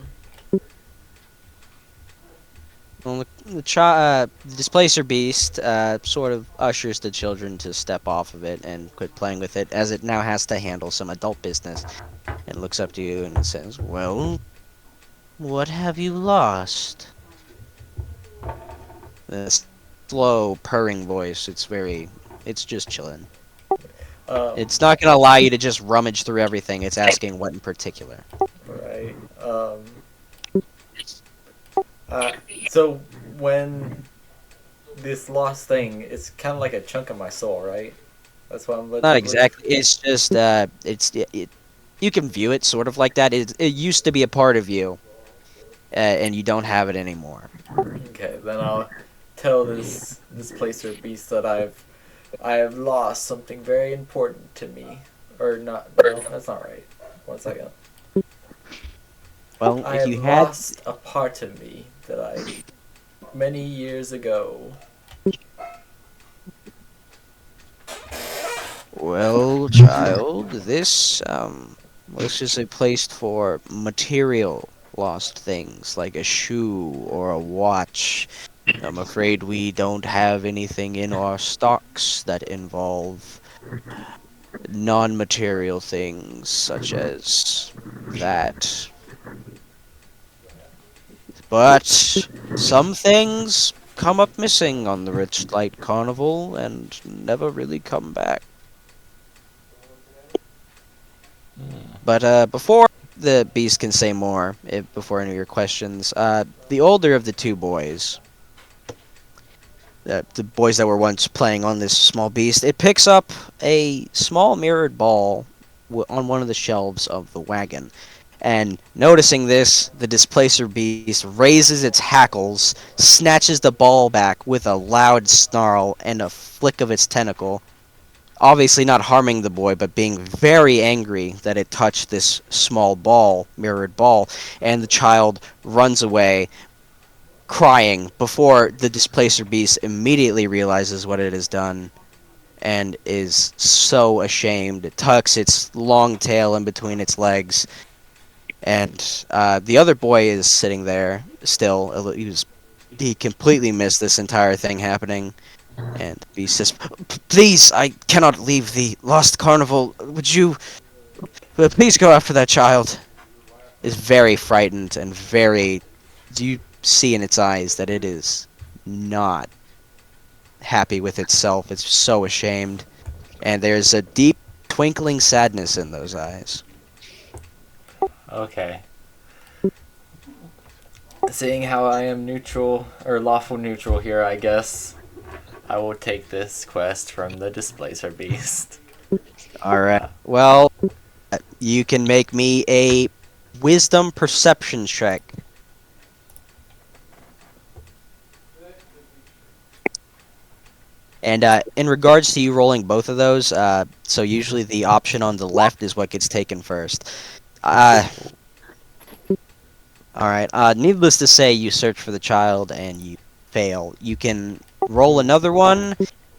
A: Well, the displacer beast sort of ushers the children to step off of it and quit playing with it, as it now has to handle some adult business, and looks up to you and says, "Well, what have you lost?" The slow purring voice. It's just chilling.
B: Um,
A: It's not gonna allow you to just rummage through everything. It's asking what in particular.
B: right. Uh, so when this lost thing, it's kind of like a chunk of my soul, right? That's what I'm looking.
A: Not exactly. It's just you can view it sort of like that. It used to be a part of you, and you don't have it anymore.
B: Okay, then I'll tell this placer beast that I have lost something very important to me, or not. No, that's not right. 1 second.
A: Well,
B: I
A: if
B: have
A: you had,
B: lost a part of me that I many years ago.
A: well, child, this is a place for material lost things like a shoe or a watch. I'm afraid we don't have anything in our stocks that involve non-material things such as that. But some things come up missing on the Rich Light Carnival and never really come back. But before the beast can say more, before any of your questions, the older of the two boys, the boys that were once playing on this small beast, it picks up a small mirrored ball on one of the shelves of the wagon. And noticing this, the displacer beast raises its hackles, snatches the ball back with a loud snarl and a flick of its tentacle, obviously not harming the boy, but being very angry that it touched this small ball, mirrored ball, and the child runs away, crying before the displacer beast immediately realizes what it has done and is so ashamed. It tucks its long tail in between its legs, and the other boy is sitting there still. He completely missed this entire thing happening, and the beast says, "Please, I cannot leave the Lost Carnival. Would you please go after that child?" Is very frightened and very. You see in its eyes that it is not happy with itself. It's so ashamed, and there's a deep twinkling sadness in those eyes.
B: Okay. Seeing how I am neutral, or lawful neutral here, I guess I will take this quest from the Displacer Beast.
A: All right. Well, you can make me a wisdom perception check. And in regards to you rolling both of those, so usually the option on the left is what gets taken first. All right. Needless to say, you search for the child and you fail. You can roll another one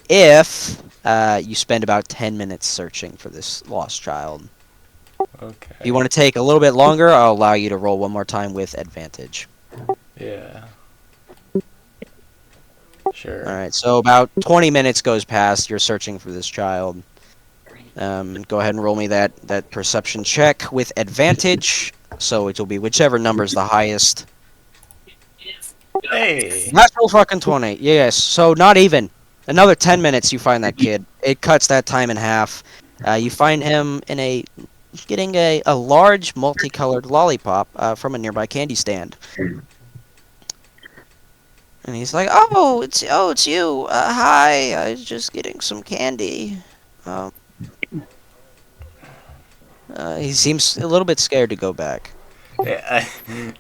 A: if you spend about 10 minutes searching for this lost child.
B: Okay.
A: If you want to take a little bit longer, I'll allow you to roll one more time with advantage.
B: Yeah. Sure.
A: Alright, so about 20 minutes goes past, you're searching for this child. Go ahead and roll me that perception check with advantage. So it will be whichever number is the highest.
B: Hey!
A: Natural fucking 20, yes. So not even. Another 10 minutes you find that kid. It cuts that time in half. You find him getting a large multicolored lollipop from a nearby candy stand. And he's like, "Oh, it's you. Hi, I was just getting some candy." Um, he seems a little bit scared to go back.
B: Yeah,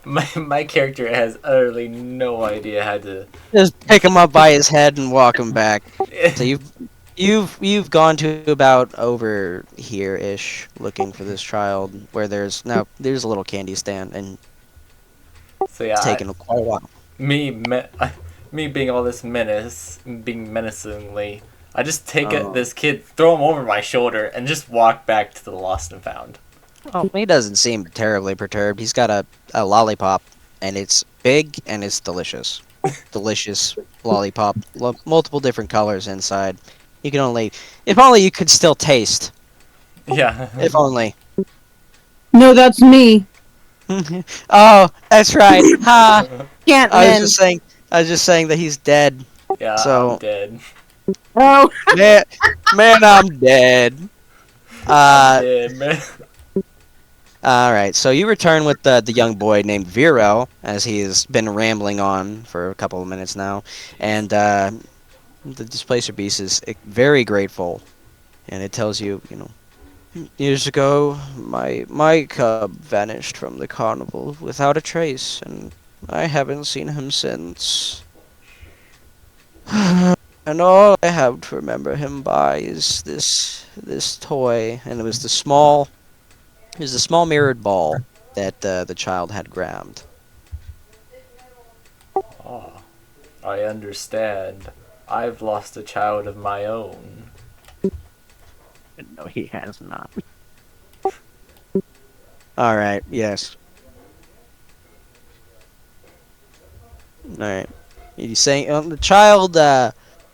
B: my character has utterly no idea how to.
A: Just pick him up by his head and walk him back. So you've gone to about over here-ish looking for this child, where there's a little candy stand, and
B: So yeah,
A: it's taken quite a while.
B: me being all this being menacingly, I just take
A: Oh.
B: this kid, throw him over my shoulder, and just walk back to the lost and found.
A: Oh, he doesn't seem terribly perturbed. He's got a lollipop, and it's big and it's delicious. Delicious lollipop, multiple different colors inside. You can only, if only you could still taste.
B: Yeah.
A: If only.
E: No, that's me.
A: Oh, that's right. Ha!
E: Can't
A: I was
E: win.
A: just saying that he's dead.
B: Yeah,
A: So-
B: I'm dead.
E: Oh,
A: Man, I'm dead.
B: I'm dead, man.
A: All right, so you return with the young boy named Vero, as he has been rambling on for a couple of minutes now, and the Displacer Beast is very grateful, and it tells you, years ago, my cub vanished from the carnival without a trace, and I haven't seen him since. And all I have to remember him by is this toy, and it was the small mirrored ball that the child had grabbed.
B: Oh, I understand. I've lost a child of my own.
A: No, he has not. All right. Yes. All right. He's saying the child.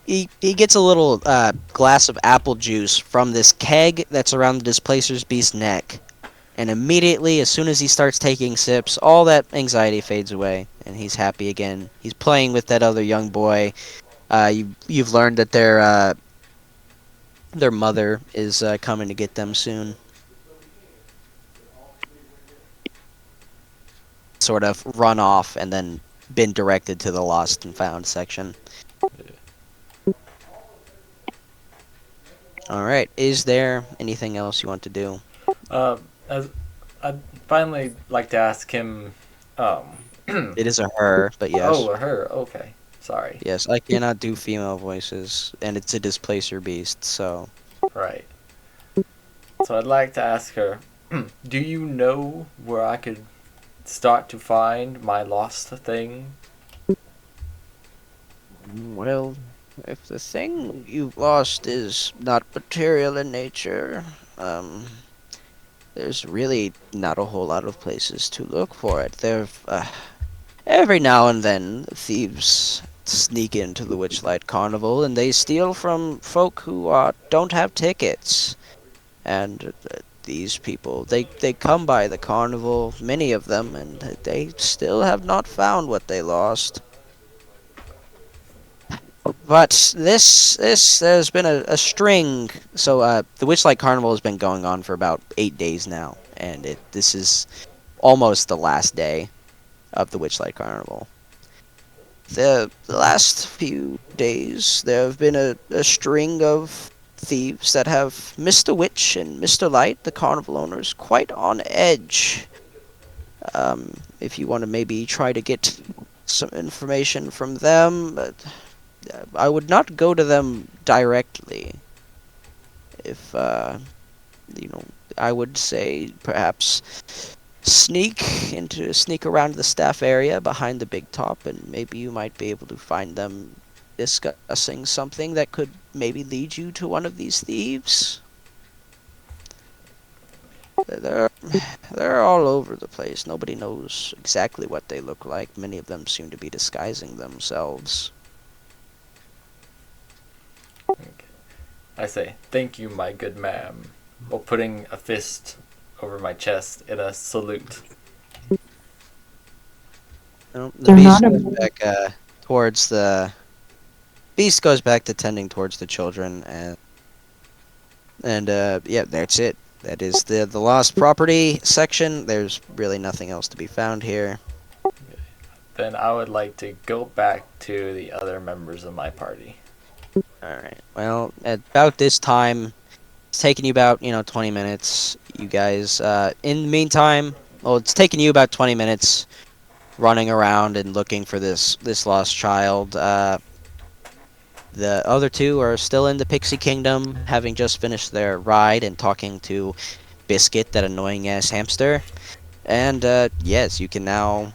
A: He gets a little glass of apple juice from this keg that's around the Displacer's Beast's neck, and immediately, as soon as he starts taking sips, all that anxiety fades away, and he's happy again. He's playing with that other young boy. You've learned that their mother is coming to get them soon. Sort of run off and then been directed to the lost and found section. Alright, is there anything else you want to do?
B: As I'd finally like to ask him,
A: It is a her, but yes.
B: Oh, her. Okay, sorry.
A: Yes, I cannot do female voices, and it's a Displacer Beast, so...
B: Right. So I'd like to ask her, do you know where I could start to find my lost thing?
A: Well, if the thing you've lost is not material in nature, um, there's really not a whole lot of places to look for it. Every now and then, thieves sneak into the Witchlight Carnival and they steal from folk who don't have tickets. And these people, they come by the carnival, many of them, and they still have not found what they lost. But there's been a string. So the Witchlight Carnival has been going on for about 8 days now, and this is almost the last day of the Witchlight Carnival. The last few days, there have been a string of thieves that have Mr. Witch and Mr. Light, the carnival owners, quite on edge. If you want to maybe try to get some information from them, I would not go to them directly. If, I would say perhaps sneak around the staff area behind the big top, and maybe you might be able to find them discussing something that could maybe lead you to one of these thieves. They're they're all over the place. Nobody knows exactly what they look like. Many of them seem to be disguising themselves.
B: I say, thank you, my good ma'am, while putting a fist over my chest in a salute.
A: The
E: They're
A: beast
E: not
A: goes back towards the beast goes back to tending towards the children, and yeah, that's it. That is the lost property section. There's really nothing else to be found here.
B: Then I would like to go back to the other members of my party.
A: Alright. Well, at about this time, it's taking you about, 20 minutes. You guys, in the meantime, well, it's taking you about 20 minutes running around and looking for this lost child. The other two are still in the Pixie Kingdom, having just finished their ride and talking to Biscuit, that annoying-ass hamster. And, yes, you can now,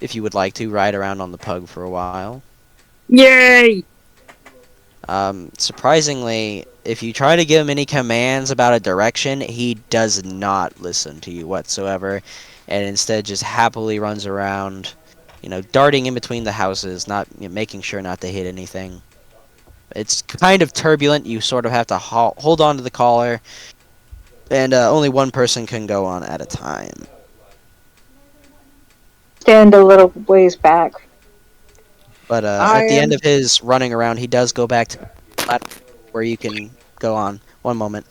A: if you would like to, ride around on the pug for a while.
E: Yay!
A: Surprisingly, if you try to give him any commands about a direction, he does not listen to you whatsoever, and instead just happily runs around, darting in between the houses, not making sure not to hit anything. It's kind of turbulent. You sort of have to hold on to the collar, and only one person can go on at a time.
D: Stand a little ways back.
A: But
E: I
A: at the
E: am
A: end of his running around, he does go back to the platform where you can go on. One moment.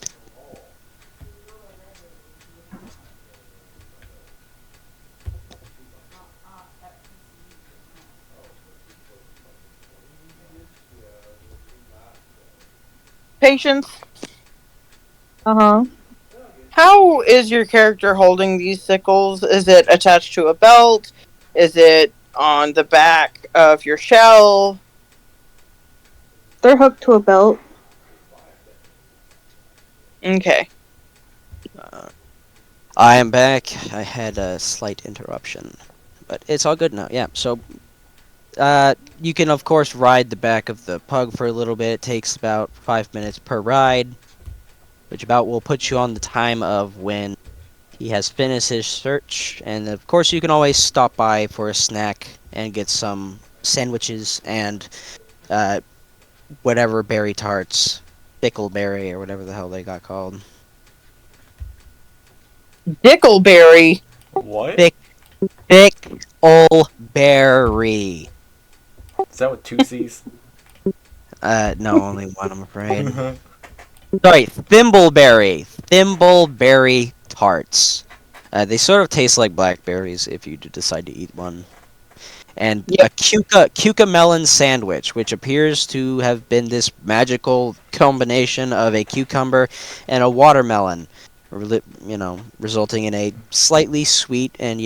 E: Patience.
D: Uh-huh.
E: How is your character holding these sickles? Is it attached to a belt? Is it on the back of your shell?
D: They're hooked to a belt.
E: Okay.
A: I am back. I had a slight interruption, but it's all good now. Yeah, so you can, of course, ride the back of the pug for a little bit. It takes about 5 minutes per ride, which about will put you on the time of when he has finished his search. And, of course, you can always stop by for a snack and get some sandwiches and whatever berry tarts, pickleberry, or whatever the hell they got called.
E: Dickleberry.
B: What?
A: Pickleberry.
B: Is that with two C's?
A: No, only one, I'm afraid. Sorry, thimbleberry. Thimbleberry tarts. They sort of taste like blackberries if you decide to eat one. And
E: Yep.
A: a cucamelon sandwich, which appears to have been this magical combination of a cucumber and a watermelon, resulting in a slightly sweet and,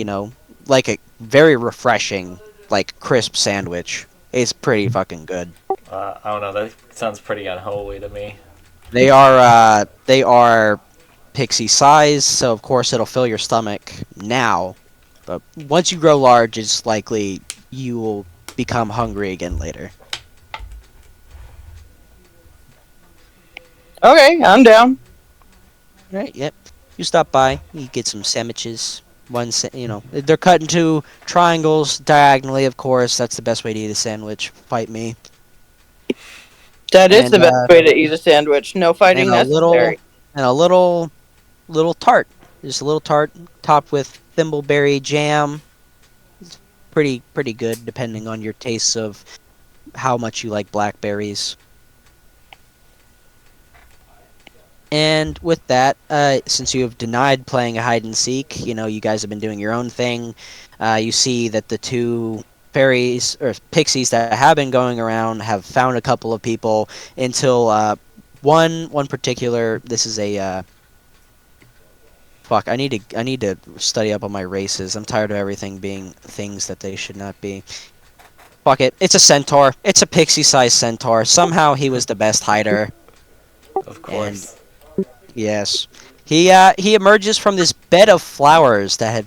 A: like a very refreshing, like crisp sandwich. It's pretty fucking good.
B: I don't know. That sounds pretty unholy to me.
A: They are pixie size, so of course it'll fill your stomach now. But once you grow large, it's likely you will become hungry again later.
E: Okay, I'm down.
A: Right. Yep. You stop by. You get some sandwiches. They're cut into triangles diagonally. Of course, that's the best way to eat a sandwich. Fight me.
E: That is
A: And
E: the best way to eat a sandwich. No
A: and
E: fighting
A: a little
E: necessary.
A: and a little tart. Just a little tart topped with thimbleberry jam. It's pretty good, depending on your tastes of how much you like blackberries. And with that, since you have denied playing a hide and seek, you guys have been doing your own thing. You see that the two fairies or pixies that have been going around have found a couple of people until one particular. This is a fuck. I need to study up on my races. I'm tired of everything being things that they should not be. Fuck it. It's a centaur. It's a pixie-sized centaur. Somehow he was the best hider.
B: Of
A: And
B: course.
A: yes, he emerges from this bed of flowers that had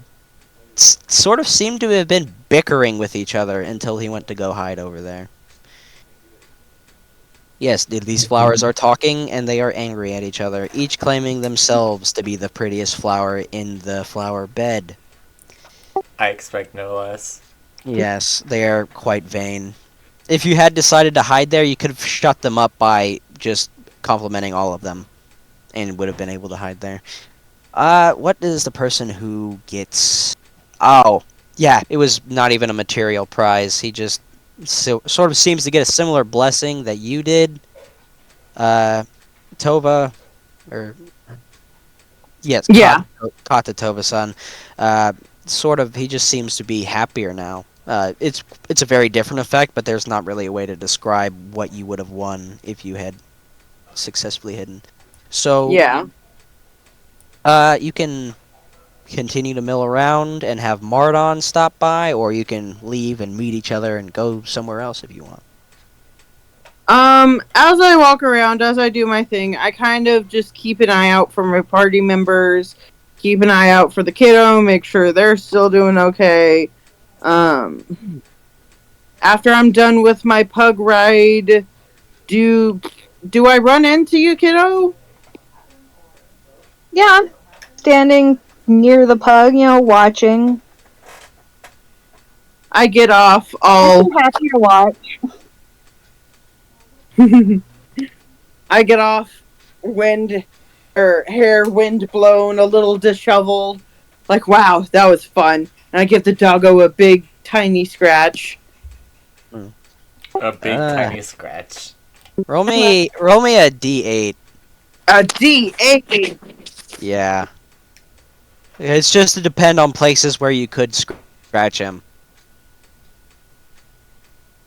A: sort of seemed to have been bickering with each other until he went to go hide over there. Yes, these flowers are talking and they are angry at each other, each claiming themselves to be the prettiest flower in the flower bed.
B: I expect no less.
A: Yes, they are quite vain. If you had decided to hide there, you could have shut them up by just complimenting all of them and would have been able to hide there. What is the person who gets? Oh, yeah, it was not even a material prize. He just sort of seems to get a similar blessing that you did. Tova, or yes,
E: Yeah.
A: Kata Tova-san. Sort of, he just seems to be happier now. It's a very different effect, but there's not really a way to describe what you would have won if you had successfully hidden. So,
E: Yeah.
A: you can continue to mill around and have Mardon stop by, or you can leave and meet each other and go somewhere else if you want.
E: As I walk around, as I do my thing, I kind of just keep an eye out for my party members, keep an eye out for the kiddo, make sure they're still doing okay. After I'm done with my pug ride, do do I run into you, kiddo?
D: Yeah, I'm standing near the pug, watching.
E: I get off
D: I'm
E: all
D: happy to watch.
E: I get off wind or hair wind blown, a little disheveled. Like, wow, that was fun. And I give the doggo a big tiny scratch.
B: A big
A: Ah.
B: tiny scratch.
A: Roll me a D8.
E: A D8.
A: Yeah. It's just to depend on places where you could scratch him.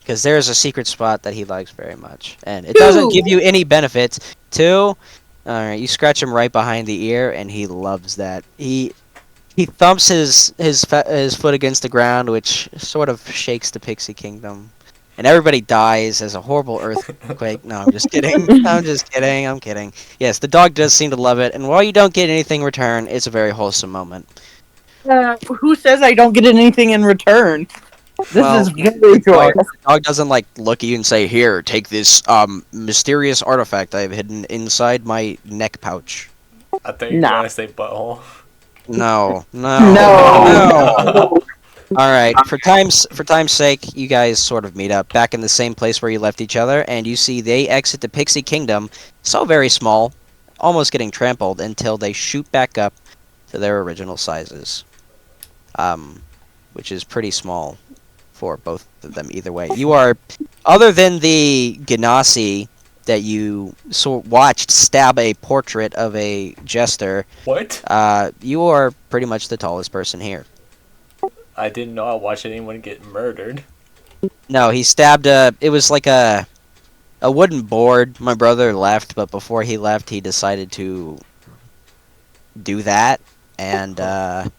A: Because there's a secret spot that he likes very much. And it doesn't give you any benefits. 2, alright, you scratch him right behind the ear, and he loves that. He thumps his foot against the ground, which sort of shakes the Pixie Kingdom. And everybody dies as a horrible earthquake. No, I'm just kidding. I'm kidding. Yes, the dog does seem to love it, and while you don't get anything in return, it's a very wholesome moment.
E: Who says I don't get anything in return? This is very joyous.
A: The dog doesn't look at you and say, "Here, take this mysterious artifact I've hidden inside my neck pouch."
B: I thought you were
E: Nah.
B: gonna say butthole.
A: No.
E: No.
A: All right. For time's sake, you guys sort of meet up back in the same place where you left each other, and you see they exit the Pixie Kingdom, so very small, almost getting trampled, until they shoot back up to their original sizes, which is pretty small for both of them. Either way, you are, other than the Ganassi that you watched stab a portrait of a jester.
B: What?
A: You are pretty much the tallest person here.
B: I didn't know I watched anyone get murdered.
A: No, he stabbed it was like a wooden board. My brother left, but before he left, he decided to do that, and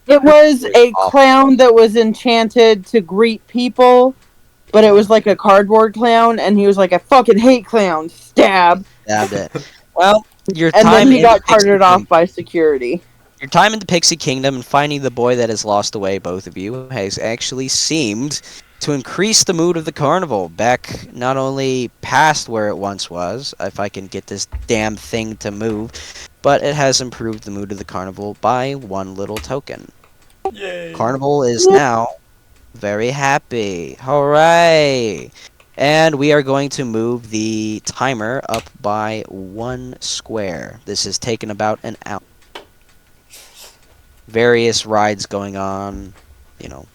E: It was a clown that was enchanted to greet people, but it was like a cardboard clown, and he was like, I fucking hate clowns. Stab.
A: stabbed it. Well, your
E: And
A: time
E: then he
A: in
E: got
A: the Pixie
E: carted off
A: Kingdom-
E: by security.
A: Your time in the Pixie Kingdom and finding the boy that has lost away, both of you, has actually seemed to increase the mood of the carnival back not only past where it once was, if I can get this damn thing to move, but it has improved the mood of the carnival by one little token.
B: Yay!
A: Carnival is now very happy. Hooray! And we are going to move the timer up by 1 square. This has taken about an hour. Various rides going on, you know.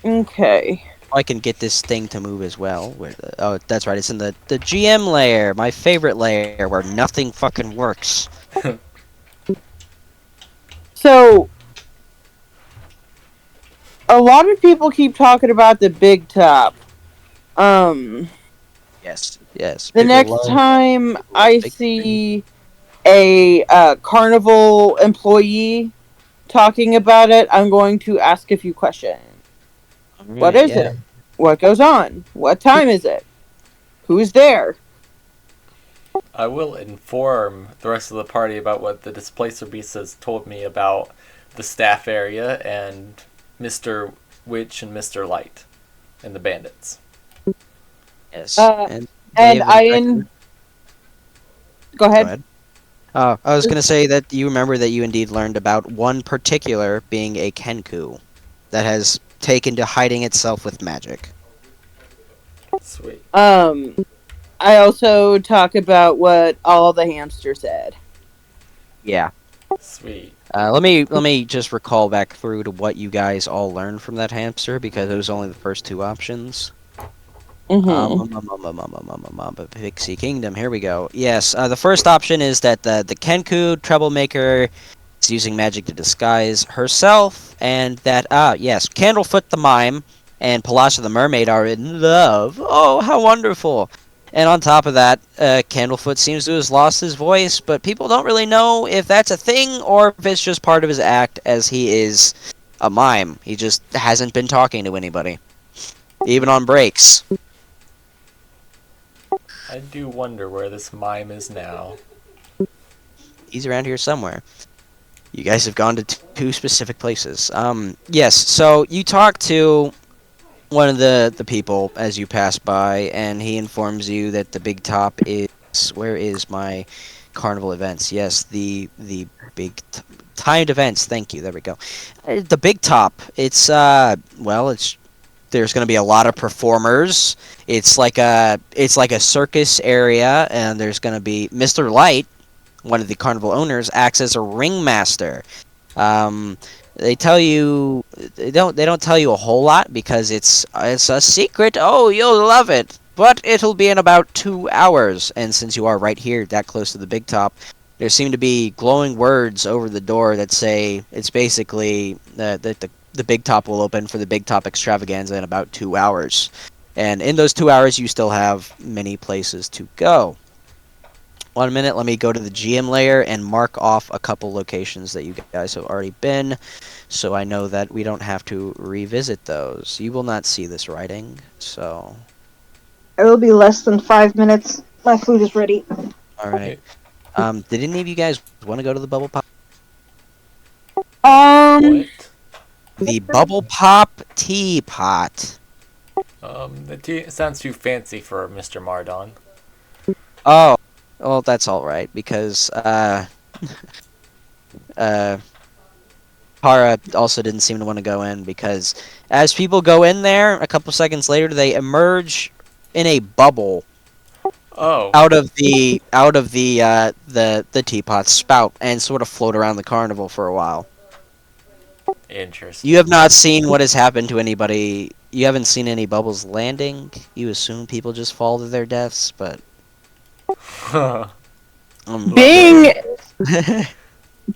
E: Okay.
A: I can get this thing to move as well. Oh, that's right. It's in the GM layer, my favorite layer, where nothing fucking works.
E: So, a lot of people keep talking about the big top.
A: Yes.
E: The
A: people
E: next
A: love-
E: time
A: love
E: I
A: big
E: see a carnival employee talking about it, I'm going to ask a few questions. What
A: Alright,
E: is it? What goes on? What time is it? Who's there?
B: I will inform the rest of the party about what the Displacer Beast has told me about the staff area and Mr. Witch and Mr. Light and the bandits.
A: Yes.
E: And
A: they have
E: I
A: been
E: Go
A: Go
E: ahead.
A: ahead. I was going to say that you remember that you indeed learned about one particular being a Kenku that has taken to hiding itself with magic.
B: Sweet.
E: I also talk about what all the hamsters said.
A: Yeah.
B: Sweet.
A: Let me just recall back through to what you guys all learned from that hamster because it was only the first two options. Pixie Kingdom. Here we go. Yes, the first option is that the Kenku troublemaker is using magic to disguise herself, and that yes, Candlefoot the mime and Palasha the mermaid are in love. Oh, how wonderful! And on top of that, Candlefoot seems to have lost his voice, but people don't really know if that's a thing or if it's just part of his act, as he is a mime. He just hasn't been talking to anybody, even on breaks.
B: I do wonder where this mime is now.
A: He's around here somewhere. You guys have gone to two specific places. Yes, so you talk to one of the people as you pass by, and he informs you that the big top is... Where is my carnival events? Yes, the big timed events. Thank you. There we go. The big top. It's well, it's... There's going to be a lot of performers. It's like a circus area, and there's going to be Mr. Light, one of the carnival owners, acts as a ringmaster. They tell you they don't tell you a whole lot because it's a secret. Oh, you'll love it, but it'll be in about 2 hours. And since you are right here, that close to the big top, there seem to be glowing words over the door that say it's basically that the big top will open for the big top extravaganza in about 2 hours. And in those 2 hours, you still have many places to go. 1 minute, let me go to the GM layer and mark off a couple locations that you guys have already been, so I know that we don't have to revisit those. You will not see this writing, so...
G: It will be less than 5 minutes. My food is ready.
A: Alright. Did any of you guys want to go to the Bubble Pop?
B: What?
A: The Bubble Pop Teapot.
B: The tea sounds too fancy for Mr. Mardon.
A: Oh, well, that's alright, because, Hara also didn't seem to want to go in, because as people go in there, a couple seconds later, they emerge in a bubble
B: Oh.
A: out of the teapot spout and sort of float around the carnival for a while.
B: Interesting.
A: You have not seen what has happened to anybody. You haven't seen any bubbles landing. You assume people just fall to their deaths, but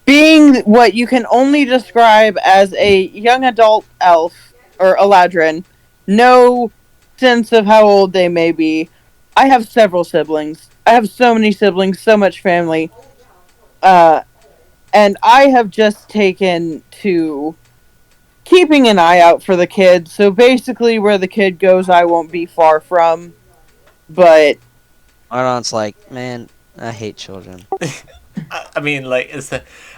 E: being what you can only describe as a young adult elf or Eladrin, no sense of how old they may be. I have several siblings. I have so many siblings, so much family. And I have just taken to keeping an eye out for the kid. So basically where the kid goes, I won't be far from. But
A: Ardon's like, man, I hate children.
B: I mean, like,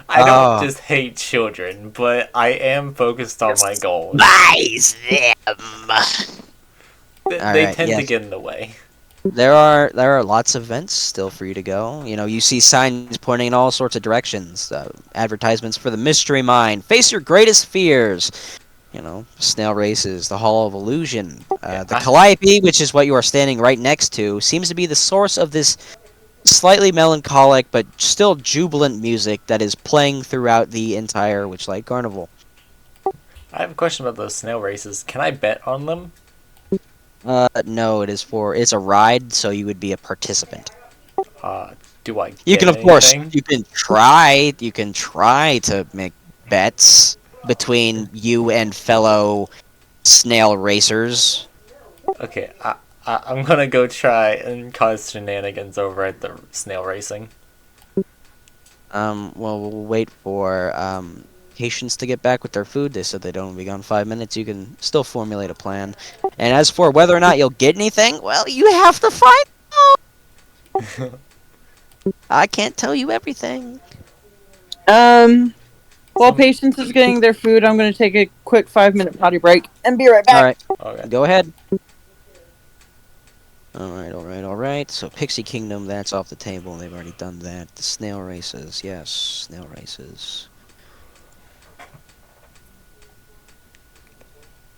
B: I don't
A: Oh.
B: just hate children, but I am focused on my goals.
A: Despise them.
B: They
A: Alright,
B: tend to
A: yes.
B: get in the way.
A: There are lots of events still for you to go. You know, you see signs pointing in all sorts of directions. Advertisements for the Mystery Mine. Face your greatest fears. You know, snail races, the Hall of Illusion.
B: Yeah,
A: The Calliope, which is what you are standing right next to, seems to be the source of this slightly melancholic but still jubilant music that is playing throughout the entire Witchlight Carnival.
B: I have a question about those snail races. Can I bet on them?
A: No, it's a ride, so you would be a participant.
B: Do I
A: You
B: get
A: can, of course,
B: anything?
A: you can try to make bets between you and fellow snail racers.
B: Okay, I'm gonna go try and cause shenanigans over at the snail racing.
A: Well, we'll wait for patients to get back with their food. They said they'd only be gone 5 minutes. You can still formulate a plan. And as for whether or not you'll get anything, well, you have to find out. I can't tell you everything.
E: While Patience is getting their food, I'm going to take a quick 5-minute potty break and be right back.
A: All right,
B: Okay.
A: go ahead. All right. So Pixie Kingdom, that's off the table. They've already done that. The snail races, yes, snail races.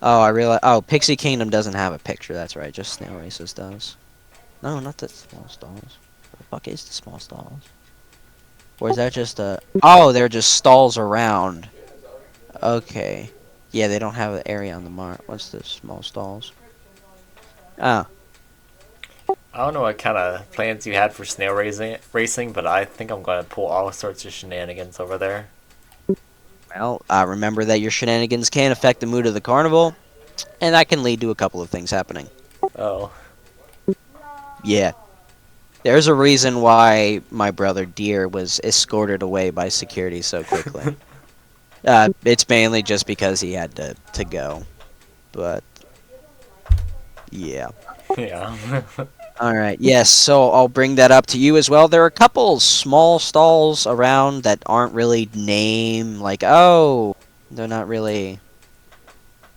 A: Oh, I realize. Oh, Pixie Kingdom doesn't have a picture. That's right. Just snail races does. No, not the small stalls. What the fuck is the small stalls? Or is that just a? Oh, they're just stalls around. Okay. Yeah, they don't have an area on the map. What's the small stalls? Oh.
B: I don't know what kind of plans you had for snail racing, but I think I'm gonna pull all sorts of shenanigans over there.
A: Well, remember that your shenanigans can affect the mood of the carnival, and that can lead to a couple of things happening.
B: Oh.
A: Yeah. There's a reason why my brother Deer was escorted away by security so quickly. It's mainly just because he had to go. But, yeah.
B: Yeah.
A: Alright, yes, so I'll bring that up to you as well. There are a couple small stalls around that aren't really named, like, oh, they're not really,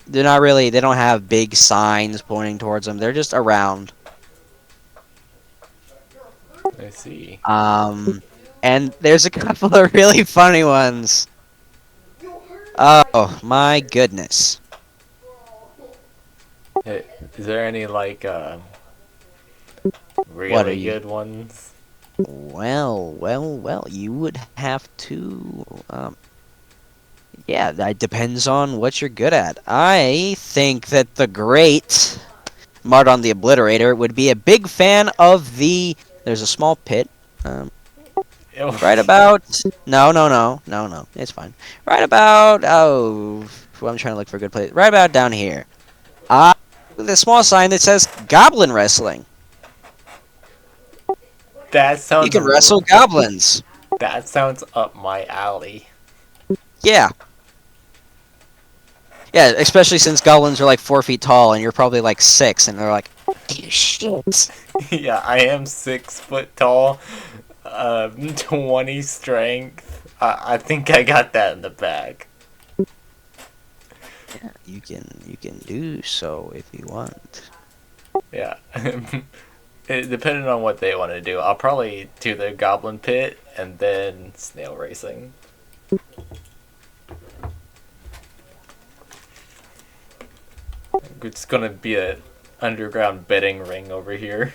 A: they don't have big signs pointing towards them. They're just around.
B: I see.
A: And there's a couple of really funny ones. Oh, my goodness.
B: Is there any, like,
A: What are
B: really
A: you?
B: good ones?
A: Well, you would have to, yeah, that depends on what you're good at. I think that the great Mardon the Obliterator would be a big fan of there's a small pit, right about, no, it's fine. Right about, oh, I'm trying to look for a good place. Right about down here. The small sign that says Goblin Wrestling.
B: That sounds.
A: You can wrestle goblins.
B: That sounds up my alley.
A: Yeah. Yeah, especially since goblins are like 4 feet tall and you're probably like 6, and they're like, shit.
B: Yeah, I am 6 foot tall, 20 strength. I think I got that in the bag.
A: Yeah, you can do so if you want.
B: Yeah. Depending on what they want to do, I'll probably do the goblin pit and then snail racing. It's gonna be a underground betting ring over here.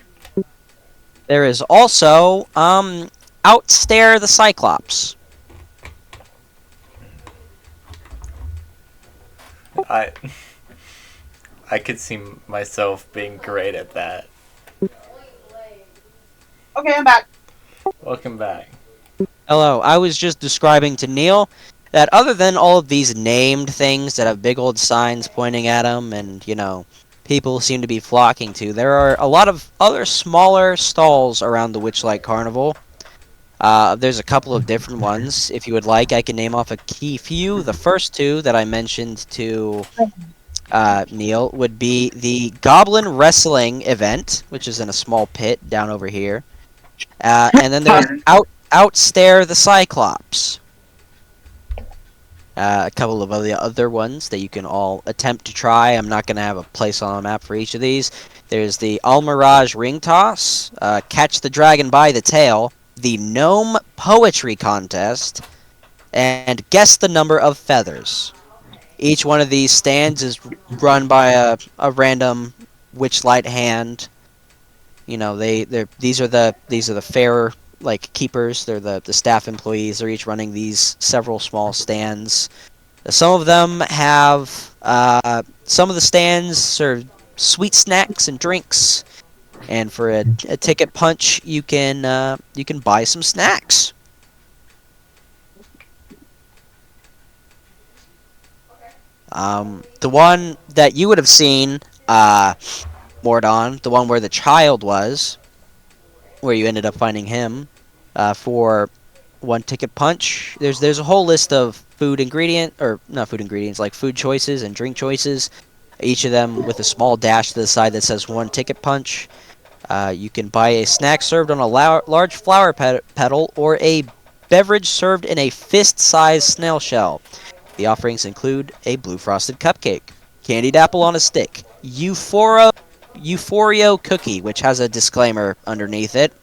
A: There is also Outstare the Cyclops.
B: I could see myself being great at that.
E: Okay, I'm back.
B: Welcome back.
A: Hello, I was just describing to Neil that other than all of these named things that have big old signs pointing at them and, you know, people seem to be flocking to, there are a lot of other smaller stalls around the Witchlight Carnival. There's a couple of different ones. If you would like, I can name off a key few. The first two that I mentioned to Neil would be the Goblin Wrestling event, which is in a small pit down over here. And then there's Outstare the Cyclops. A couple of other ones that you can all attempt to try. I'm not going to have a place on the map for each of these. There's the Almirage Ring Toss, Catch the Dragon by the Tail, the Gnome Poetry Contest, and Guess the Number of Feathers. Each one of these stands is run by a random Witchlight hand. You know, these are the fair like keepers. They're the staff employees. They're each running these several small stands. Some of them have some of the stands serve sweet snacks and drinks, and for a ticket punch, you can buy some snacks. The one that you would have seen, Mordon, the one where the child was, where you ended up finding him, for one ticket punch. There's a whole list of food ingredients, like food choices and drink choices. Each of them with a small dash to the side that says one ticket punch. You can buy a snack served on a large flower petal or a beverage served in a fist-sized snail shell. The offerings include a blue frosted cupcake, candied apple on a stick, Euphorio cookie, which has a disclaimer underneath it,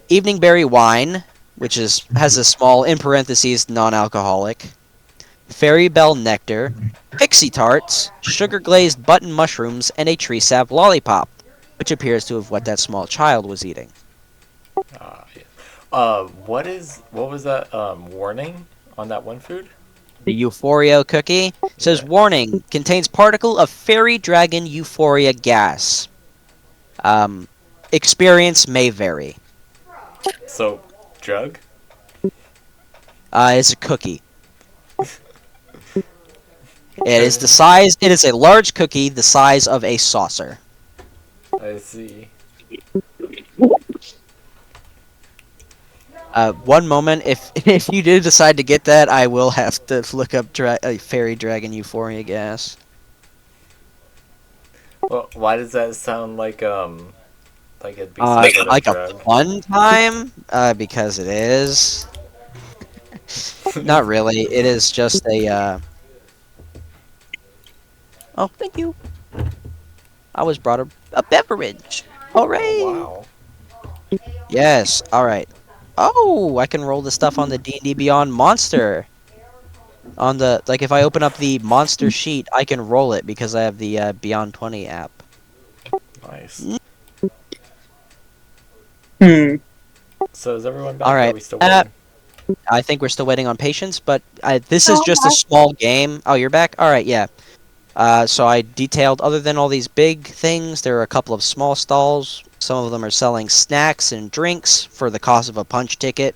A: evening berry wine, which has a small, in parentheses, non-alcoholic, fairy bell nectar, pixie tarts, sugar glazed button mushrooms, and a tree sap lollipop, which appears to have what that small child was eating.
B: What was that warning on that one food?
A: The Euphoria cookie says, warning, contains particle of fairy dragon euphoria gas. Experience may vary.
B: So, drug?
A: It's a cookie. It is a large cookie the size of a saucer.
B: I see.
A: One moment, if you do decide to get that, I will have to look up fairy dragon euphoria gas.
B: Well, why does that sound like it'd be some
A: Like
B: sort of
A: a
B: drug?
A: fun time? Because it is. Not really. It is just a. Oh, thank you. I was brought a beverage. Hooray!
B: Oh, wow.
A: Yes. All right. Oh, I can roll the stuff on the D&D Beyond monster. On the if I open up the monster sheet, I can roll it because I have the Beyond 20 app.
B: Nice.
E: Hmm.
B: So is everyone back?
A: All right.
B: Or are we still waiting?
A: I think we're still waiting on patience, but this is just a small game. Oh, you're back? All right, yeah. So I detailed, other than all these big things, there are a couple of small stalls. Some of them are selling snacks and drinks for the cost of a punch ticket.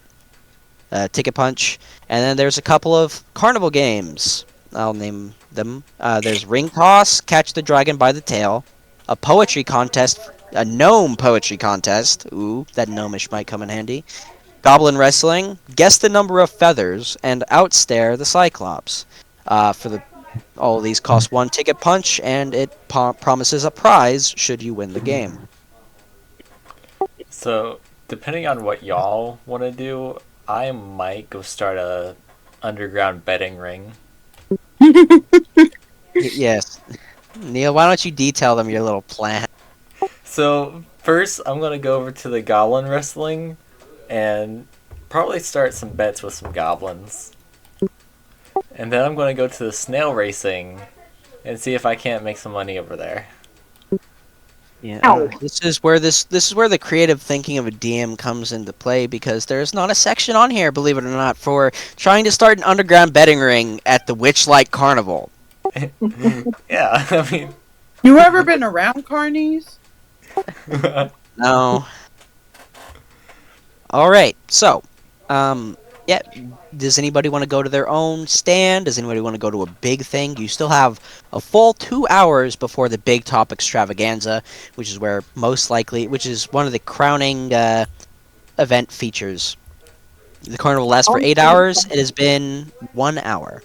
A: Ticket punch. And then there's a couple of carnival games. I'll name them. There's Ring Toss, Catch the Dragon by the Tail, a poetry contest, a gnome poetry contest. Ooh, that gnomish might come in handy. Goblin Wrestling, Guess the Number of Feathers, and Outstare the Cyclops. All of these cost one ticket punch, and it promises a prize should you win the game.
B: So, depending on what y'all want to do, I might go start a underground betting ring.
A: Yes. Neil, why don't you detail them your little plan?
B: So, first, I'm going to go over to the goblin wrestling and probably start some bets with some goblins. And then I'm going to go to the snail racing and see if I can't make some money over there.
A: Yeah.
G: Ow.
A: This is where the creative thinking of a DM comes into play, because there's not a section on here, believe it or not, for trying to start an underground betting ring at the Witchlight Carnival.
B: Yeah, I mean...
E: You ever been around carnies?
A: No. Alright, so, yeah, does anybody want to go to their own stand? Does anybody want to go to a big thing? You still have a full 2 hours before the big top extravaganza, which is one of the crowning event features. The carnival lasts for 8 hours. It has been 1 hour.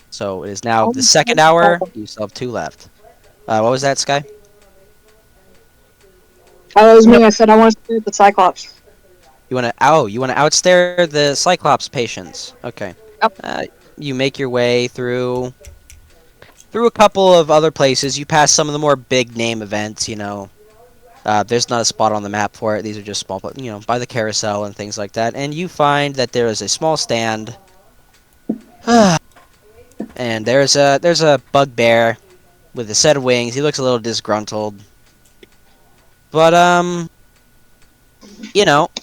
A: So it is now the second hour. You still have 2 left. What was that, Sky?
D: Oh, it was me. I said I want to do the Cyclops.
A: You want to? You want to outstare the Cyclops patients. Okay.
D: Yep.
A: You make your way through a couple of other places. You pass some of the more big name events. There's not a spot on the map for it. These are just small, by the carousel and things like that. And you find that there is a small stand, and there's a bugbear with a set of wings. He looks a little disgruntled, but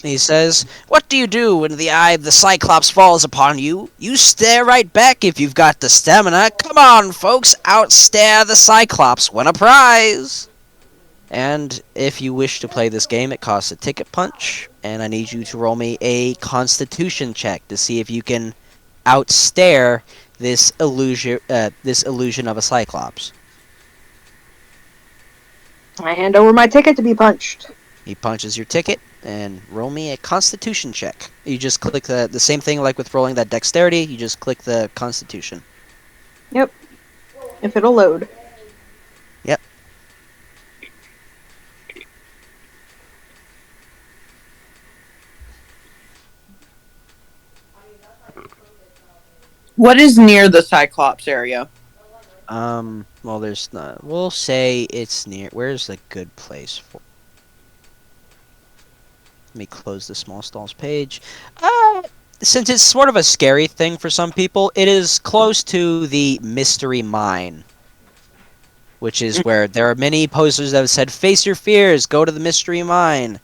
A: he says, "What do you do when the eye of the Cyclops falls upon you? You stare right back if you've got the stamina. Come on, folks, outstare the Cyclops. Win a prize." And if you wish to play this game, it costs a ticket punch, and I need you to roll me a Constitution check to see if you can outstare this illusion of a Cyclops.
D: I hand over my ticket to be punched.
A: He punches your ticket, and roll me a Constitution check. You just click the same thing like with rolling that Dexterity. You just click the Constitution.
D: Yep. If it'll load.
A: Yep.
E: What is near the Cyclops area?
A: Well, there's not. We'll say it's near. Where's a good place for? Let me close the small stalls page. Since it's sort of a scary thing for some people, it is close to the Mystery Mine, which is where there are many posters that have said, "Face your fears, go to the Mystery Mine."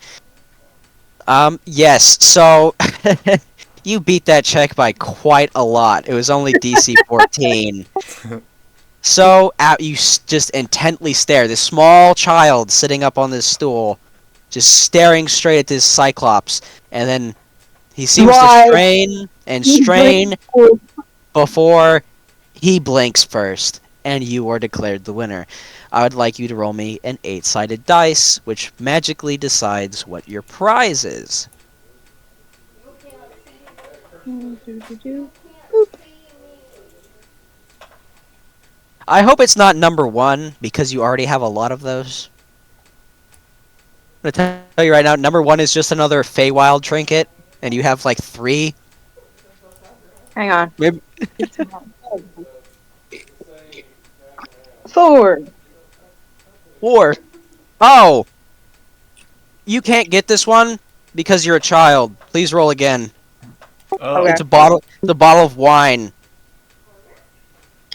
A: Yes, so you beat that check by quite a lot. It was only DC 14. So you just intently stare. This small child sitting up on this stool, just staring straight at this Cyclops, and then he seems to strain and strain before he blinks first, and you are declared the winner. I would like you to roll me an 8-sided dice, which magically decides what your prize is. I hope it's not number 1, because you already have a lot of those. I'm gonna tell you right now, number 1 is just another Feywild trinket, and you have like 3.
D: Hang on.
A: Maybe.
D: 4.
A: 4. Oh! You can't get this one because you're a child. Please roll again.
B: Oh,
D: Okay.
A: It's a bottle of wine.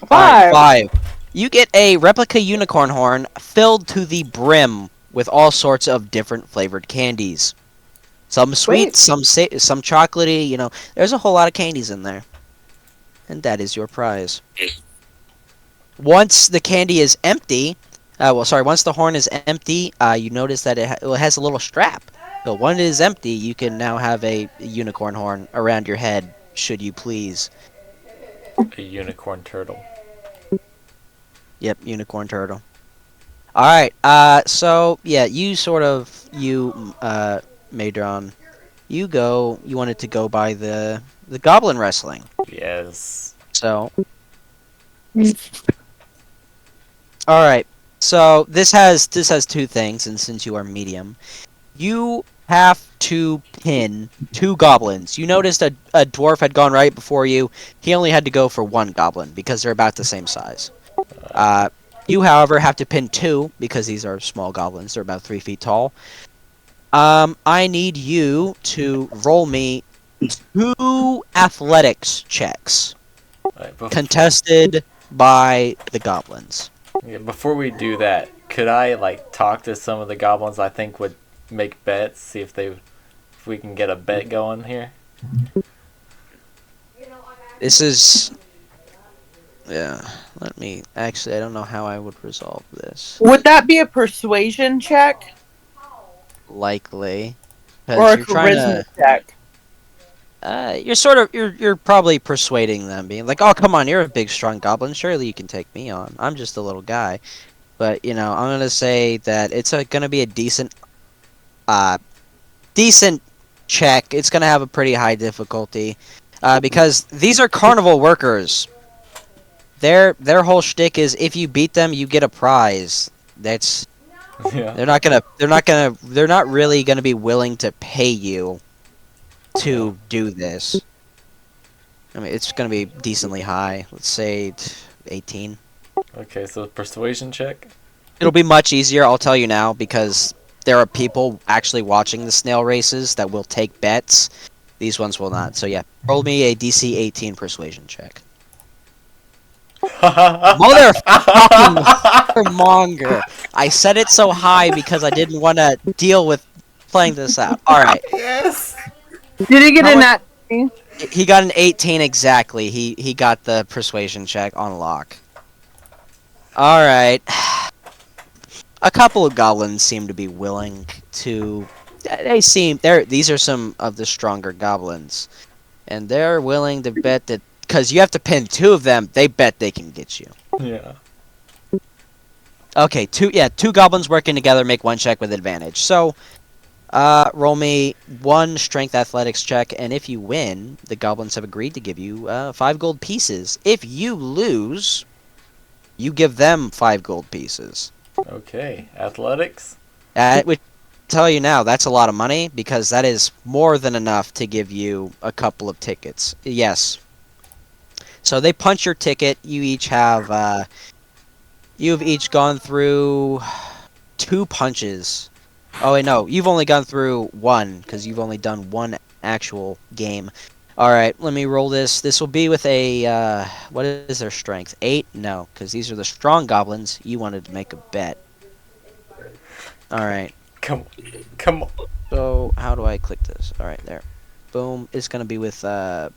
D: 5.
A: 5. You get a replica unicorn horn filled to the brim with all sorts of different flavored candies. Some sweet, some chocolatey, there's a whole lot of candies in there. And that is your prize. Once the candy is empty, once the horn is empty, you notice that it has a little strap. So when it is empty, you can now have a unicorn horn around your head, should you please.
B: a unicorn turtle.
A: Yep, unicorn turtle. Alright, so, yeah, Madron, you wanted to go by the goblin wrestling.
B: Yes.
A: So. Alright, so this has 2 things, and since you are medium, you have to pin 2 goblins. You noticed a dwarf had gone right before you. He only had to go for 1 goblin, because they're about the same size. You, however, have to pin 2, because these are small goblins. They're about 3 feet tall. I need you to roll me 2 athletics checks,
B: Right,
A: contested by the goblins.
B: yeah, before we do that, could I talk to some of the goblins I think would make bets, see if we can get a bet going here?
A: This is... Yeah, I don't know how I would resolve this.
E: Would that be a persuasion check
A: Likely.
E: or a
A: You're trying
E: charisma check?
A: you're probably persuading them, being like, "Oh, come on, you're a big, strong goblin. Surely you can take me on. I'm just a little guy." But I'm gonna say that it's gonna be a decent check. It's gonna have a pretty high difficulty, because these are carnival workers. Their whole shtick is if you beat them, you get a prize. That's
B: Yeah.
A: They're not really gonna be willing to pay you to do this. I mean, it's gonna be decently high. Let's say 18.
B: Okay, so persuasion check.
A: It'll be much easier, I'll tell you now, because there are people actually watching the snail races that will take bets. These ones will not. So yeah, roll me a DC 18 persuasion check. Motherfucking monger! I set it so high because I didn't want to deal with playing this out. All right,
B: Yes.
E: Did he get
A: How
E: a
A: much-
E: nat?
A: he got an 18 exactly. He got the persuasion check on lock. All right. A couple of goblins seem to be willing to. These are some of the stronger goblins, and they're willing to bet that because you have to pin 2 of them. They bet they can get you.
B: Yeah.
A: Okay, two goblins working together make 1 check with advantage. So, roll me 1 strength athletics check, and if you win, the goblins have agreed to give you 5 gold pieces. If you lose, you give them 5 gold pieces.
B: Okay. Athletics.
A: Which tell you now, that's a lot of money because that is more than enough to give you a couple of tickets. Yes. So they punch your ticket. You've each gone through 2 punches. Oh wait, no, you've only gone through 1 because you've only done 1 actual game. All right, let me roll this. This will be with a what is their strength? 8? No, because these are the strong goblins. You wanted to make a bet. All right.
B: Come on.
A: So how do I click this? All right, there. Boom. It's gonna be with +2.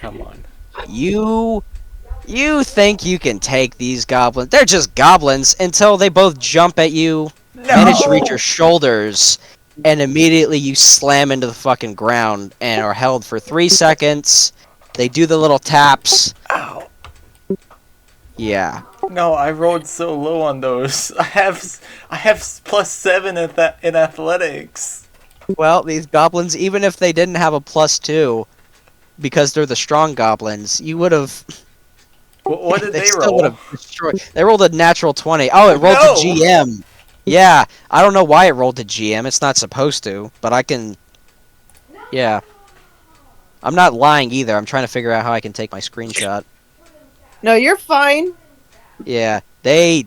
B: Come on.
A: You think you can take these goblins? They're just goblins until they both jump at you, manage to reach your shoulders, and immediately you slam into the fucking ground and are held for 3 seconds. They do the little taps.
B: Ow.
A: Yeah.
B: No, I rolled so low on those. I have +7 in athletics.
A: Well, these goblins, even if they didn't have a +2, because they're the strong goblins, you would have.
B: What did they
A: still
B: roll?
A: would have destroyed. They rolled a natural 20. Oh, it rolled
B: No!
A: to GM. Yeah, I don't know why it rolled to GM. It's not supposed to, but I can. Yeah. I'm not lying either. I'm trying to figure out how I can take my screenshot.
E: No, you're fine.
A: Yeah, they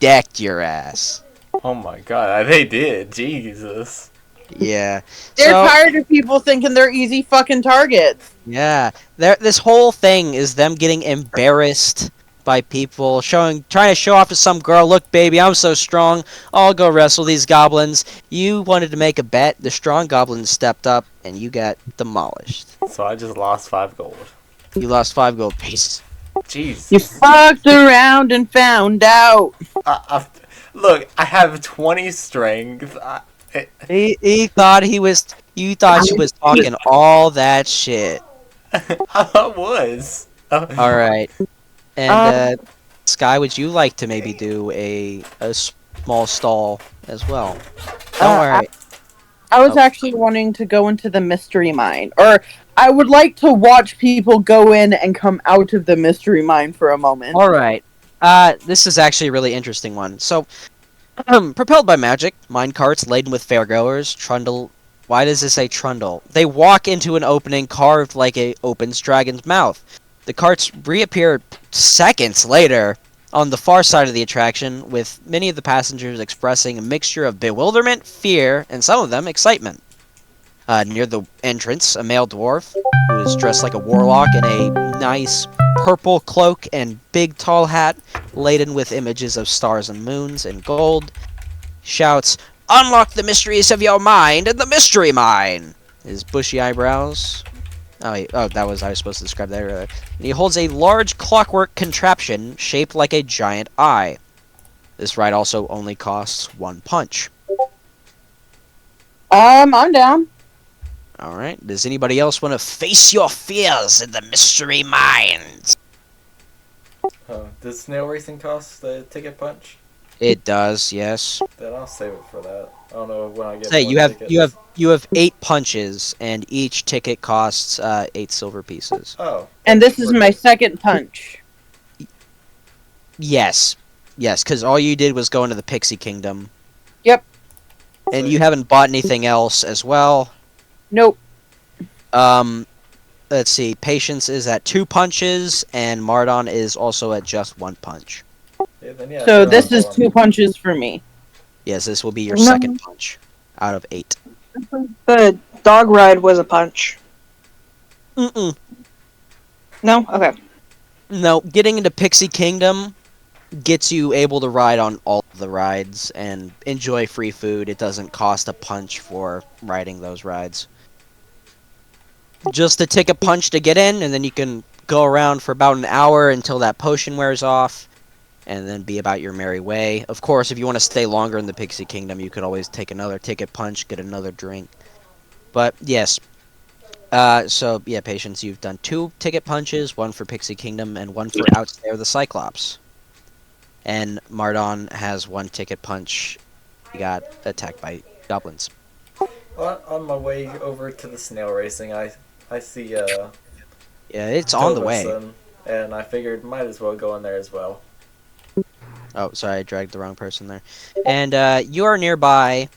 A: decked your ass.
B: Oh my god, they did. Jesus.
A: Yeah.
E: They're
A: So,
E: tired of people thinking they're easy fucking targets.
A: yeah. This whole thing is them getting embarrassed by people trying to show off to some girl, look baby, I'm so strong, I'll go wrestle these goblins. You wanted to make a bet, the strong goblins stepped up, and you got demolished.
B: So I just lost 5 gold.
A: You lost 5 gold pieces.
B: Jeez.
E: You fucked around and found out.
B: Look, I have 20 strength.
A: He thought you thought she was talking all that shit.
B: I was.
A: Alright. And, Sky, would you like to maybe do a small stall as well? Don't worry.
E: I was
A: Oh.
E: actually wanting to go into the mystery mine. Or I would like to watch people go in and come out of the mystery mine for a moment.
A: Alright. This is actually a really interesting one. So, propelled by magic, minecarts laden with fairgoers, trundle. Why does it say trundle? They walk into an opening carved like a opens dragon's mouth. The carts reappear seconds later on the far side of the attraction, with many of the passengers expressing a mixture of bewilderment, fear, and some of them excitement. Near the entrance, a male dwarf, who is dressed like a warlock in a nice purple cloak and big tall hat, laden with images of stars and moons and gold, shouts, "Unlock the mysteries of your mind in the mystery mine!" His bushy eyebrows. I was supposed to describe that earlier. And he holds a large clockwork contraption shaped like a giant eye. This ride also only costs 1 punch.
E: I'm down.
A: Alright, does anybody else want to face your fears in the mystery mines?
B: Does snail racing cost the ticket punch?
A: It does, yes.
B: Then I'll save it for that. I don't know when I get.
A: Say
B: more
A: you
B: tickets.
A: have 8 punches, and each ticket costs 8 silver pieces.
B: Oh.
E: And this is my second punch.
A: Yes, Yes, because all you did was go into the Pixie Kingdom.
E: Yep.
A: And you haven't bought anything else as well.
E: Nope.
A: Um, let's see. Patience is at 2 punches, and Mardon is also at just 1 punch.
B: Yeah, then yeah,
E: So
B: sure, I'll
E: this is
B: go on.
E: 2 punches for me.
A: Yes, this will be your
D: No.
A: second punch out of 8.
D: The dog ride was a punch.
A: Mm-mm.
D: No? Okay.
A: No, getting into Pixie Kingdom gets you able to ride on all of the rides and enjoy free food. It doesn't cost a punch for riding those rides. Just to take a punch to get in, and then you can go around for about an hour until that potion wears off, and then be about your merry way. Of course, if you want to stay longer in the Pixie Kingdom, you could always take another ticket punch, get another drink. But yes, so yeah, Patience, you've done 2 ticket punches, 1 for Pixie Kingdom and 1 for Outstare the Cyclops. And Mardon has 1 ticket punch. He got attacked by goblins.
B: On my way over to the snail racing, I see
A: Yeah, it's on the way.
B: Tovason, and I figured might as well go in there as well.
A: Oh, sorry, I dragged the wrong person there. And you are nearby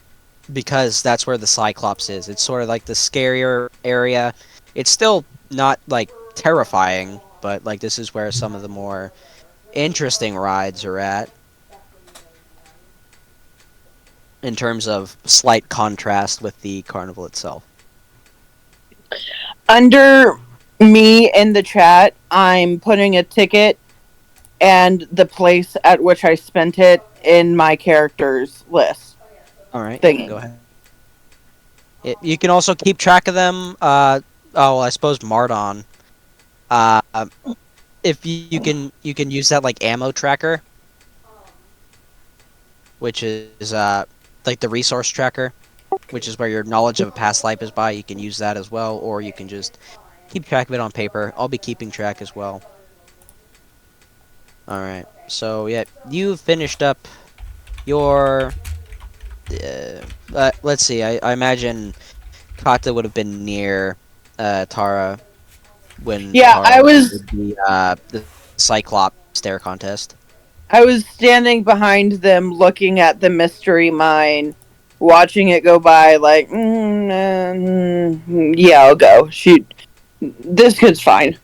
A: because that's where the Cyclops is. It's sort of like the scarier area. It's still not like terrifying, but like this is where some of the more interesting rides are at. In terms of slight contrast with the carnival itself.
E: Under me in the chat, I'm putting a ticket and the place at which I spent it in my character's list.
A: All right,
E: Thingy.
A: go ahead. You can also keep track of them. I suppose Mardon. Uh, if you can use that like ammo tracker, which is like the resource tracker, which is where your knowledge of a past life is by. You can use that as well, or you can just keep track of it on paper. I'll be keeping track as well. All right. So yeah, you finished up your. Let's see. I imagine Kata would have been near Tara when
E: Yeah,
A: Tara
E: I was-
A: did the Cyclops stare contest.
E: I was standing behind them looking at the mystery mine, watching it go by like, yeah, I'll go. Shoot. This kid's fine.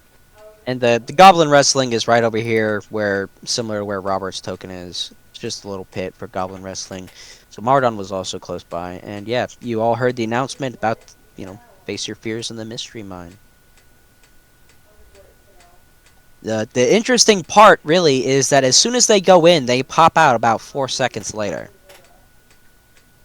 A: And the Goblin Wrestling is right over here, where similar to where Robert's token is. It's just a little pit for Goblin Wrestling. So Mardon was also close by, and yeah, you all heard the announcement about face your fears in the mystery mine. The interesting part really is that as soon as they go in, they pop out about 4 seconds later.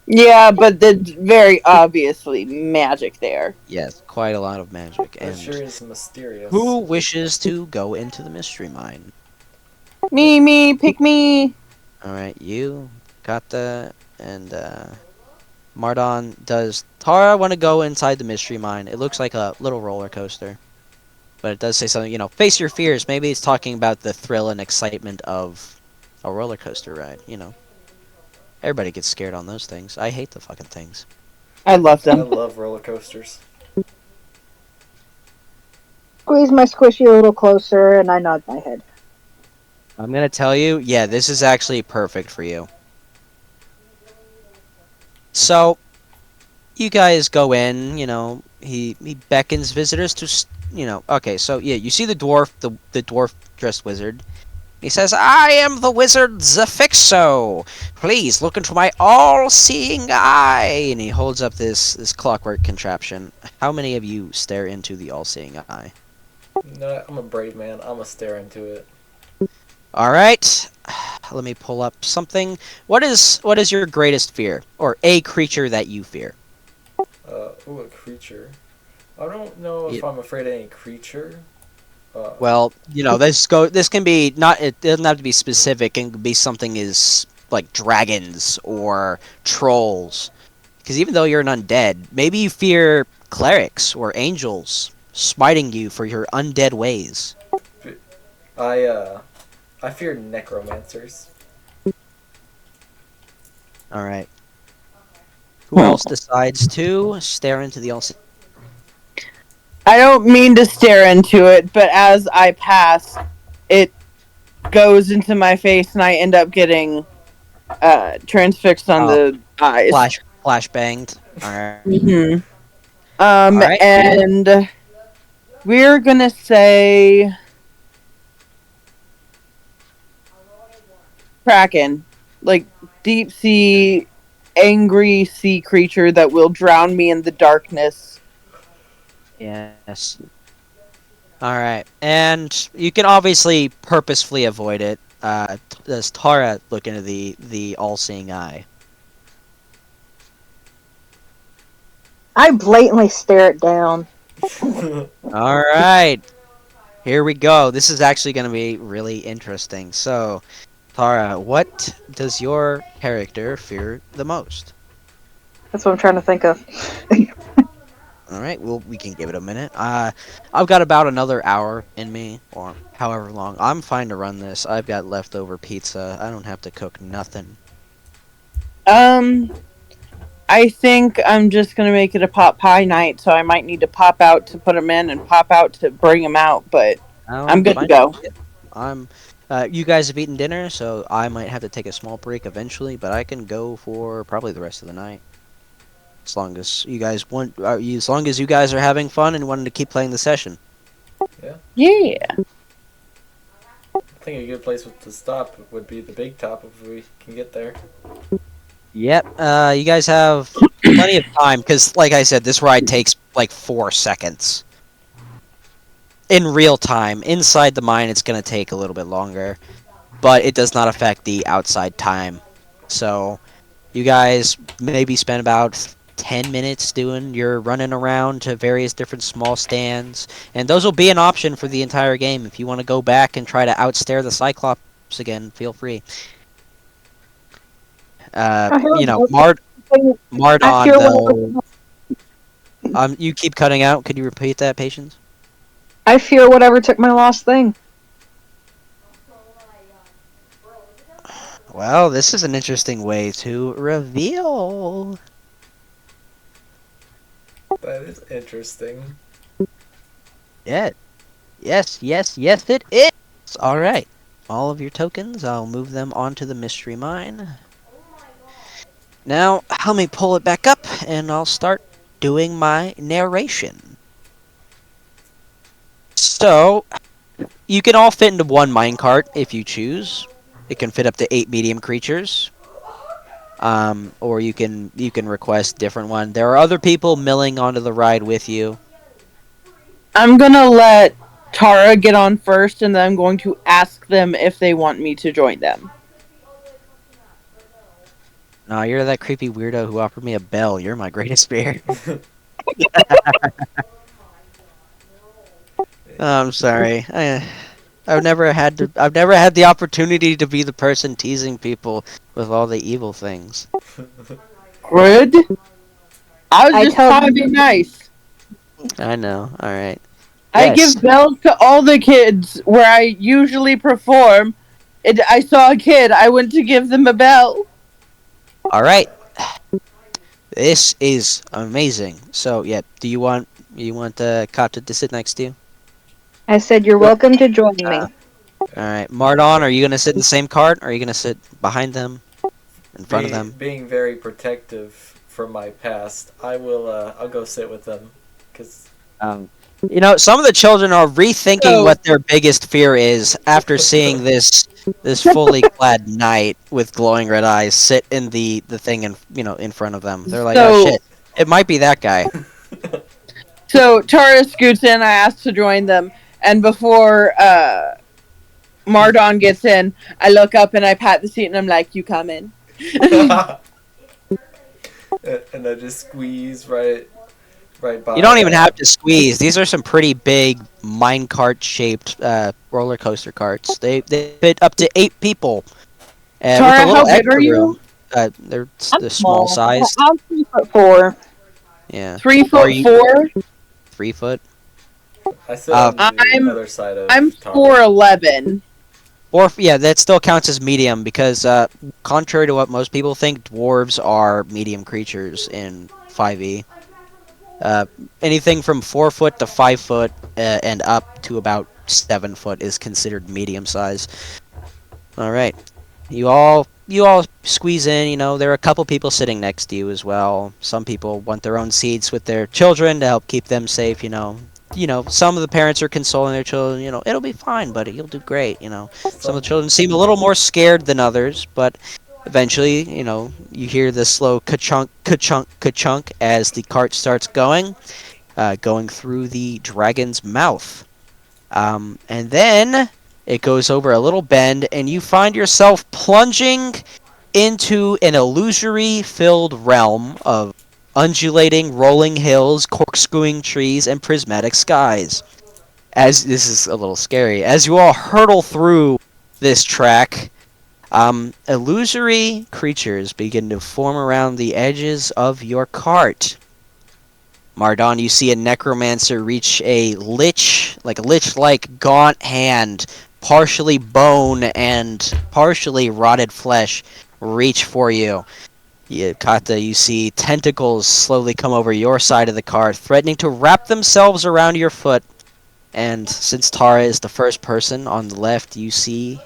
E: Yeah, but there's very obviously magic there.
A: Yes, quite a lot of magic.
B: That
A: And
B: sure is mysterious.
A: who wishes to go into the mystery mine?
E: Me, pick me.
A: All right, you, Kata, and Mardon. Does Tara want to go inside the mystery mine? It looks like a little roller coaster, but it does say something. Face your fears. Maybe it's talking about the thrill and excitement of a roller coaster ride. Everybody gets scared on those things. I hate the fucking things.
E: I love
B: I
E: them.
B: love roller coasters.
G: Squeeze my squishy a little closer, and I nod my head.
A: I'm gonna tell you, yeah, this is actually perfect for you. So, you guys go in, he beckons visitors to, okay, so yeah, you see the dwarf, the dwarf dressed wizard. He says, I am the wizard Zafixo. Please look into my all-seeing eye. And he holds up this clockwork contraption. How many of you stare into the all-seeing eye?
B: No, I'm a brave man. I'm gonna stare into it.
A: All right, let me pull up something. What is your greatest fear, or a creature that you fear?
B: A creature. I don't know if I'm afraid of any creature.
A: Well, this can be not. It doesn't have to be specific. It can be something is like dragons or trolls. Because even though you're an undead, maybe you fear clerics or angels smiting you for your undead ways.
B: I fear necromancers.
A: All right. Who else decides to stare into the all?
E: I don't mean to stare into it, but as I pass, it goes into my face, and I end up getting transfixed on
A: Oh,
E: the eyes.
A: flash banged. All right.
E: hmm
A: All right.
E: And we're gonna say Kraken, like deep sea, angry sea creature that will drown me in the darkness.
A: Yes. All right, and you can obviously purposefully avoid it. Does Tara look into the all-seeing eye?
G: I blatantly stare it down.
A: All right, here we go. This is actually going to be really interesting. So, Tara, what does your character fear the most?
G: That's what I'm trying to think of.
A: All right, well, we can give it a minute. I've got about another hour in me, or however long. I'm fine to run this. I've got leftover pizza. I don't have to cook nothing.
E: Um, I think I'm just gonna make it a pot pie night, so I might need to pop out to put them in and pop out to bring them out. But I'm good to
A: Fine.
E: go.
A: I'm. You guys have eaten dinner, so I might have to take a small break eventually, but I can go for probably the rest of the night. As long as you guys want, as long as you guys are having fun and wanting to keep playing the session.
E: Yeah.
B: I think a good place to stop would be the big top if we can get there.
A: Yep. You guys have plenty of time because, like I said, this ride takes like 4 seconds. In real time, inside the mine, it's gonna take a little bit longer, but it does not affect the outside time. So, you guys maybe spend about 10 minutes doing your running around to various different small stands, and those will be an option for the entire game. If you want to go back and try to outstare the Cyclops again, feel free.
G: I hear
A: You know,
G: I fear
A: Mardon,
G: whatever,
A: though. You keep cutting out. Could you repeat that, Patience?
G: I fear whatever took my last thing.
A: Well, this is an interesting way to reveal.
B: That is interesting.
A: Yeah. Yes, it is. All right. All of your tokens, I'll move them onto the mystery mine. Now, let me pull it back up, and I'll start doing my narration. So, you can all fit into one minecart if you choose. It can fit up to 8 medium creatures. Or you can request different one. There are other people milling onto the ride with you.
E: I'm gonna let Tara get on first, and then I'm going to ask them if they want me to join them.
A: No, you're that creepy weirdo who offered me a bell. You're my greatest fear. I'm sorry. I've never had the opportunity to be the person teasing people with all the evil things.
E: Good. I was
G: I
E: just
G: tell
E: trying to be nice.
A: I know. All right.
E: I
A: Yes.
E: give bells to all the kids where I usually perform. I saw a kid. I went to give them a bell.
A: All right. This is amazing. So, yeah. Do you want Kata to sit next to you?
G: I said you're welcome to join me.
A: All right. Mardon, are you gonna sit in the same cart? Or are you gonna sit behind them, in front of them?
B: Being very protective from my past, I will. I'll go sit with them, cause
A: You know, some of the children are rethinking
E: So-
A: what their biggest fear is after seeing this fully clad knight with glowing red eyes sit in the thing in front of them. They're like, oh
E: So-
A: shit, it might be that guy.
E: So Tara scoots in. I asked to join them, and before Mardon gets in, I look up and I pat the seat, and I'm like, "You come in."
B: and I just squeeze right by.
A: You don't even have to squeeze. These are some pretty big minecart shaped roller coaster carts. They fit up to 8 people.
E: Tara,
A: with a little
E: how big
A: extra
E: are you?
A: room. They're small sized.
G: I'm 3'4".
A: Yeah.
E: 3'4".
A: 3 foot.
B: I sit on the
E: I'm-
B: other side of.
E: I'm
B: Tara.
E: 4'11".
A: Or yeah, that still counts as medium because contrary to what most people think, dwarves are medium creatures in 5e. Anything from 4 foot to 5 foot and up to about 7 foot is considered medium size. All right. You all squeeze in. There are a couple people sitting next to you as well. Some people want their own seats with their children to help keep them safe. Some of the parents are consoling their children. It'll be fine, buddy. You'll do great. Some of the children seem a little more scared than others, but eventually, you hear the slow ka-chunk, ka-chunk, ka-chunk as the cart starts going through the dragon's mouth. And then it goes over a little bend, and you find yourself plunging into an illusory-filled realm of undulating, rolling hills, corkscrewing trees, and prismatic skies. As this is a little scary, as you all hurtle through this track, illusory creatures begin to form around the edges of your cart. Mardon, you see a necromancer reach a lich-like gaunt hand, partially bone and partially rotted flesh, reach for you. Kata, you see tentacles slowly come over your side of the cart, threatening to wrap themselves around your foot. And since Tara is the first person on the left, you see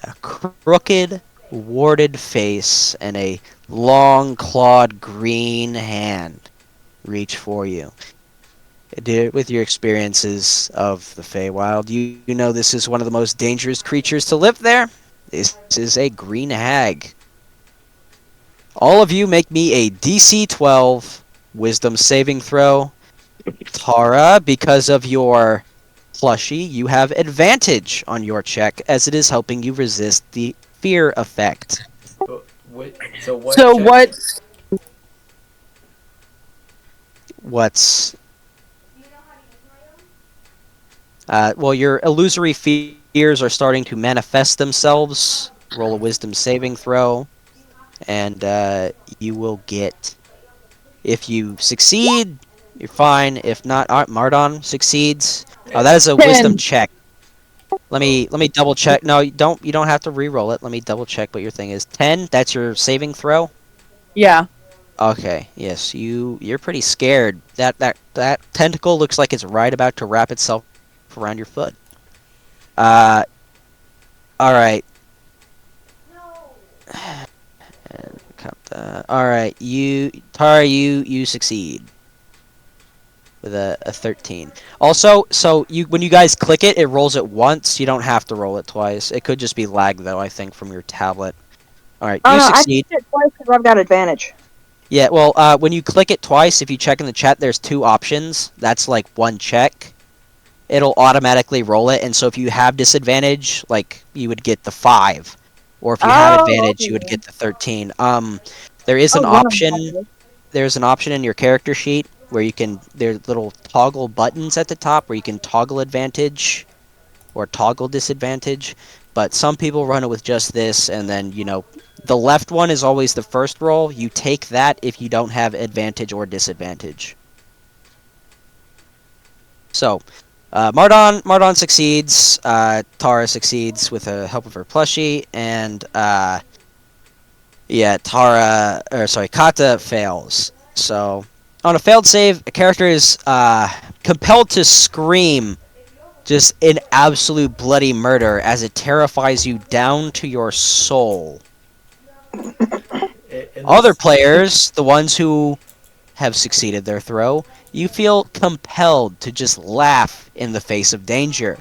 A: a crooked, warded face and a long, clawed green hand reach for you. With your experiences of the Feywild, you know this is one of the most dangerous creatures to live there. This is a green hag. All of you make me a DC 12 Wisdom saving throw. Tara, because of your plushie, you have advantage on your check as it is helping you resist the fear effect.
B: So what?
E: So
B: check-
E: what?
A: What's well, your illusory fears are starting to manifest themselves. Roll a wisdom saving throw, and you will get. If you succeed, you're fine. If not, Mardon succeeds. Oh, that is a
E: 10.
A: wisdom check. Let me double check. No, you don't have to re-roll it. Let me double check what your thing is. 10. That's your saving throw.
E: Yeah.
A: Okay. Yes, you're pretty scared. That tentacle looks like it's right about to wrap itself around your foot. All right. And count that. All right, Tara, you succeed with a 13. Also, so when you guys click it, it rolls it once. You don't have to roll it twice. It could just be lag though, I think, from your tablet. All right,
D: Oh
A: you
D: no, I
A: succeed.
D: did it twice because I've got advantage.
A: Yeah, well, when you click it twice, if you check in the chat, there's 2 options. That's like 1 check. It'll automatically roll it, and so if you have disadvantage, like, you would get the 5. Or if you had
D: Oh,
A: advantage, you would
D: okay.
A: get the 13. There is
D: Oh,
A: an
D: one of them
A: option.
D: has it.
A: There's an option in your character sheet where there's little toggle buttons at the top where you can toggle advantage or toggle disadvantage. But some people run it with just this, and then, the left one is always the first roll. You take that if you don't have advantage or disadvantage. So, Mardon succeeds. Tara succeeds with the help of her plushie, and Kata fails. So, on a failed save, a character is compelled to scream just in absolute bloody murder as it terrifies you down to your soul. Other players, the ones who have succeeded their throw, you feel compelled to just laugh in the face of danger.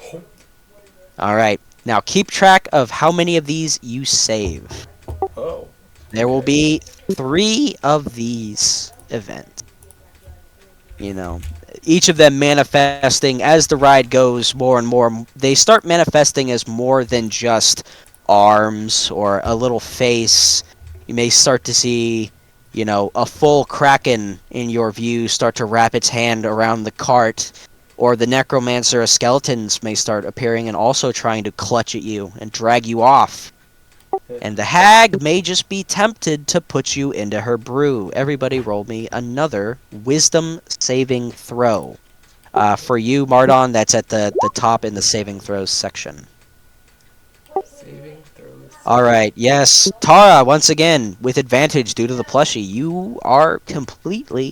A: Alright, now keep track of how many of these you save.
B: Oh.
A: There will be 3 of these events. Each of them manifesting as the ride goes more and more. They start manifesting as more than just arms or a little face. You may start to see, a full kraken in your view start to wrap its hand around the cart. Or the necromancer skeletons may start appearing and also trying to clutch at you and drag you off. And the hag may just be tempted to put you into her brew. Everybody roll me another wisdom saving throw. For you, Mardon, that's at the top in the saving throws section.
B: Saving throws.
A: Alright, yes. Tara, once again, with advantage due to the plushie,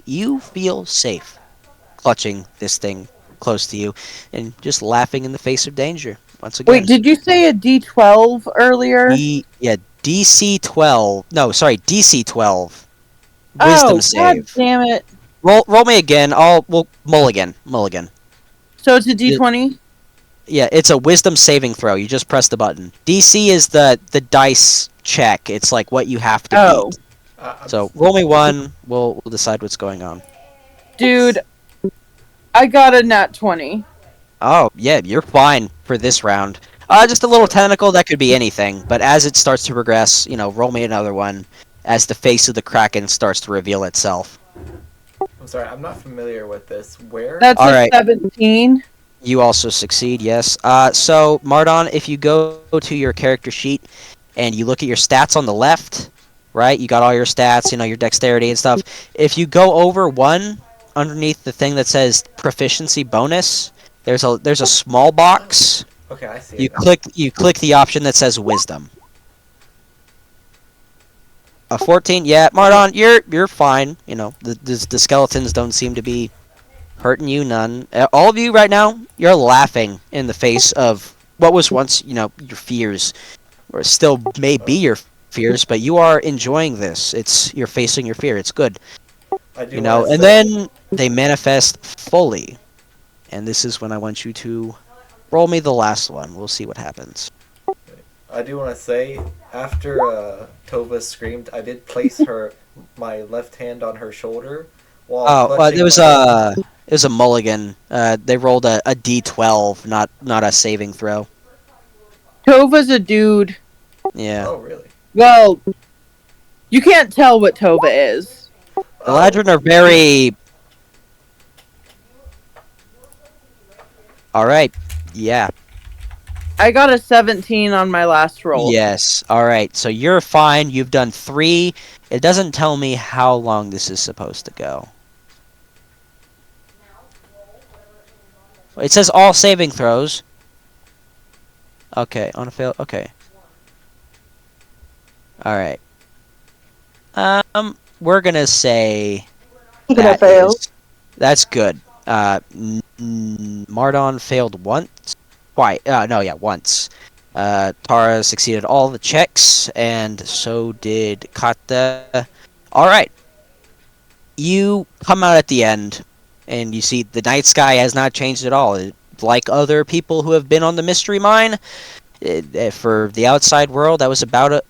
A: you feel safe clutching this thing close to you and just laughing in the face of danger. once again.
E: Wait, did you say a D12 earlier?
A: DC 12. No, sorry, DC 12.
E: Oh,
A: Wisdom
E: god
A: save.
E: damn it.
A: Roll me again. We'll mulligan. Mulligan.
E: So it's a D20?
A: Yeah, it's a wisdom saving throw. You just press the button. DC is the dice check. It's like what you have to
E: Oh.
A: beat. So roll me one. We'll decide what's going on.
E: Dude, I got a nat 20.
A: Oh yeah, you're fine for this round. Just a little tentacle. That could be anything. But as it starts to progress, roll me another one. As the face of the kraken starts to reveal itself.
B: I'm sorry, I'm not familiar with this. Where?
E: That's
A: All
E: a
A: right.
E: 17.
A: You also succeed, yes. So, Mardon, if you go to your character sheet and you look at your stats on the left, right? You got all your stats, your dexterity and stuff. If you go over one underneath the thing that says proficiency bonus, there's a small box.
B: Okay, I see
A: You
B: it now.
A: click the option that says wisdom. A 14, yeah, Mardon, you're fine. The skeletons don't seem to be hurting you none. All of you right now, you're laughing in the face of what was once, your fears, or still may be your fears, but you are enjoying this. You're facing your fear. It's good.
B: I do
A: And
B: wanna say,
A: then they manifest fully. And this is when I want you to roll me the last one. We'll see what happens.
B: I do want to say, after Tova screamed, I did place my left hand on her shoulder while clutching
A: It was
B: my...
A: a mulligan. They rolled a D12, not a saving throw.
E: Tova's a dude.
A: Yeah.
B: Oh, really?
E: Well, you can't tell what Tova is.
A: The Ladrin are very... Alright, yeah.
E: I got a 17 on my last roll.
A: Yes, alright, so you're fine. You've done 3. It doesn't tell me how long this is supposed to go. It says all saving throws. Okay, on a fail. Okay. Alright. We're gonna say...
D: That failed.
A: That's good. Mardon failed once. Once. Tara succeeded all the checks, and so did Kata. Alright. You come out at the end, and you see the night sky has not changed at all. Like other people who have been on the mystery mine, for the outside world, that was about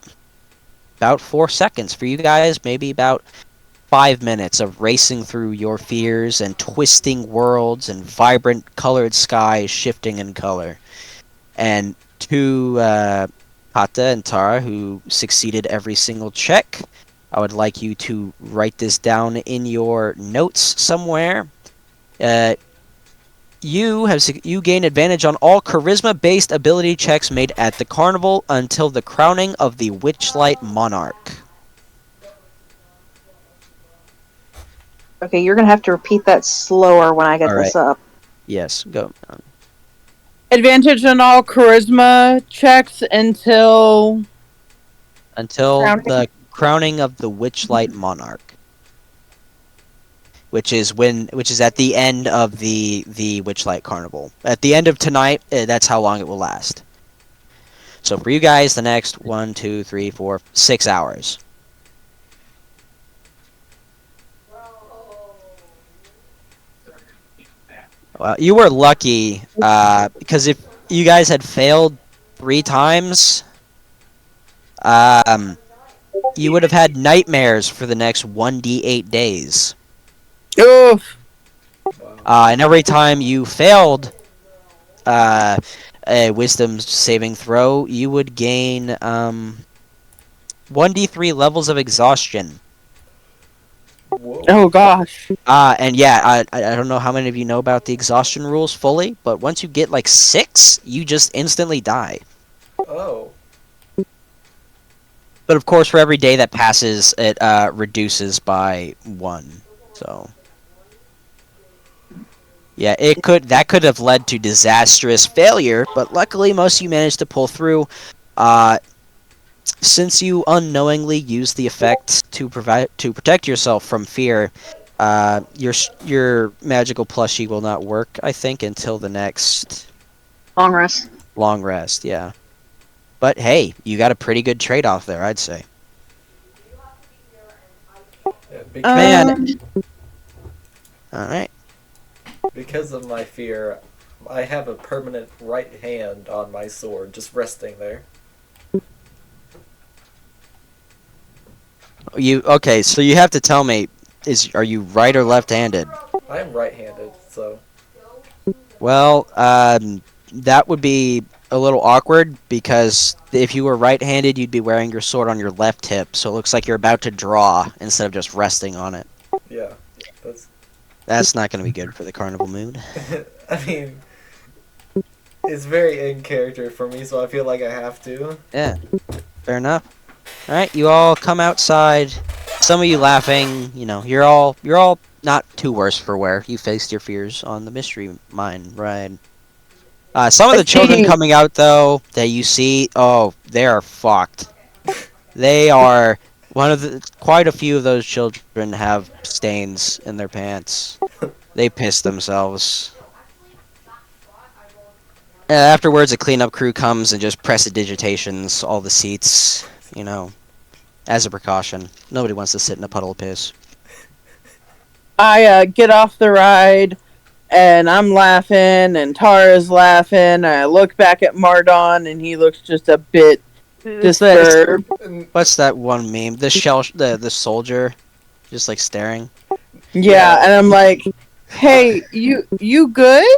A: 4 seconds. For you guys, maybe about 5 minutes of racing through your fears and twisting worlds and vibrant colored skies shifting in color. And to Kata and Tara, who succeeded every single check, I would like you to write this down in your notes somewhere. You gain advantage on all charisma-based ability checks made at the carnival until the crowning of the Witchlight Monarch.
D: Okay, you're gonna have to repeat that slower when I get this up.
A: Yes, go.
E: Advantage on all charisma checks until
D: Crowning.
A: The crowning of the Witchlight Monarch, which is at the end of the Witchlight Carnival. At the end of tonight, that's how long it will last. So for you guys, the next 1, 2, 3, 4, 6 hours. Well, you were lucky, because if you guys had failed 3 times, you would have had nightmares for the next 1d8 days.
E: oof.
A: And every time you failed a wisdom saving throw, you would gain 1d3 levels of exhaustion.
B: Whoa.
E: Oh gosh.
A: And yeah, I don't know how many of you know about the exhaustion rules fully, but once you get like 6, you just instantly die.
B: Oh.
A: But of course, for every day that passes, it reduces by 1. So yeah, that could have led to disastrous failure, but luckily most of you managed to pull through. Since you unknowingly used the effect to protect yourself from fear, your magical plushie will not work, I think, until the next
G: Long rest.
A: Long rest, yeah. But hey, you got a pretty good trade-off there, I'd say.
B: Yeah, because,
A: Man. All right.
B: because of my fear, I have a permanent right hand on my sword, just resting there.
A: Okay? So you have to tell me: are you right or left-handed?
B: I'm right-handed, so
A: Well, that would be a little awkward because if you were right-handed, you'd be wearing your sword on your left hip, so it looks like you're about to draw instead of just resting on it.
B: yeah, that's.
A: That's not going to be good for the carnival mood.
B: I mean, it's very in character for me, so I feel like I have to.
A: Yeah, fair enough. All right, you all come outside. Some of you laughing. You're all not too worse for wear. You faced your fears on the mystery mine ride. Some of
E: I
A: the children
E: see.
A: coming out though that you see, oh, they are fucked. They are quite a few of those children have stains in their pants. They piss themselves. Afterwards, a cleanup crew comes and just prestidigitations all the seats, as a precaution. Nobody wants to sit in a puddle of piss.
E: I get off the ride, and I'm laughing, and Tara's laughing. And I look back at Mardon, and he looks just a bit disturbed.
A: What's that one meme? The soldier, just like staring.
E: Yeah, and I'm like, "Hey, you good?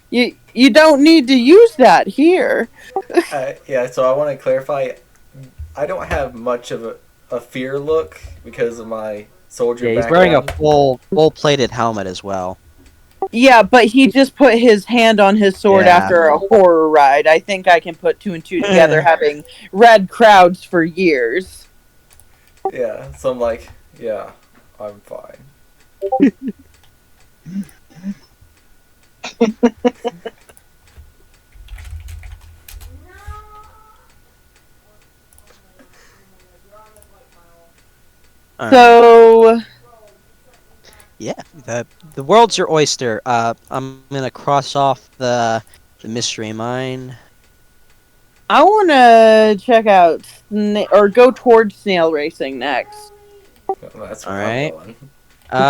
E: You don't need to use that here."
B: Yeah, so I want to clarify. I don't have much of a fear look because of my soldier
A: Yeah, he's wearing a
B: background.
A: full-plated helmet as well.
E: Yeah, but he just put his hand on his sword
A: Yeah.
E: after a horror ride. I think I can put two and two together, having read crowds for years.
B: Yeah, so I'm like, yeah, I'm fine.
A: All right.
E: So,
A: Yeah, the world's your oyster. I'm gonna cross off the mystery mine.
E: I want to check out or go towards snail racing next.
B: That's
A: All
B: where
A: right.
B: I'm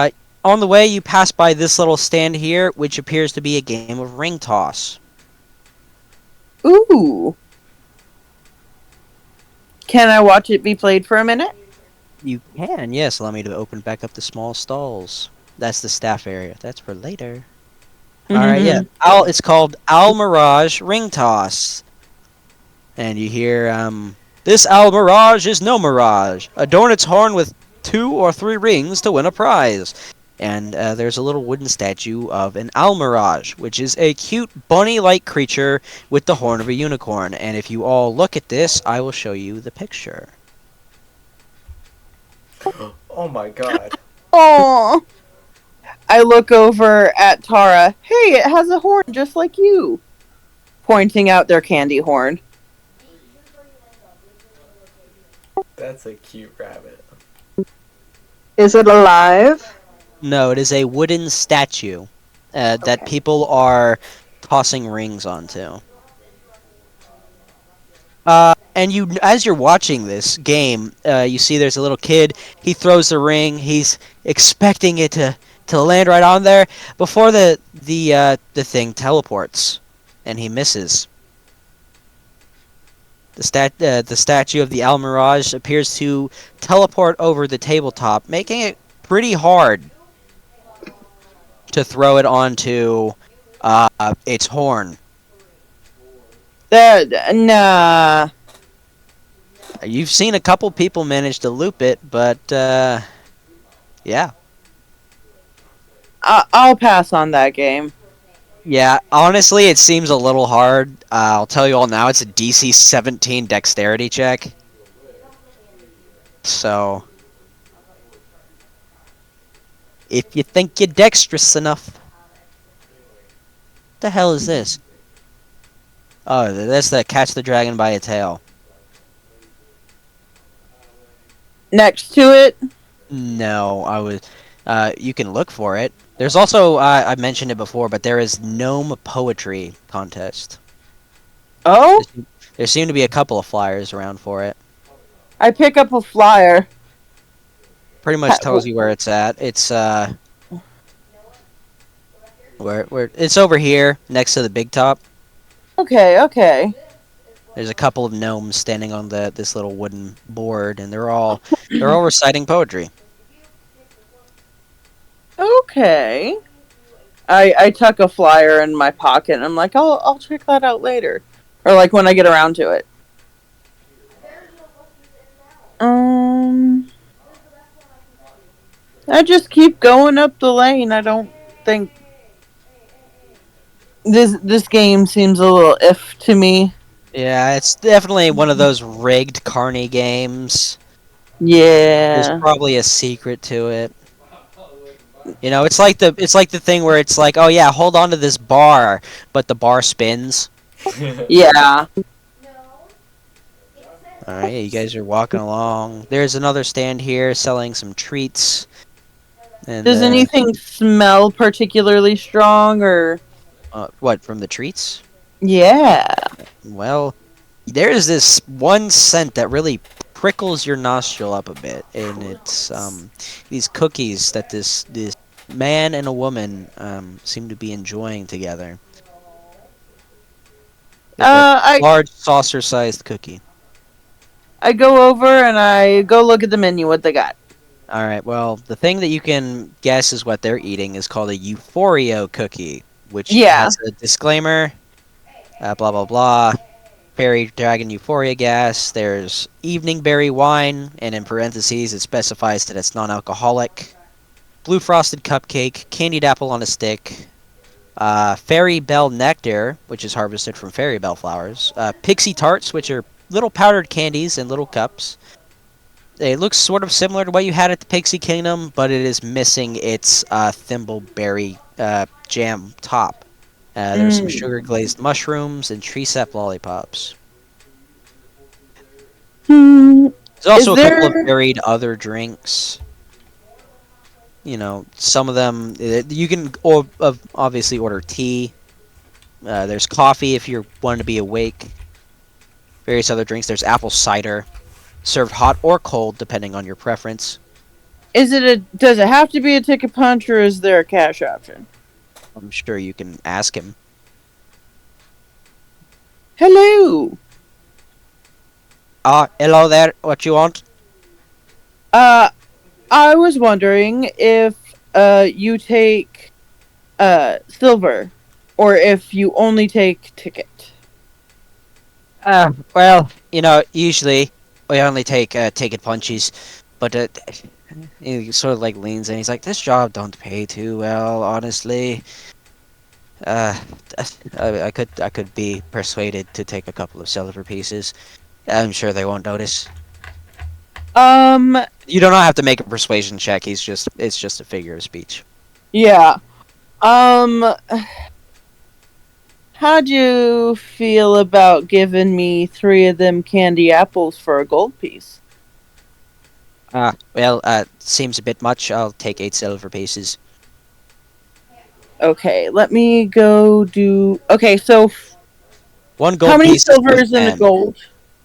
B: going.
A: On the way, you pass by this little stand here, which appears to be a game of ring toss.
E: Ooh. Can I watch it be played for a minute?
A: You can, yes. Allow me to open back up the small stalls. That's the staff area. That's for later. All right, yeah. It's called Al Mirage Ring Toss. And you hear, this Al Mirage is no mirage. Adorn its horn with 2 or 3 rings to win a prize. And there's a little wooden statue of an Al Mirage, which is a cute bunny-like creature with the horn of a unicorn. And if you all look at this, I will show you the picture.
B: Oh my god.
E: Aww. I look over at Tara. Hey, it has a horn just like you. Pointing out their candy horn.
B: That's a cute rabbit.
D: Is it alive?
A: No, it is a wooden statue that people are tossing rings onto. And as you're watching this game, you see there's a little kid. He throws the ring. He's expecting it to land right on there before the thing teleports, and he misses. The statue of the Al Mirage appears to teleport over the tabletop, making it pretty hard to throw it onto its horn.
E: Nah.
A: You've seen a couple people manage to loop it, but yeah.
E: I'll pass on that game.
A: Yeah, honestly, it seems a little hard. I'll tell you all now, it's a DC 17 dexterity check. So, if you think you're dexterous enough. What the hell is this? Oh, that's the catch the dragon by a tail.
E: Next to it.
A: No, I was. You can look for it. There's also, I mentioned it before, but there is gnome poetry contest.
E: Oh,
A: There seem to be a couple of flyers around for it.
E: I pick up a flyer.
A: Pretty much tells you where it's at. It's where it's over here next to the big top.
E: Okay, okay.
A: There's a couple of gnomes standing on this little wooden board, and they're all reciting poetry.
E: Okay. I tuck a flyer in my pocket and I'm like, I'll check that out later. Or like when I get around to it. I just keep going up the lane. I don't think this game seems a little iff to me.
A: Yeah, it's definitely one of those rigged carny games. There's
E: Yeah.
A: probably a secret to it. You know, it's like the thing where it's like, oh yeah, hold on to this bar, but the bar spins.
E: Yeah.
A: All right, you guys are walking along. There's another stand here selling some treats. And
E: Does anything smell particularly strong or
A: what from the treats?
E: yeah.
A: Well, there's this one scent that really prickles your nostril up a bit, and it's these cookies that this man and a woman seem to be enjoying together. It's a large saucer-sized cookie.
E: I go over and I go look at the menu what they got.
A: All right. Well, the thing that you can guess is what they're eating is called a Euphoria cookie, which has a disclaimer. Blah blah blah. Fairy Dragon Euphoria gas. There's Evening Berry Wine, and in parentheses it specifies that it's non-alcoholic. Blue Frosted Cupcake, Candied Apple on a Stick, Fairy Bell Nectar, which is harvested from Fairy Bell flowers, Pixie Tarts, which are little powdered candies in little cups. It looks sort of similar to what you had at the Pixie Kingdom, but it is missing its thimbleberry jam top. There's some sugar glazed mushrooms and tree sap lollipops. There's also a couple of varied other drinks. You know, some of them you can obviously order tea. There's coffee if you're wanting to be awake. Various other drinks. There's apple cider, served hot or cold depending on your preference.
E: Does it have to be a ticket punch or is there a cash option?
A: I'm sure you can ask him.
E: Hello.
A: Hello there. What you want?
E: I was wondering if you take silver or if you only take ticket.
A: Well, you know, usually we only take ticket punches, but he sort of like leans in. He's like, "This job don't pay too well, honestly. I could be persuaded to take a couple of silver pieces. I'm sure they won't notice." You do not have to make a persuasion check. It's just a figure of speech.
E: Yeah. How'd you feel about giving me 3 of them candy apples for a gold piece?
A: Well, seems a bit much. I'll take 8 silver pieces.
E: Okay, let me go do. Okay, so
A: 1 gold
E: how many
A: piece
E: silvers and a gold?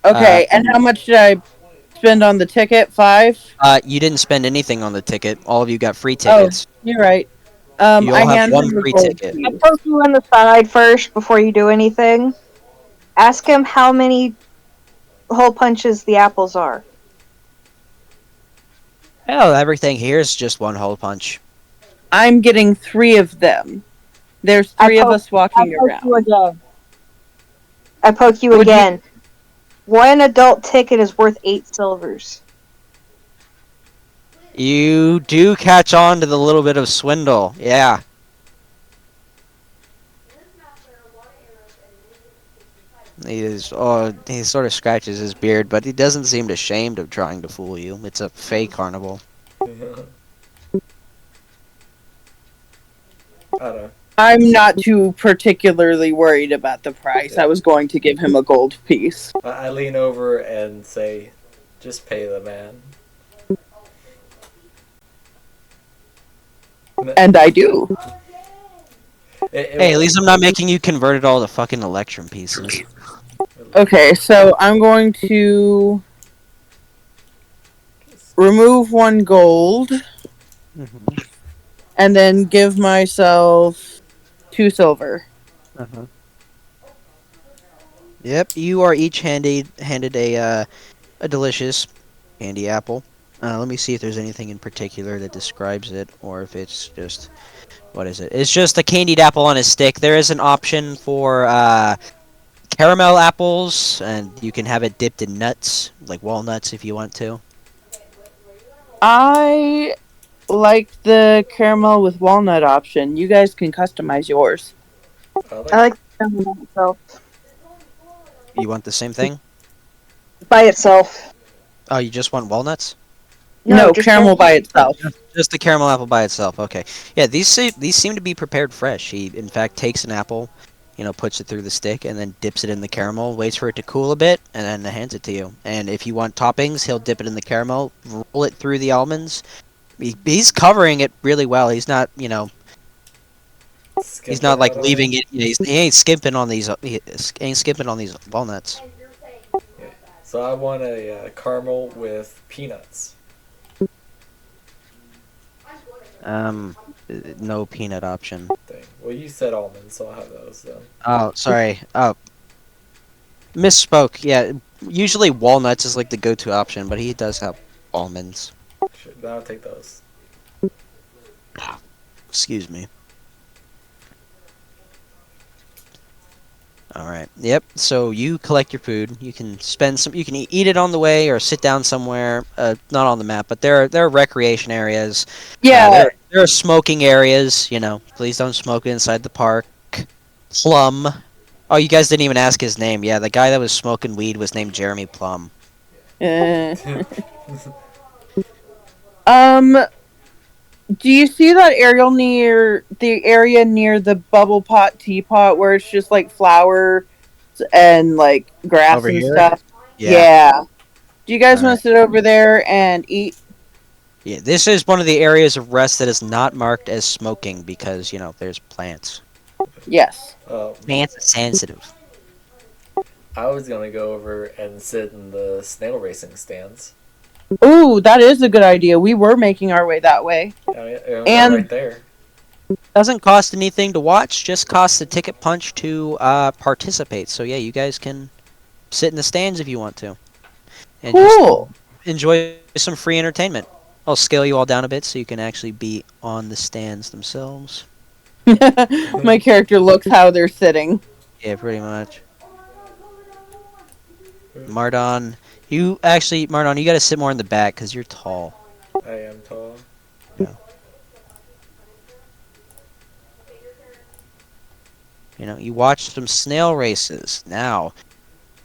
E: Okay, and how much did I spend on the ticket? 5.
A: You didn't spend anything on the ticket. All of you got free tickets.
E: Oh, you're right.
A: You all
E: I
A: have
E: hand
A: 1
E: him a
A: free
E: gold
A: ticket.
E: piece.
D: I poke you in the side first before you do anything. Ask him how many hole punches the apples are.
A: Hell, everything here is just 1 hole punch.
E: I'm getting 3 of them. There's 3 of us walking around.
D: I poke you again. 1 adult ticket is worth 8 silvers.
A: You do catch on to the little bit of swindle, yeah. He sort of scratches his beard, but he doesn't seem ashamed of trying to fool you. It's a fake carnival.
E: I'm not too particularly worried about the price. I was going to give him a gold piece.
B: I lean over and say, just pay the man.
E: And I do.
A: Hey, at least I'm not making you convert it all to fucking electrum pieces.
E: Okay, so I'm going to remove 1 gold
A: Mm-hmm.
E: and then give myself 2 silver.
A: Uh-huh. Yep, you are each handed a delicious candy apple. Let me see if there's anything in particular that describes it, or if it's just what is it? It's just a candied apple on a stick. There is an option for caramel apples, and you can have it dipped in nuts, like walnuts, if you want to.
E: I like the caramel with walnut option. You guys can customize yours.
B: I
G: I
B: like
G: like the caramel itself.
A: You want the same thing?
G: By itself.
A: Oh, you just want walnuts?
G: No,
E: No,
G: just
E: caramel by
A: Oh,
E: itself.
A: just the caramel apple by itself. Okay. Yeah, these seem to be prepared fresh. He in fact takes an apple, puts it through the stick and then dips it in the caramel, waits for it to cool a bit, and then hands it to you. And if you want toppings, he'll dip it in the caramel, roll it through the almonds. He's covering it really well. He's not
B: skimping
A: like
B: out on
A: leaving
B: it.
A: it. He ain't skimping on these. He ain't skimping on these walnuts.
B: Yeah. So I want a caramel with peanuts.
A: Um, no peanut option.
B: Thing. Well, you said almonds, so I'll have those then.
A: Oh, sorry. Oh, misspoke. Yeah, usually walnuts is like the go-to option, but he does have almonds.
B: Sure, then I'll take those.
A: Excuse me. All right. Yep. So you collect your food. You can spend some. You can eat it on the way or sit down somewhere. Not on the map, but there are recreation areas.
E: Yeah,
A: There are smoking areas. Please don't smoke inside the park. Plum. Oh, you guys didn't even ask his name. Yeah, the guy that was smoking weed was named Jeremy Plum.
E: uh, um, do you see that area near the bubble pot teapot where it's just like flowers and like grass
A: Over
E: and
A: here.
E: stuff?
A: Yeah.
E: Yeah. Do you guys
A: All
E: want
A: right.
E: to sit over there and eat?
A: Yeah, this is one of the areas of rest that is not marked as smoking because, there's plants.
E: Yes.
A: Plants are sensitive.
B: I was gonna go over and sit in the snail racing stands.
E: Ooh, that is a good idea. We were making our way that way.
B: They're
E: And
B: right there.
A: Doesn't cost anything to watch, just costs a ticket punch to participate. So yeah, you guys can sit in the stands if you want to. And just
E: cool.
A: enjoy some free entertainment. I'll scale you all down a bit so you can actually be on the stands themselves.
E: My character looks how they're sitting.
A: Yeah, pretty much. Mardon, you gotta sit more in the back because you're tall.
B: I am tall.
A: Yeah. You watch some snail races. Now,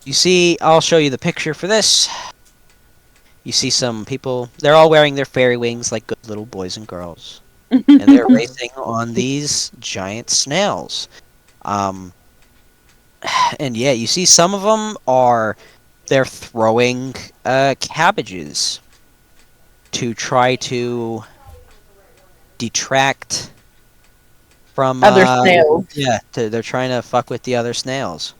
A: you see, I'll show you the picture for this. You see some people, they're all wearing their fairy wings like good little boys and girls. And they're racing on these giant snails. Um, and yeah, you see some of them they're throwing cabbages to try to detract from
E: Other snails.
A: yeah, they're trying to fuck with the other snails.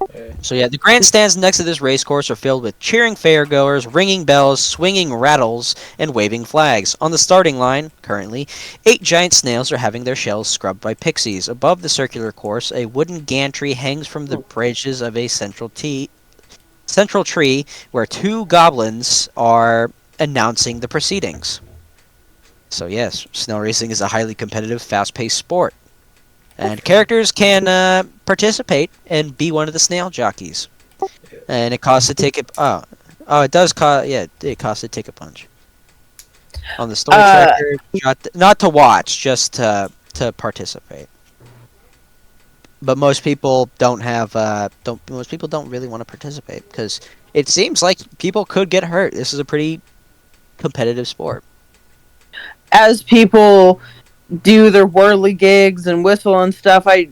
B: Okay.
A: So yeah, the grandstands next to this racecourse are filled with cheering fairgoers, ringing bells, swinging rattles, and waving flags. On the starting line, currently, 8 giant snails are having their shells scrubbed by pixies. Above the circular course, a wooden gantry hangs from the branches of a central tree where 2 goblins are announcing the proceedings. So yes, snail racing is a highly competitive, fast-paced sport. And characters can participate and be one of the snail jockeys. And it costs a ticket. It does cost. Yeah, it costs a ticket punch. On the story tracker, not to watch, just to participate. But most people don't have. Most people don't really want to participate because it seems like people could get hurt. This is a pretty competitive sport.
E: As people do their whirly gigs and whistle and stuff, I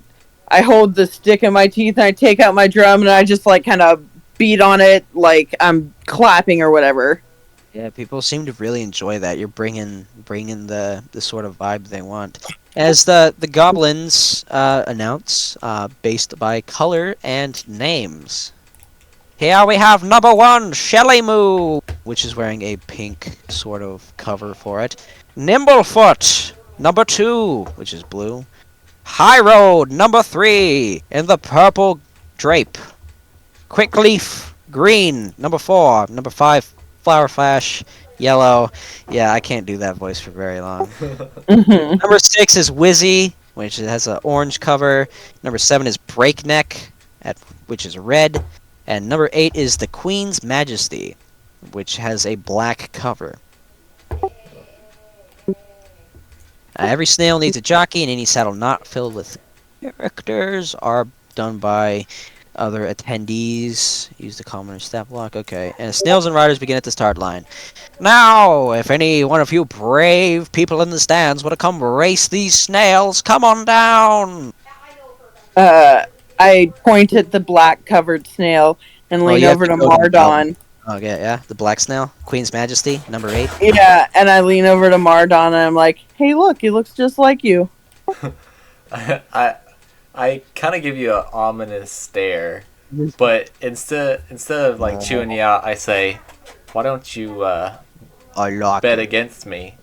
E: hold the stick in my teeth and I take out my drum and I just like kind of beat on it like I'm clapping or whatever.
A: Yeah, people seem to really enjoy that. You're bringing the sort of vibe they want. As the goblins announce, based by color and names. Here we have number 1, Shelly Moo, which is wearing a pink sort of cover for it. Nimblefoot, number 2, which is blue. High Road, number 3, in the purple drape. Quickleaf, green, number 4. Number 5, Flower Flash, yellow. Yeah, I can't do that voice for very long.
E: Mhm.
A: Number 6 is Wizzy, which has an orange cover. Number 7 is Breakneck, which is red. And number 8 is the Queen's Majesty, which has a black cover. Every snail needs a jockey, and any saddle not filled with characters are done by other attendees. Use the commoner stat block. Okay. And snails and riders begin at the start line. Now, if any one of you brave people in the stands want to come race these snails, come on down.
E: I point at the black covered snail and lean
A: you have
E: over
A: to
E: to
A: go to the
E: Mardon.
A: Okay, yeah. The black snail. Queen's Majesty, number 8.
E: Yeah, and I lean over to Mardon and I'm like, hey, look, he looks just like you.
B: I kind of give you an ominous stare, but instead of like chewing you out, I say, "Why don't you
A: I like
B: bet
A: it.
B: against me,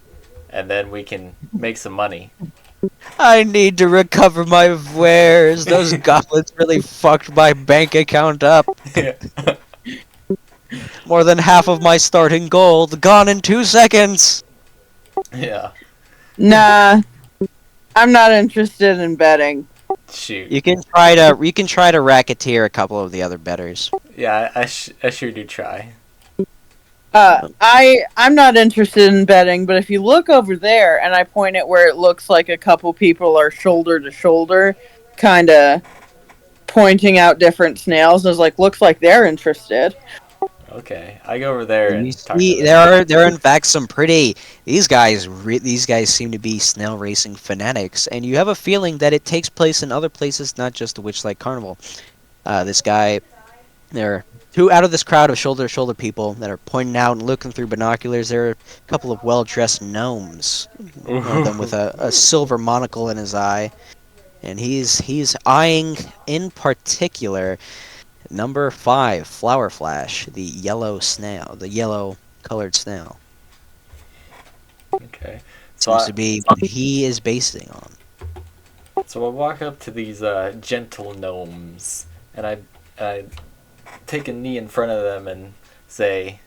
B: and then we can make some money."
A: I need to recover my wares. Those goblins really fucked my bank account up. More than half of my starting gold gone in 2 seconds.
B: Yeah.
E: Nah, I'm not interested in betting.
B: Shoot.
A: You can try to racketeer a couple of the other betters.
B: Yeah, I sure do try.
E: I'm not interested in betting, but if you look over there and I point at where it looks like a couple people are shoulder to shoulder, kind of pointing out different snails, I was like, looks like they're interested.
B: Okay, I go over there and
A: You
B: talk to
A: see,
B: them.
A: there are in fact some pretty. These guys seem to be snail racing fanatics, and you have a feeling that it takes place in other places, not just the Witchlight Carnival. There are 2 out of this crowd of shoulder-to-shoulder people that are pointing out and looking through binoculars. There are a couple of well-dressed gnomes, one of them with a silver monocle in his eye, and he's eyeing in particular number 5, Flower Flash, the yellow snail, the yellow-colored snail.
B: Okay. So
A: Seems to be what he is basing on.
B: So I walk up to these gentle gnomes, and I take a knee in front of them and say,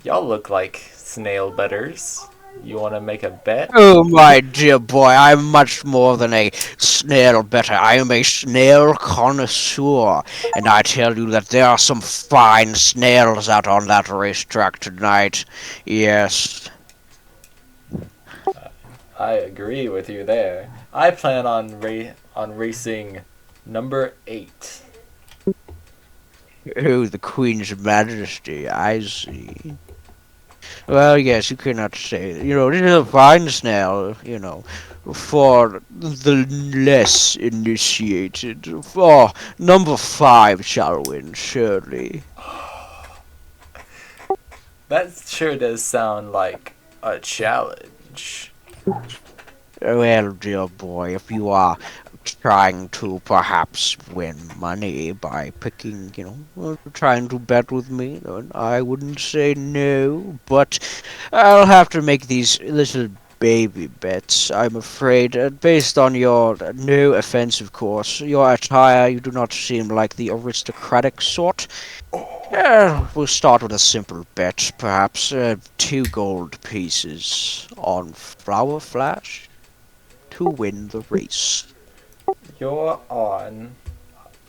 B: "Y'all look like snail betters. You want to make a bet?"
A: Oh, my dear boy, I'm much more than a snail better. I am a snail connoisseur, and I tell you that there are some fine snails out on that racetrack tonight. Yes.
B: I agree with you there. I plan on racing number 8.
A: Oh, the Queen's Majesty, I see. Well, yes, you cannot say. You know, this is a fine snail, you know, for the less initiated. For number 5 shall win, surely.
B: That sure does sound like a challenge.
A: Well, dear boy, if you are trying to perhaps win money by picking, trying to bet with me, then I wouldn't say no, but I'll have to make these little baby bets, I'm afraid. Based on your, no offense, of course, your attire, you do not seem like the aristocratic sort. We'll start with a simple bet, perhaps 2 gold pieces on Flower Flash to win the race.
B: You're on.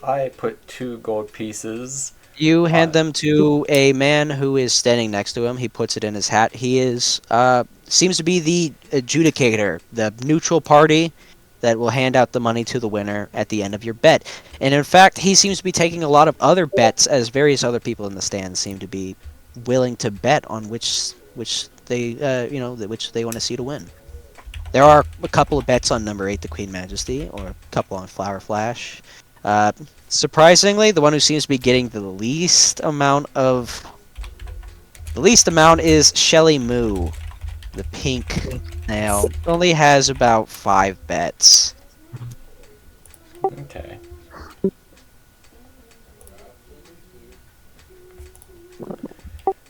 B: I put 2 gold pieces.
A: You hand them to a man who is standing next to him. He puts it in his hat. He is seems to be the adjudicator, the neutral party that will hand out the money to the winner at the end of your bet. And in fact, he seems to be taking a lot of other bets, as various other people in the stands seem to be willing to bet on which they which they want to see to win. There are a couple of bets on number 8, the Queen Majesty, or a couple on Flower Flash. Surprisingly, the one who seems to be getting the least amount is Shelly Moo. The pink snail only has about 5 bets.
B: Okay.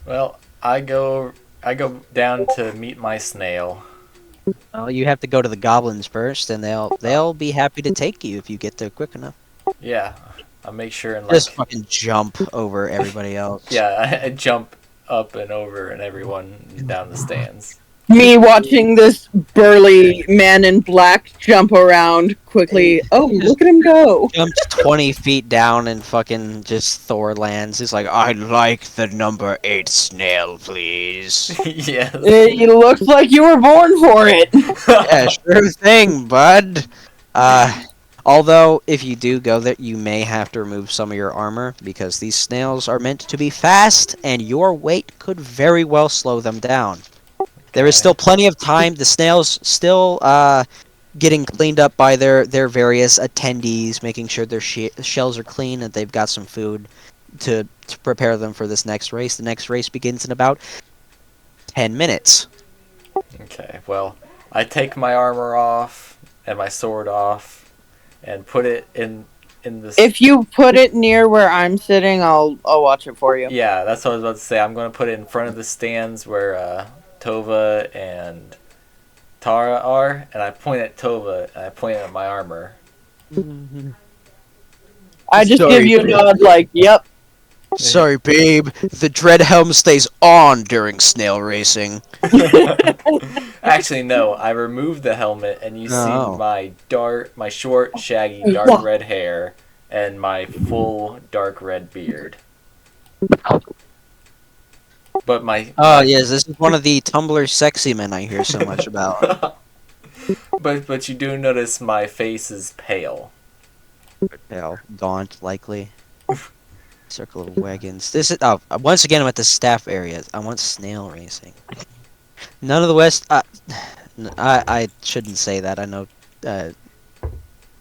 B: Well, I go down to meet my snail.
A: Well, you have to go to the goblins first, and they'll be happy to take you if you get there quick enough.
B: Yeah, I'll make sure and
A: Just fucking jump over everybody else.
B: yeah, I jump up and over and everyone down the stands.
E: Me watching this burly man in black jump around quickly. Oh, look at him go!
A: Jumps 20 feet down and fucking just Thor lands. He's like, I'd like the number 8 snail, please.
B: Yes.
E: It looks like you were born for it.
A: Yeah, sure thing, bud. Although, if you do go there, you may have to remove some of your armor, because these snails are meant to be fast, and your weight could very well slow them down. There is still plenty of time. The snails still getting cleaned up by their various attendees, making sure their shells are clean and they've got some food to prepare them for this next race. The next race begins in about 10 minutes.
B: Okay, well, I take my armor off and my sword off and put it in the...
E: If you put it near where I'm sitting, I'll watch it for you.
B: Yeah, that's what I was about to say. I'm going to put it in front of the stands where Tova and Tara are, and I point at Tova and I point at my armor.
E: I just give you a nod like, yep.
A: Sorry, babe. The dread helm stays on during snail racing.
B: Actually, no. I removed the helmet, and you
A: Oh.
B: see my short, shaggy, dark red hair and my full dark red beard. But
A: Oh, yes, this is one of the Tumblr sexy men I hear so much about.
B: but you do notice my face is pale.
A: Pale, gaunt, likely. Circle of wagons. This is once again I'm at the staff area. I want snail racing. None of the West. I shouldn't say that. I know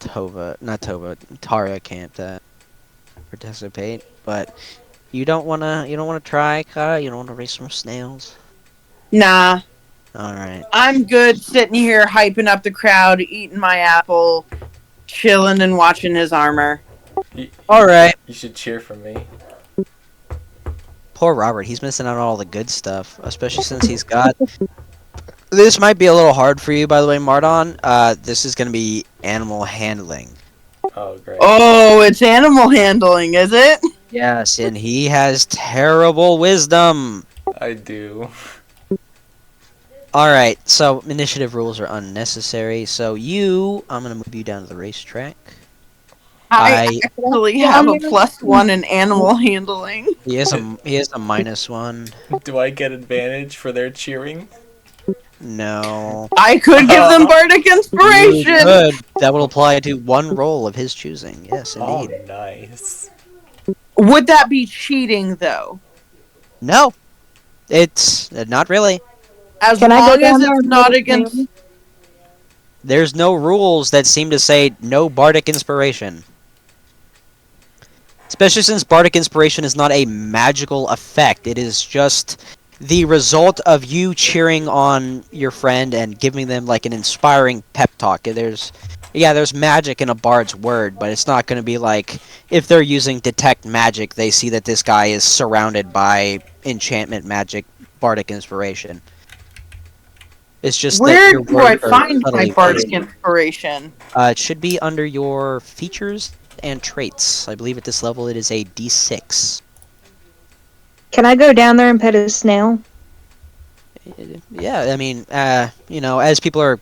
A: Tara can't participate, but you don't wanna try, Kara? You don't wanna race some snails?
E: Nah,
A: All right.
E: I'm good sitting here hyping up the crowd, eating my apple, chilling and watching his armor.
A: All right.
B: You should cheer for me.
A: Poor Robert. He's missing out on all the good stuff, especially since he's got. This might be a little hard for you, by the way, Mardon. This is gonna be animal handling.
B: Oh, great.
E: Oh, it's animal handling, is it?
A: Yes, and he has terrible wisdom.
B: I do.
A: Alright, so initiative rules are unnecessary. So I'm gonna move you down to the racetrack.
E: I actually have a +1 in animal handling.
A: He has a -1.
B: Do I get advantage for their cheering?
A: No.
E: I could give them bardic
A: You
E: inspiration.
A: could. That will apply to one roll of his choosing. Yes,
B: Oh,
A: indeed.
B: nice.
E: Would that be cheating, though?
A: No, it's not really.
E: As
D: Can I go
E: long as
D: down there
E: it's
D: and
E: not
D: roll
E: against.
D: snail?
A: There's no rules that seem to say no bardic inspiration. Especially since bardic inspiration is not a magical effect. It is just the result of you cheering on your friend and giving them like an inspiring pep talk. There's magic in a bard's word, but it's not going to be like if they're using detect magic, they see that this guy is surrounded by enchantment magic, bardic inspiration. It's just
E: Where
A: that your
E: do I
A: words are
E: find my
A: subtly
E: bardic
A: worded.
E: inspiration?
A: It should be under your features and traits. I believe at this level it is a D6.
D: Can I go down there and pet a snail?
A: Yeah, I mean, as people are,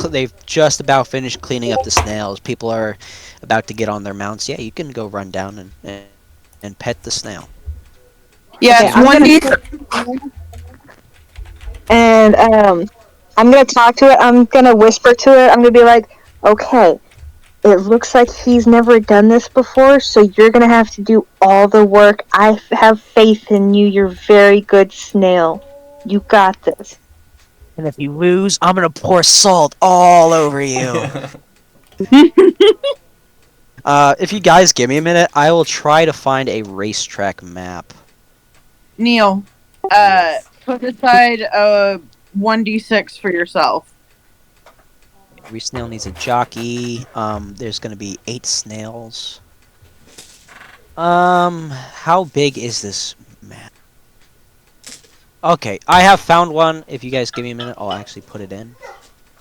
A: they've just about finished cleaning up the snails. People are about to get on their mounts. Yeah, you can go run down and pet the snail.
E: Yeah,
D: Okay,
E: it's
D: I'm
E: 1d.
D: And I'm gonna talk to it. I'm gonna whisper to it. I'm gonna be like, okay, it looks like he's never done this before, so you're gonna have to do all the work. I have faith in you. You're very good snail. You got this.
A: And if you lose, I'm gonna pour salt all over you. If you guys give me a minute, I will try to find a racetrack map.
E: Neil, Put aside a 1d6 for yourself.
A: Every snail needs a jockey. There's gonna be 8 snails. How big is this map? Okay, I have found one. If you guys give me a minute, I'll actually put it in.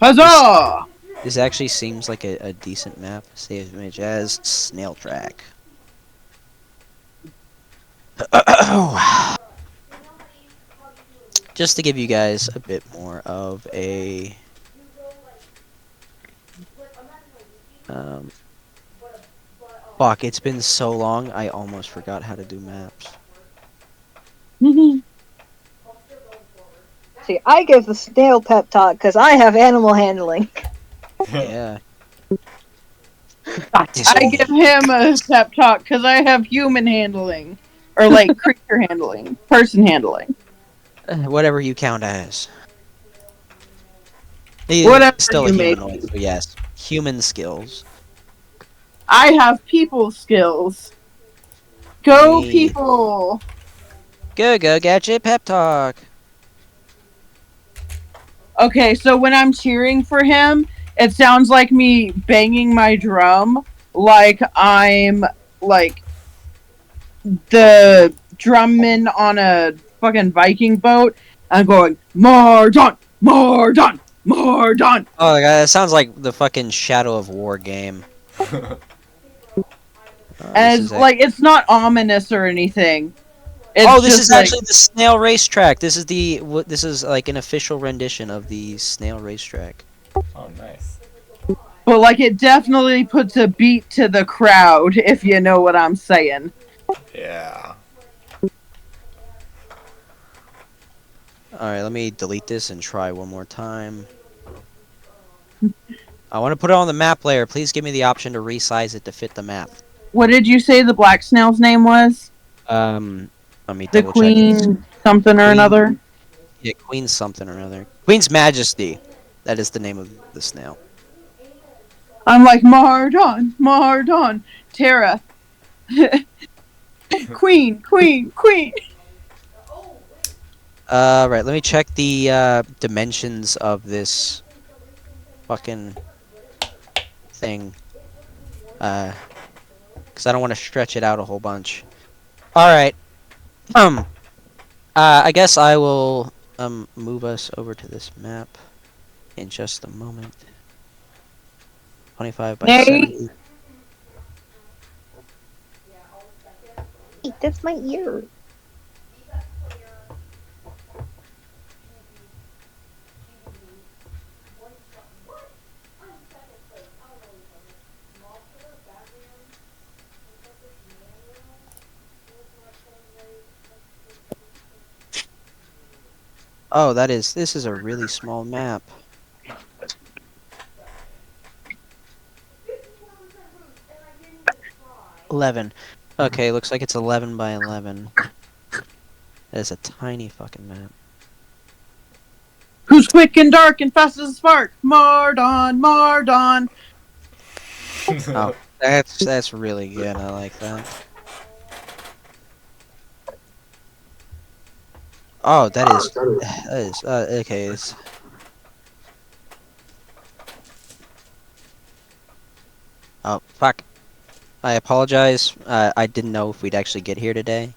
E: Huzzah!
A: This actually seems like a decent map. Save image as snail track. Just to give you guys a bit more of a fuck, it's been so long I almost forgot how to do maps.
D: See, I give the snail pep talk because I have animal handling.
A: Yeah.
E: I give him a pep talk because I have human handling. Or, like, creature handling. Person handling.
A: Whatever you count as. He's
E: Whatever
A: still a
E: you make
A: humanoid, so yes. Human skills.
E: I have people skills. Go,
A: Me.
E: people!
A: Go, gadget pep talk.
E: Okay, so when I'm cheering for him, it sounds like me banging my drum like I'm, like, the drumman on a fucking Viking boat. I'm going, Mardon! Mardon! Mardon!
A: Oh my god, that sounds like the fucking Shadow of War game.
E: As, like, it's not ominous or anything. It's
A: oh, this
E: just
A: is
E: like,
A: actually the snail racetrack. This is this is like an official rendition of the snail racetrack.
B: Oh, nice.
E: but, like, it definitely puts a beat to the crowd, if you know what I'm saying.
B: Yeah.
A: Alright, let me delete this and try one more time. I want to put it on the map layer. Please give me the option to resize it to fit the map.
E: What did you say the black snail's name was?
A: Let me
E: The
A: double check.
E: queen something or
A: Queen-
E: another?
A: Yeah, Queen something or other. Queen's Majesty. That is the name of the snail.
E: I'm like, Mardon, Mardon, Tara. Queen, queen, queen.
A: Right, let me check the dimensions of this fucking thing. Because I don't want to stretch it out a whole bunch. Alright. I guess I will move us over to this map in just a moment. 25 by
E: Nate?
A: 70.
D: Hey, that's my ear.
A: Oh, this is a really small map. $11. Okay, looks like it's 11 by 11. That is a tiny fucking map.
E: Who's quick and dark and fast as a spark? Mardon, Mardon.
A: Oh, that's really good. I like that. Oh, that is okay. It's oh fuck. I apologize. I didn't know if we'd actually get here today,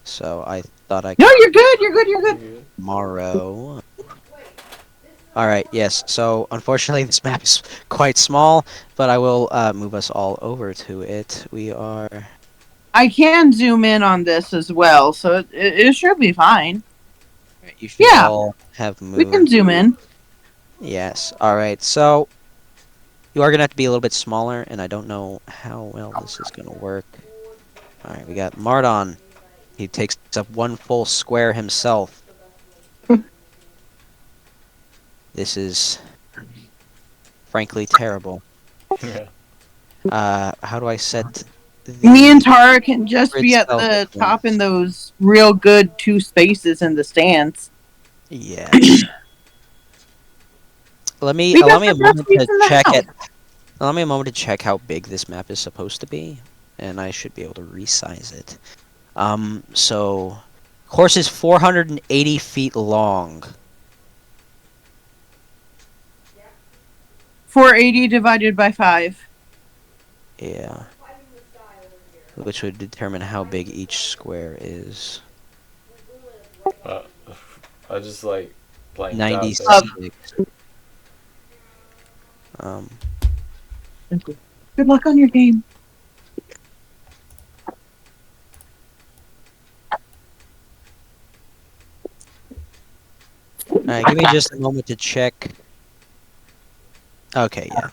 A: so I thought I
E: No,
A: could
E: you're good, you're good, you're good.
A: tomorrow. All right. Yes. So unfortunately, this map is quite small, but I will move us all over to it. We are.
E: I can zoom in on this as well, so it should be fine.
A: You should
E: Yeah.
A: all have moved.
E: We can zoom in.
A: Yes. All right. So you are gonna have to be a little bit smaller, and I don't know how well this is gonna work. All right. We got Mardon. He takes up one full square himself. This is frankly terrible.
B: Yeah.
A: How do I set
E: Me and Tara can just
A: grid
E: be at
A: cell
E: the
A: difference?
E: top in those real good 2 spaces in the stands.
A: Yes. Let me
E: We
A: allow
E: got
A: me a
E: the best
A: moment
E: seats
A: to
E: in the
A: check
E: house.
A: it. Allow me a moment to check how big this map is supposed to be, and I should be able to resize it. So Course is 480 feet long.
E: 480 divided by 5.
A: Yeah. Which would determine how big each square is.
B: I just like blanked out there.
A: 96. Um,
E: Good luck on your game.
A: Alright, give me just a moment to check. Okay, yeah.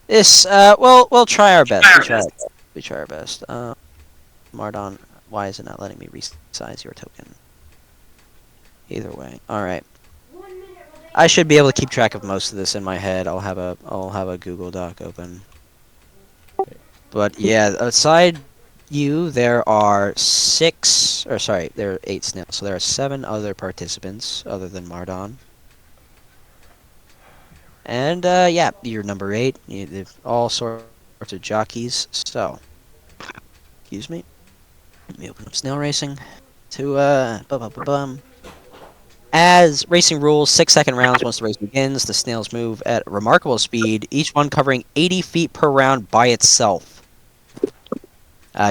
A: This, we'll try our best. We try our best. Mardon, why is it not letting me resize your token? Either way. Alright. I should be able to keep track of most of this in my head. I'll have a Google Doc open. But yeah, aside you, there are there are 8 snails. So there are 7 other participants other than Mardon. And yeah, you're number 8. They've all sorts of jockeys. So, excuse me. Let me open up snail racing to As racing rules, 6-second rounds once the race begins. The snails move at remarkable speed, each one covering 80 feet per round by itself.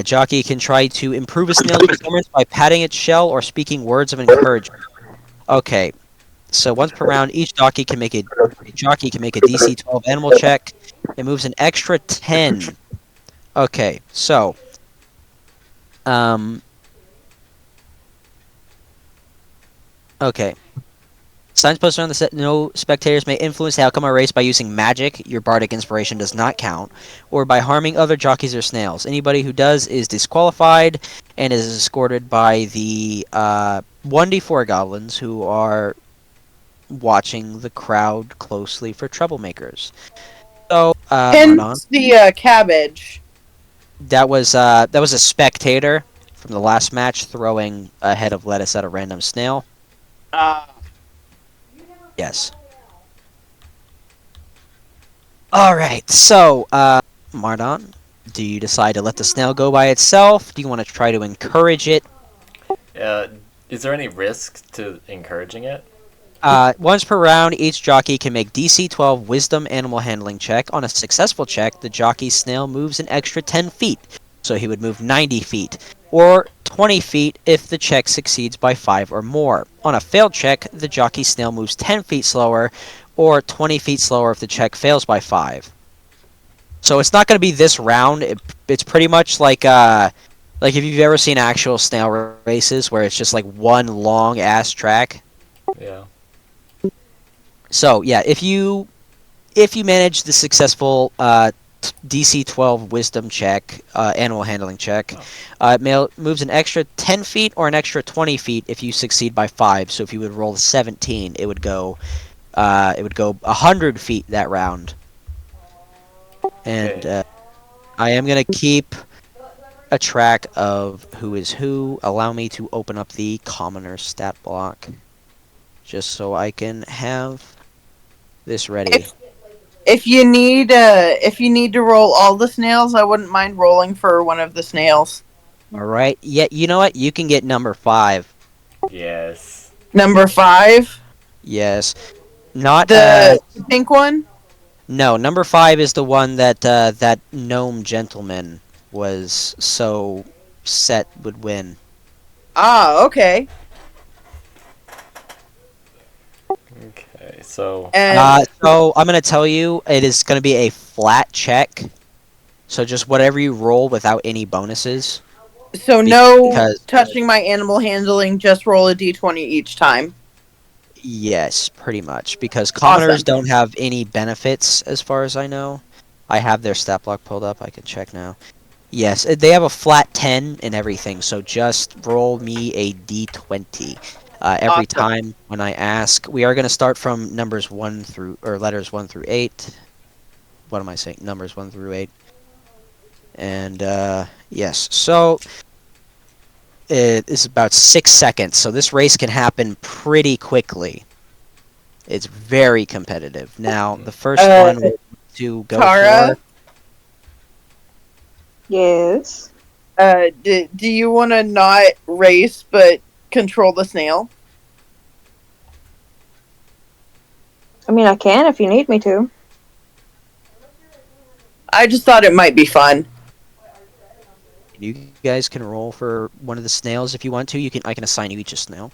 A: Jockey can try to improve a snail's performance by patting its shell or speaking words of encouragement. Okay, so once per round, each jockey can make a DC 12 animal check. It moves an extra 10. Okay, so okay. Signs posted on the set: no spectators may influence the outcome of a race by using magic, your bardic inspiration does not count, or by harming other jockeys or snails. Anybody who does is disqualified and is escorted by the 1d4 goblins who are watching the crowd closely for troublemakers. So, Mardon,
E: Hence the cabbage.
A: that was a spectator from the last match throwing a head of lettuce at a random snail. Yes. Alright, so, Mardon, do you decide to let the snail go by itself? Do you want to try to encourage it?
B: Is there any risk to encouraging it?
A: Once per round, each jockey can make DC 12 Wisdom Animal Handling check. On a successful check, the jockey's snail moves an extra 10 feet, so he would move 90 feet, or 20 feet if the check succeeds by 5 or more. On a failed check, the jockey's snail moves 10 feet slower, or 20 feet slower if the check fails by 5. So it's not going to be this round. It's pretty much like if you've ever seen actual snail races where it's just like one long ass track.
B: Yeah.
A: So yeah, if you manage the successful DC 12 Wisdom check, animal handling check, it moves an extra 10 feet or an extra 20 feet if you succeed by 5. So if you would roll a 17, it would go 100 feet that round. And
B: Okay.
A: I am gonna keep a track of who is who. Allow me to open up the commoner stat block, just so I can have this ready.
E: If you need to roll all the snails, I wouldn't mind rolling for one of the snails.
A: All right. Yeah. You know what? You can get number 5.
B: Yes.
E: Number 5,
A: Yes. Not
E: the pink one.
A: No. Number 5 is the one that that gnome gentleman was so set would win.
E: Ah, okay.
B: Okay. So.
E: And
A: So I'm gonna tell you, it is gonna be a flat check. So just whatever you roll without any bonuses.
E: so no
A: because-
E: touching my animal handling. Just roll a d20 each time.
A: Yes, pretty much. Because commoners
E: Awesome.
A: don't have any benefits, as far as I know. I have their stat block pulled up. I can check now. Yes, they have a flat 10 and everything. So just roll me a d20 every
E: Awesome.
A: time when I ask. We are going to start from letters 1 through 8. What am I saying? Numbers 1 through 8. And yes, so it is about 6 seconds. So this race can happen pretty quickly. It's very competitive. Now, the first one to go
E: Tara?
D: Yes.
E: Do you want to not race but control the snail?
D: I mean, I can if you need me to.
E: I just thought it might be fun.
A: You guys can roll for one of the snails if you want to. I can assign you each a snail.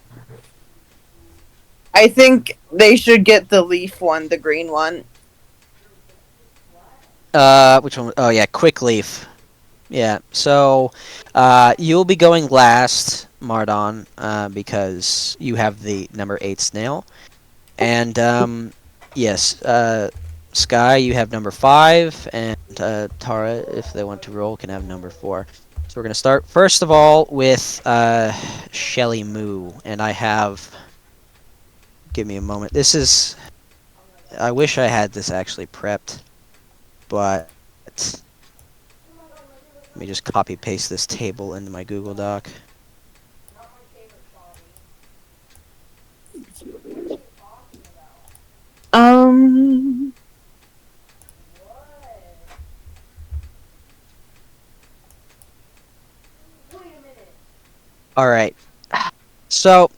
E: I think they should get the leaf one, the green one.
A: Which one? Oh yeah, quick leaf. Yeah. So, you'll be going last, Mardon, because you have the number 8 snail, and yes, Sky, you have number 5, and Tara, if they want to roll, can have number 4. So we're gonna start first of all with Shelly Moo, and I have. Give me a moment. This is. I wish I had this actually prepped, but let me just copy paste this table into my Google Doc.
E: Um.
A: All right. So,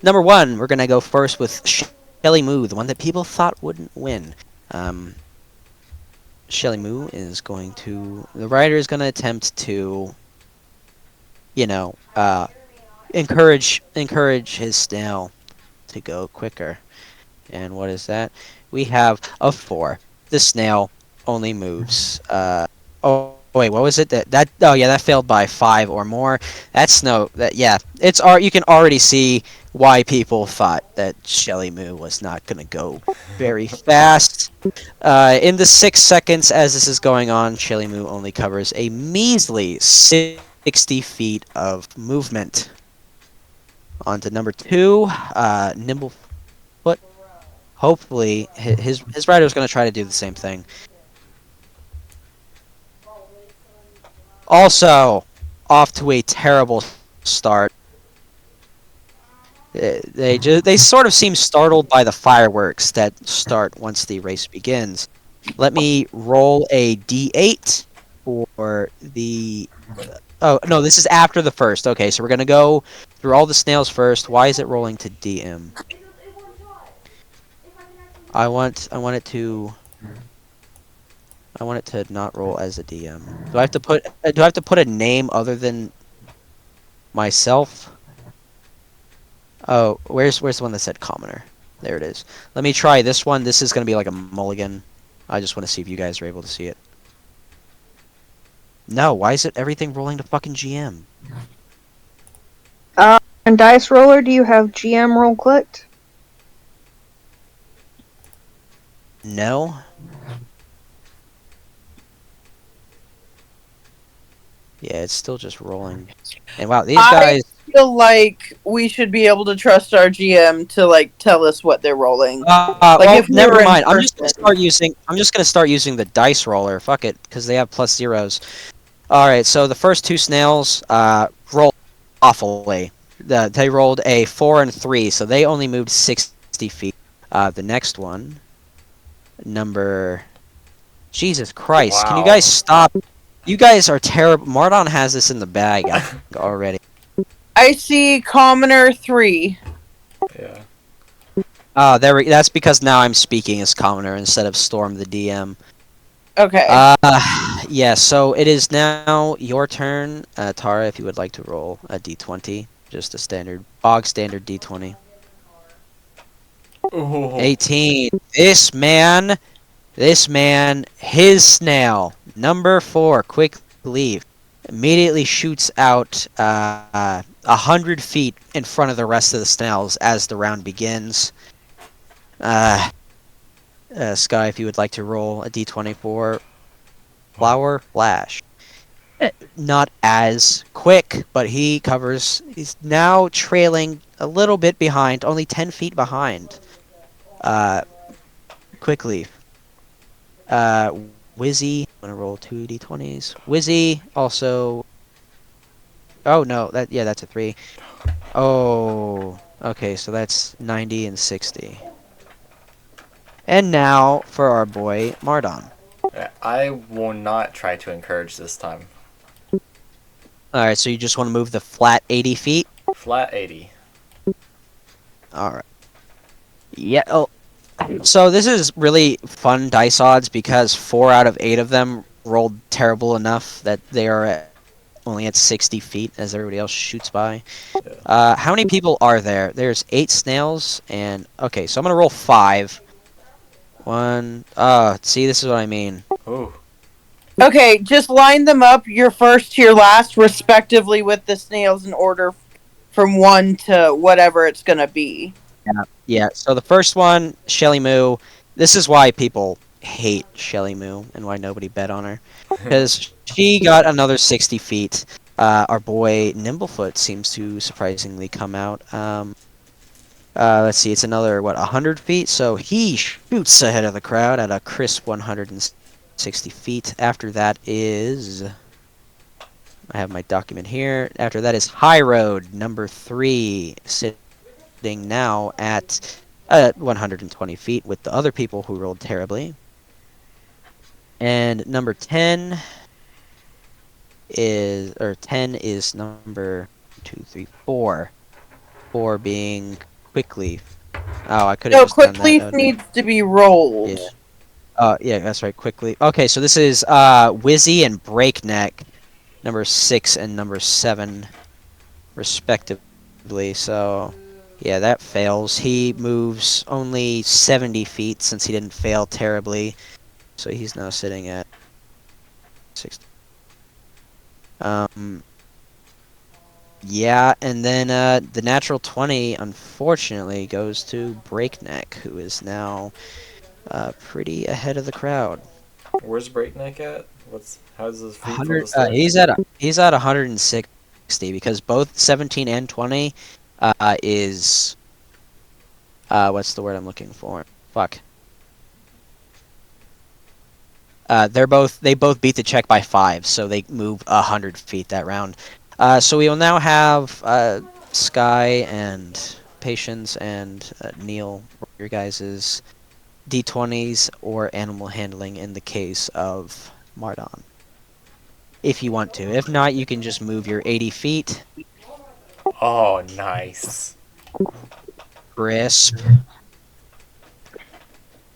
A: number 1, we're gonna go first with Shelly Moo, the one that people thought wouldn't win. Um, Shelly Moo is going to. The writer is gonna attempt to, you know, encourage his snail to go quicker. And what is that? We have a 4. The snail only moves. Oh wait, what was it? Oh yeah, that failed by 5 or more. That's no. That yeah. You can already see why people thought that Shelly Moo was not gonna go very fast. In the 6 seconds as this is going on, Shelly Moo only covers a measly 60 feet of movement. On to number 2, Nimblefoot. Hopefully, his rider is going to try to do the same thing. Also, off to a terrible start. They sort of seem startled by the fireworks that start once the race begins. Let me roll a d8 for the. Oh no, this is after the first. Okay, so we're gonna go through all the snails first. Why is it rolling to DM? I want it to. I want it to not roll as a DM. Do I have to put a name other than myself? Oh, where's the one that said commoner? There it is. Let me try this one. This is gonna be like a mulligan. I just want to see if you guys are able to see it. No, why is it everything rolling to fucking GM?
D: And Dice Roller, do you have GM roll clicked?
A: No. Yeah, it's still just rolling. And wow, these guys.
E: I feel like we should be able to trust our GM to like tell us what they're rolling. Like
A: Well,
E: if we
A: never
E: were in
A: mind. I'm just
E: person.
A: gonna start using the dice roller. Fuck it, because they have plus zeros. All right, so the first 2 snails roll awfully. They rolled a 4 and 3, so they only moved 60 feet. The next one, number. Jesus Christ! Can you
B: Wow.
A: guys stop? You guys are terrible. Mardon has this in the bag I think, already.
E: I see commoner 3.
B: Yeah.
A: Oh, that's because now I'm speaking as commoner instead of Storm the DM.
E: Okay.
A: Yeah, so it is now your turn, Tara, if you would like to roll a d20. Just a bog standard d20.
B: Ooh.
A: 18. This man, his snail, number 4, quick leave, immediately shoots out 100 feet in front of the rest of the snails as the round begins. Sky, if you would like to roll a d20 for Flower Flash. Not as quick, but he covers. He's now trailing a little bit behind, only 10 feet behind. Quickly. Wizzy. I'm gonna roll 2 d20s. Wizzy also. Oh no, that's a 3. Oh, okay, so that's 90 and 60. And now for our boy Mardon.
B: I will not try to encourage this time.
A: Alright, so you just want to move the flat 80 feet?
B: Flat 80.
A: Alright. Yeah, oh. So this is really fun dice odds because 4 out of 8 of them rolled terrible enough that they are only at 60 feet as everybody else shoots by.
B: Yeah.
A: How many people are there? There's 8 snails and... Okay, so I'm gonna roll 5. 1... see, this is what I mean.
B: Ooh.
E: Okay, just line them up, your first to your last, respectively, with the snails in order from 1 to whatever it's gonna be.
A: Yeah, so the first one, Shelly Moo. This is why people hate Shelly Moo and why nobody bet on her. Because she got another 60 feet. Our boy Nimblefoot seems to surprisingly come out. Let's see, it's another, 100 feet? So he shoots ahead of the crowd at a crisp 160 feet. After that is... I have my document here. After that is High Road, number 3, sitting now at 120 feet with the other people who rolled terribly. And number 10 is number 4. 4 being Quickly. Oh, I could have
E: No,
A: just done
E: quickly
A: that.
E: needs to be rolled.
A: Yeah. Yeah, that's right, Quickly. Okay, so this is Wizzy and Breakneck, number 6 and number 7, respectively. So, yeah, that fails. He moves only 70 feet since he didn't fail terribly. So he's now sitting at 60. Yeah, and then the natural 20, unfortunately, goes to Breakneck, who is now pretty ahead of the crowd.
B: Where's Breakneck at? How's his feet
A: 100.
B: for the
A: He's at 160 because both 17 and 20 is what's the word I'm looking for? Fuck. They both beat the check by 5, so they move 100 feet that round. So we will now have Sky and Patience and Neil, your guys's D20s or animal handling in the case of Mardon. If you want to. If not, you can just move your 80 feet.
B: Oh, nice.
A: Crisp.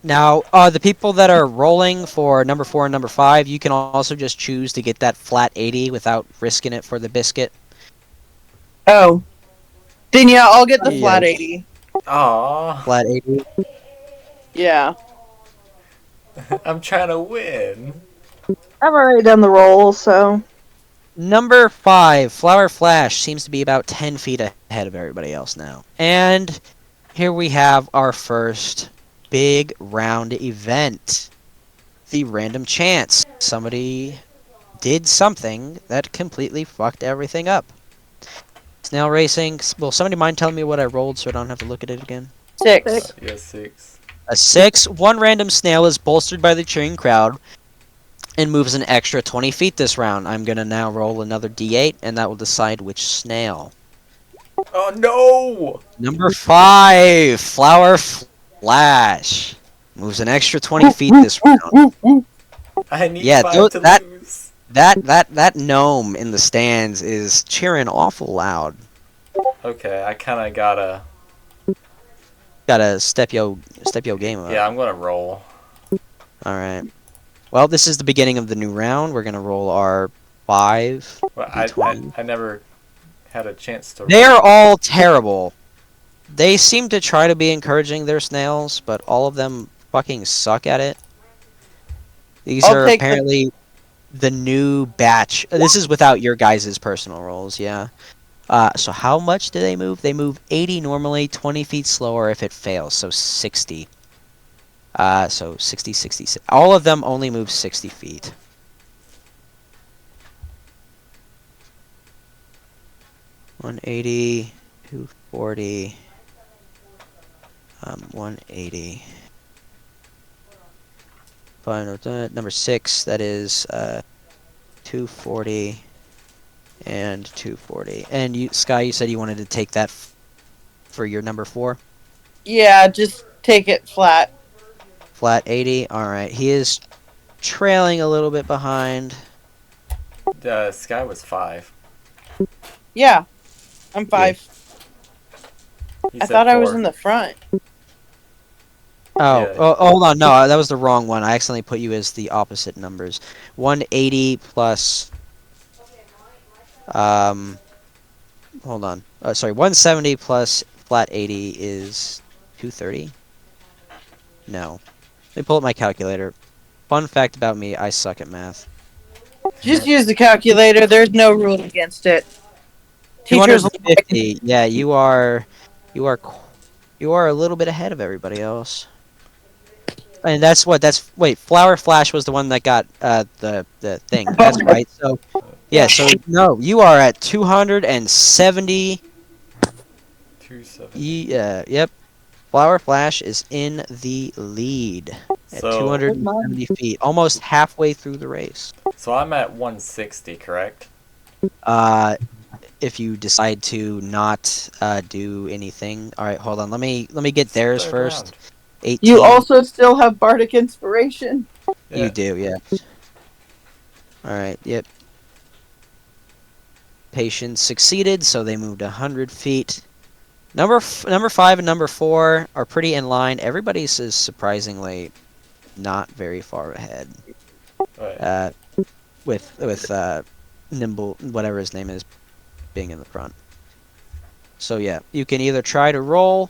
A: Now, the people that are rolling for number 4 and number 5, you can also just choose to get that flat 80 without risking it for the biscuit.
E: Oh. Then yeah, I'll get the flat 80.
B: Aw.
A: Flat 80.
E: Yeah.
B: I'm trying to win.
D: I've already done the roll, so
A: Number 5, Flower Flash, seems to be about 10 feet ahead of everybody else now. And here we have our first big round event. The random chance. Somebody did something that completely fucked everything up. Snail racing. Will somebody mind telling me what I rolled so I don't have to look at it again?
E: 6.
B: Yeah, 6.
A: A 6. One random snail is bolstered by the cheering crowd and moves an extra 20 feet this round. I'm going to now roll another d8, and that will decide which snail.
B: Oh, no!
A: Number 5, Flower Flash. Moves an extra 20 feet this round.
B: I need
A: Yeah,
B: 5 to
A: that-
B: lose.
A: That gnome in the stands is cheering awful loud.
B: Okay, I kind of gotta...
A: Gotta step yo game up.
B: Yeah, I'm gonna roll.
A: Alright. Well, this is the beginning of the new round. We're gonna roll our 5.
B: Well,
A: D20.
B: I never had a chance to roll.
A: They are all terrible. They seem to try to be encouraging their snails, but all of them fucking suck at it. These
E: I'll
A: are
E: take
A: apparently the new batch. This is without your guys' personal rolls, yeah. So how much do they move? They move 80 normally, 20 feet slower if it fails, so 60. So 60, 60. All of them only move 60 feet. $180, $240, 180. Fine, number 6, that is 240 and 240. And you, Sky, you said you wanted to take that for your number 4?
E: Yeah, just take it flat.
A: Flat 80. All right. He is trailing a little bit behind.
B: Sky was 5.
E: Yeah, I'm 5.
B: He
E: I
B: said
E: thought I was
B: 4.
E: in the front.
A: Oh,
B: Yeah.
A: hold on. No, that was the wrong one. I accidentally put you as the opposite numbers. 180 plus. Hold on. Sorry, 170 plus flat 80 is 230. No. Let me pull up my calculator. Fun fact about me: I suck at math.
E: Just use the calculator. There's no rule against it. Teachers like
A: 250. Yeah, you are, qu- you are a little bit ahead of everybody else. And that's what. That's wait. Flower Flash was the one that got the thing. That's right. So yeah.
E: Yeah.
A: So no, you are at 270.
B: 270.
A: Yep. Flower Flash is in the lead at
B: So
A: 270 feet, almost halfway through the race.
B: I'm at 160, correct?
A: Uh, if you decide to not do anything, all right. Hold on. Let me get
B: It's the
A: theirs
B: third
A: first.
B: round.
A: 18.
E: You also still have Bardic Inspiration.
B: Yeah.
A: You do, yeah. All right. Yep. Patients succeeded, so they moved 100 feet. Number 5 and number 4 are pretty in line. Everybody's is surprisingly not very far ahead.
B: Right.
A: With Nimble, whatever his name is, being in the front. So yeah, you can either try to roll,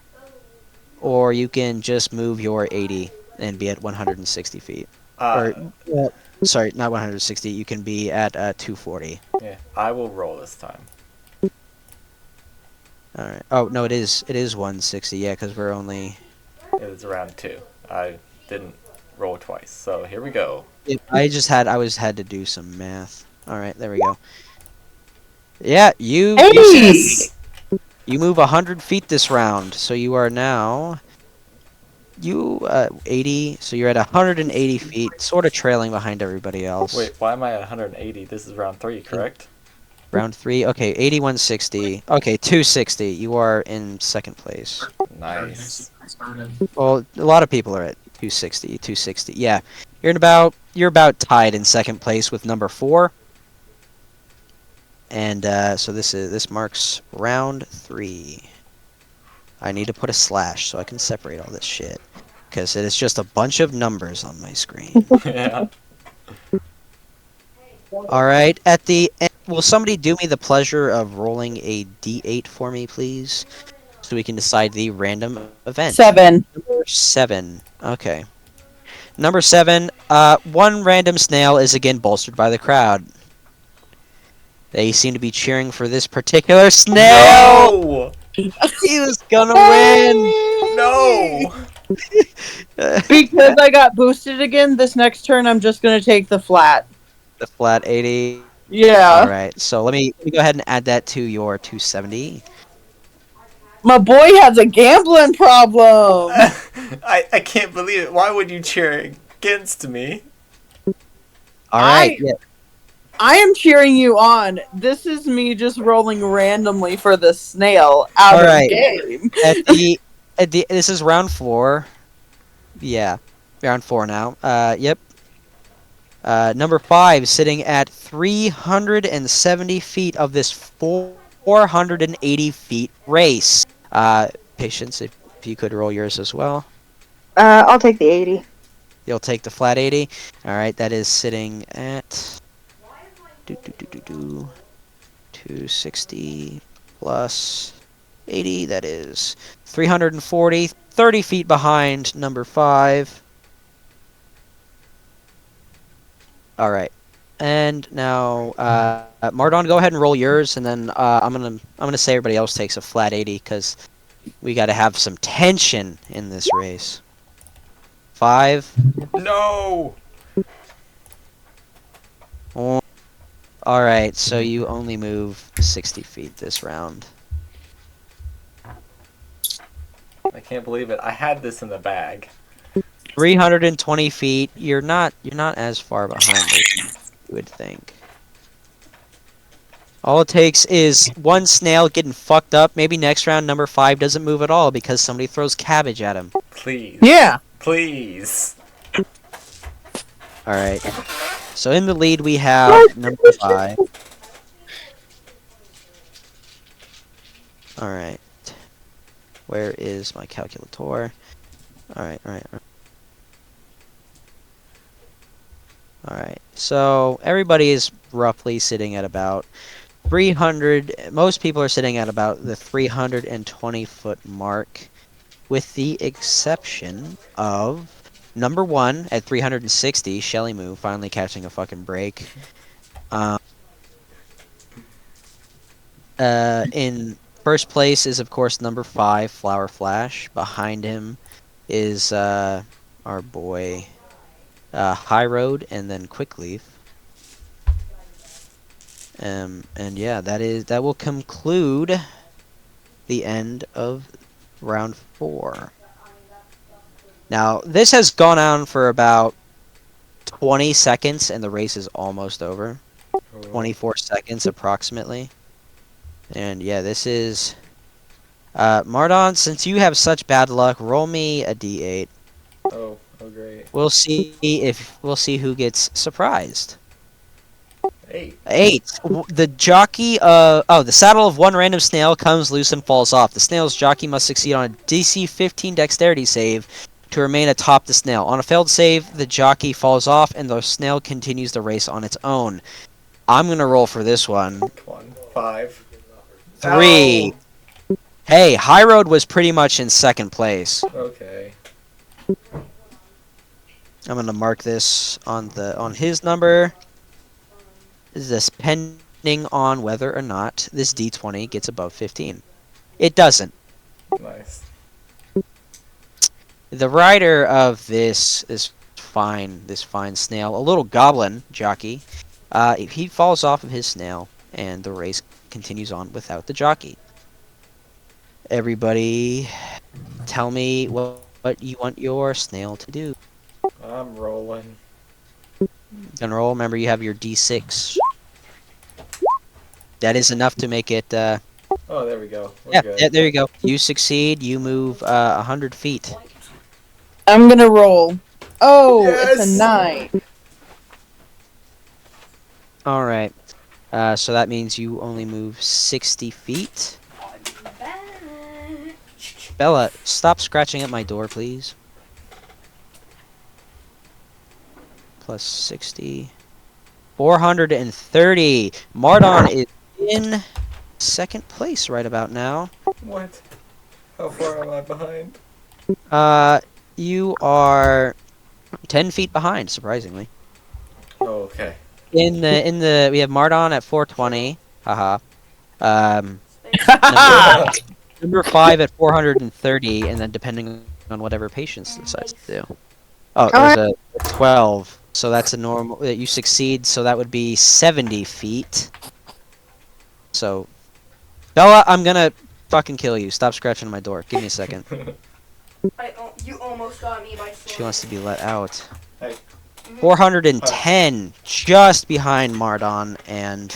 A: or you can just move your 80 and be at 160 feet.
B: Uh,
A: Sorry, not 160. You can be at 240.
B: yeah. I will roll this time.
A: All right. Oh no, it is 160. Yeah, because we're only.
B: It is round 2. I didn't roll twice. So here we go.
A: I had to do some math. All right, there we go. Yeah, you
B: Yes!
A: you move 100 feet this round, so you are now 80. So you're at 180 feet, sort of trailing behind everybody else.
B: Wait, why am I at 180? This is round 3, correct?
A: Round 3. Okay, 8160. Okay, 260. You are in second place.
B: Nice.
A: Well, a lot of people are at 260, 260. Yeah, you're about tied in second place with number 4. And so this marks round 3. I need to put a slash so I can separate all this shit, because it is just a bunch of numbers on my screen.
B: Yeah.
A: All right, at the end, will somebody do me the pleasure of rolling a d8 for me, please, so we can decide the random event?
E: 7.
A: Number 7. Okay. Number 7. One random snail is again bolstered by the crowd. They seem to be cheering for this particular snail.
B: No!
A: He was gonna win.
B: No!
E: Because I got boosted again, this next turn I'm just going to take the flat.
A: The flat 80.
E: Yeah.
A: All right. So let me go ahead and add that to your 270.
E: My boy has a gambling problem.
B: I can't believe it. Why would you cheer against me?
A: All right. Yeah.
E: I am cheering you on. This is me just rolling randomly for the snail out
A: All
E: of
A: right.
E: game.
A: This is round 4. Yeah, round 4 now. Yep. Number 5 sitting at 370 feet of this 480 feet race. Patience, if you could roll yours as well.
D: I'll take the 80.
A: You'll take the flat 80. All right, that is sitting at 260 plus 80. That is 340. 30 feet behind number 5. All right. And now, Mardon, go ahead and roll yours, and then I'm gonna say everybody else takes a flat 80 because we got to have some tension in this race. 5.
B: No!
A: All right, so you only move 60 feet this round.
B: I can't believe it. I had this in the bag.
A: 320 feet. You're not as far behind as you would think. All it takes is one snail getting fucked up. Maybe next round number 5 doesn't move at all because somebody throws cabbage at him.
B: Please.
E: Yeah.
B: Please.
A: All right. So in the lead we have number 5. All right. Where is my calculator? All right. All right. So everybody is roughly sitting at about 300. Most people are sitting at about the 320-foot mark, with the exception of number 1 at 360, Shelly Moo, finally catching a fucking break. In first place is, of course, number 5, Flower Flash. Behind him is our boy High Road, and then Quickleaf. And yeah, that will conclude the end of round 4. Now, this has gone on for about 20 seconds, and the race is almost over. 24 seconds, approximately. And yeah, this is... Mardon, since you have such bad luck, roll me a d8.
B: Oh, great.
A: We'll see who gets surprised.
B: 8.
A: 8. The jockey the saddle of one random snail comes loose and falls off. The snail's jockey must succeed on a DC 15 dexterity save to remain atop the snail. On a failed save, the jockey falls off and the snail continues the race on its own. I'm going to roll for this one.
B: Come on. 5.
A: 3.
B: Ow!
A: Hey, High Road was pretty much in second place.
B: Okay.
A: I'm going to mark this on his number. This pending on whether or not this D20 gets above 15. It doesn't.
B: Nice.
A: The rider of this fine snail, a little goblin jockey, he falls off of his snail, and the race continues on without the jockey. Everybody, tell me what you want your snail to do.
B: I'm rolling.
A: Gonna roll. Remember, you have your D6. That is enough to make it.
B: Oh, there we go. We're
A: Yeah,
B: good.
A: yeah, there you go. You succeed. You move 100 feet.
E: I'm gonna roll. Oh,
B: Yes!
E: it's a 9.
A: All right. So that means you only move 60 feet. Bella, stop scratching at my door, please. Plus 60. 430. Mardon is in second place right about now.
B: What? How far am I behind?
A: You are 10 feet behind, surprisingly.
B: Oh, okay.
A: We have Mardon at 420. Haha. Number 5 at 430, and then depending on whatever Patience decides to do. Oh, there's a 12. So that's a normal. You succeed, so that would be 70 feet. So, Bella, I'm gonna fucking kill you. Stop scratching my door. Give me a second.
H: You almost got me by
A: She wants to be let out.
B: Hey.
A: 410, just behind Mardon and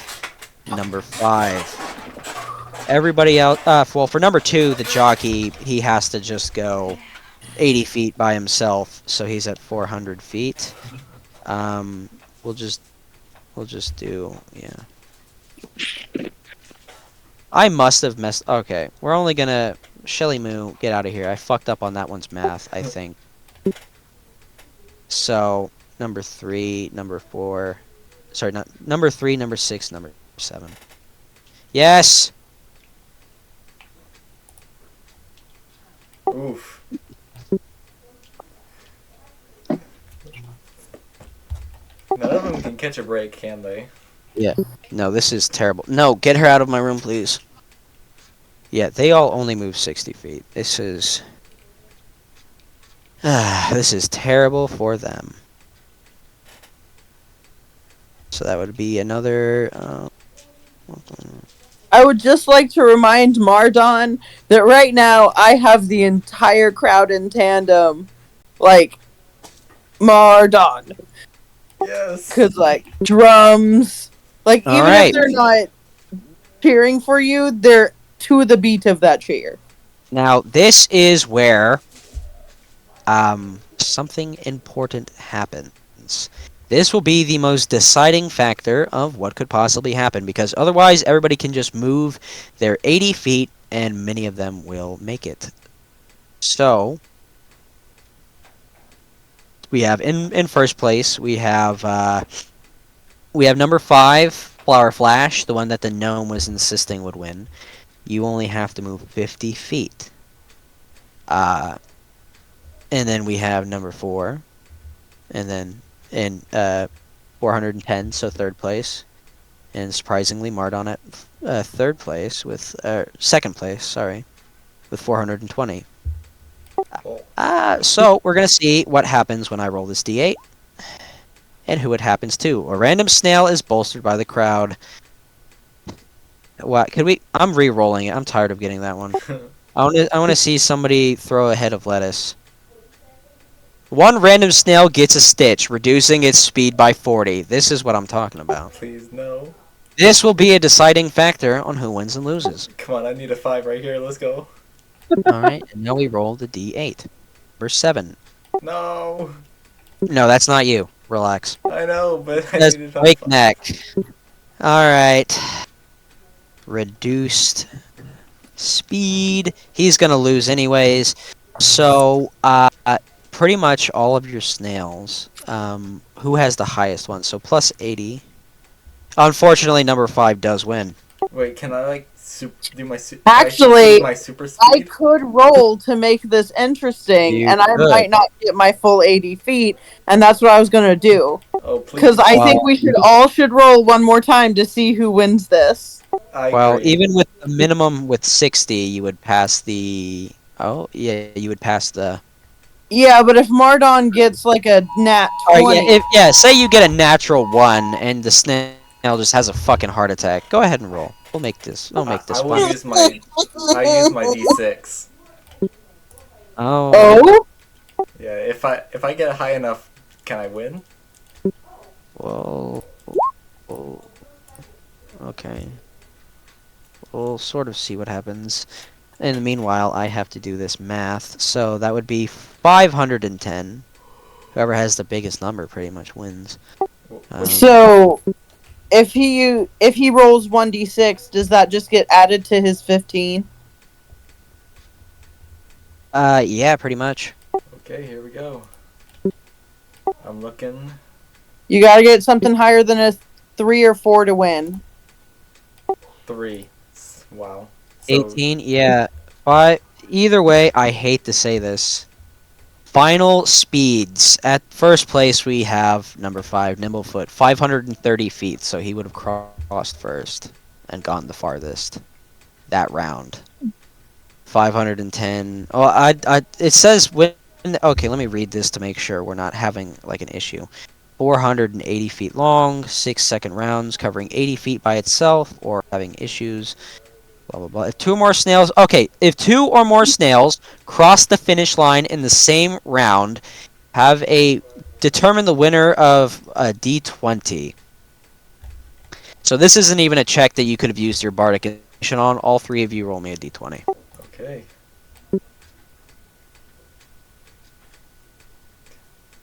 A: number 5. Everybody else, well, for number 2, the jockey, he has to just go 80 feet by himself, so he's at 400 feet. We'll just do, yeah. I must have messed, okay, we're only gonna, Shelly Moo, get out of here. I fucked up on that one's math, I think. So, number 3, number 4, sorry, not, number 3, number 6, number 7. Yes!
B: Oof. None of them can catch a break, can they?
A: Yeah. No, this is terrible. No, get her out of my room, please. Yeah, they all only move 60 feet. This is... this is terrible for them. So that would be another...
E: I would just like to remind Mardon that right now I have the entire crowd in tandem. Like, Mardon.
B: Yes.
E: Because, like, drums. Like,
A: All
E: even
A: right.
E: if they're not cheering for you, they're to the beat of that cheer.
A: Now, this is where something important happens. This will be the most deciding factor of what could possibly happen, because otherwise everybody can just move their 80 feet and many of them will make it. So we have in first place we have number 5, Flower Flash, the one that the gnome was insisting would win. You only have to move 50 feet. And then we have number 4, and then in 410, so third place. And surprisingly, Mardon at third place with second place, sorry, with 420. So we're gonna see what happens when I roll this d8, and who it happens to. A random snail is bolstered by the crowd. What could we? I'm re-rolling it. I'm tired of getting that one. I want to see somebody throw a head of lettuce. One random snail gets a stitch, reducing its speed by 40. This is what I'm talking about.
B: Please, no.
A: This will be a deciding factor on who wins and loses.
B: Come on, I need a 5 right here. Let's go.
A: Alright, and now we roll the d8. Number 7.
B: No.
A: No, that's not you. Relax.
B: I know, but I
A: That's
B: needed a
A: break
B: 5.
A: neck. Alright. Reduced speed. He's gonna lose anyways. So, pretty much all of your snails. Who has the highest one? So plus 80. Unfortunately, number 5 does win.
B: Wait, can I like do my
E: Actually,
B: my super
E: I
B: speed?
E: could roll to make this interesting,
A: You
E: and I
A: could.
E: might not get my full 80 feet, and that's what I was gonna do.
B: Oh, please.
E: Because I think we should roll one more time to see who wins this.
B: I
A: Well,
B: agree.
A: even with the minimum with 60, you would pass the... Oh, yeah, you would pass the...
E: Yeah, but if Mardon gets like a nat 20,
A: Alright, say you get a natural 1 and the snail just has a fucking heart attack. Go ahead and roll. We'll make this
B: I
A: fun.
B: will use my d6.
A: Oh.
E: oh,
B: Yeah, if I get high enough, can I win?
A: Well... Okay. We'll sort of see what happens. In the meanwhile, I have to do this math. So that would be 510. Whoever has the biggest number pretty much wins.
E: so if he rolls 1d6, does that just get added to his 15?
A: Yeah, pretty much.
B: Okay, here we go. I'm looking.
E: You gotta get something higher than a 3 or 4 to win.
B: 3. Wow. So,
A: 18, yeah. Either way, I hate to say this. Final speeds. At first place, we have number 5, Nimblefoot, 530 feet. So he would have crossed first and gone the farthest that round. 510. Oh, it says when. Okay, let me read this to make sure we're not having like an issue. 480 feet long, 6-second rounds, covering 80 feet by itself, or having issues. Blah blah blah. If 2 more snails, if 2 or more snails cross the finish line in the same round, determine the winner of a D20. So this isn't even a check that you could have used your bardic inspiration on. All 3 of you roll me a D20.
B: okay.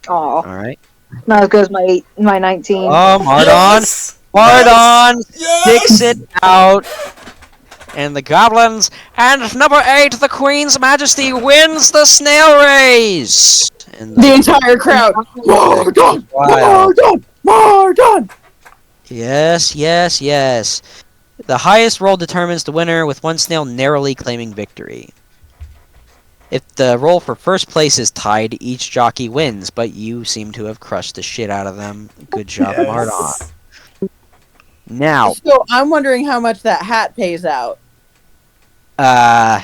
G: Aw.
A: All right.
G: Not as good as my 19.
A: Oh, Mardon!
B: Yes!
A: Mardon!
B: Yes!
A: Sticks it out! And the goblins, and number 8, the Queen's Majesty wins the snail race! And
E: The entire crowd. Mardon!
A: Wow.
E: Mardon! Mardon!
A: Yes, yes, yes. The highest roll determines the winner, with one snail narrowly claiming victory. If the roll for first place is tied, each jockey wins, but you seem to have crushed the shit out of them. Good job, Mardon.
B: Yes.
A: Now,
E: So I'm wondering how much that hat pays out.
A: a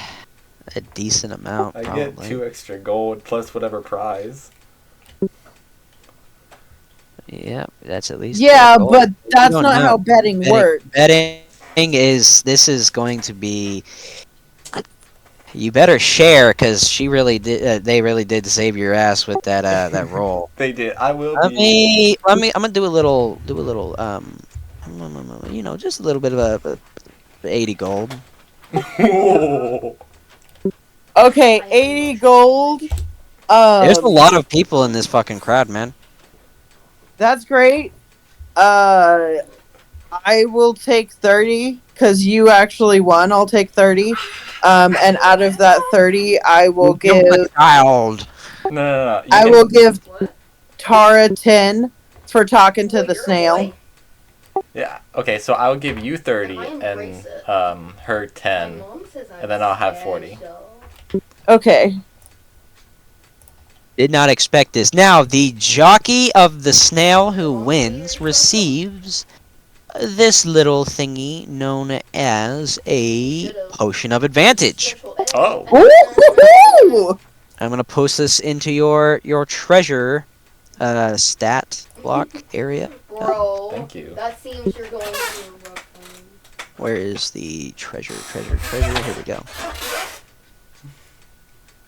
A: decent amount,
B: I
A: probably.
B: get 2 extra gold plus whatever prize.
A: Yeah, that's at least...
E: Yeah,
A: gold.
E: but that's
A: don't
E: not
A: know.
E: how betting works.
A: Betting this is going to be... You better share, because she really did. They really did save your ass with that that roll.
B: They did. I will
A: Let
B: be.
A: me. I'm gonna do a little. Just a little bit of a 80 gold.
E: Okay, 80 gold.
A: There's a lot of people in this fucking crowd, man.
E: That's great. I will take 30 because you actually won, I'll take 30. And out of that 30, I will give
A: child.
B: No. You
E: I
B: can-
E: will give
H: What?
E: Tara 10 for talking to
H: Wait,
E: the
H: you're a
E: snail.
H: boy.
B: Yeah. Okay, so I'll give you 30
H: I
B: and
H: embrace it.
B: her
H: My
B: 10.
H: mom says I'm
B: and then I'll have
H: sad,
B: 40.
H: though.
E: Okay.
A: Did not expect this. Now, the jockey of the snail who wins receives this little thingy known as a potion of advantage.
H: Social etiquette.
B: Oh.
E: Ooh!
A: I'm gonna post this into your treasure stat block area.
H: Bro,
B: Thank you.
H: that seems you're going through a rough time.
A: Where is the treasure? Here we go.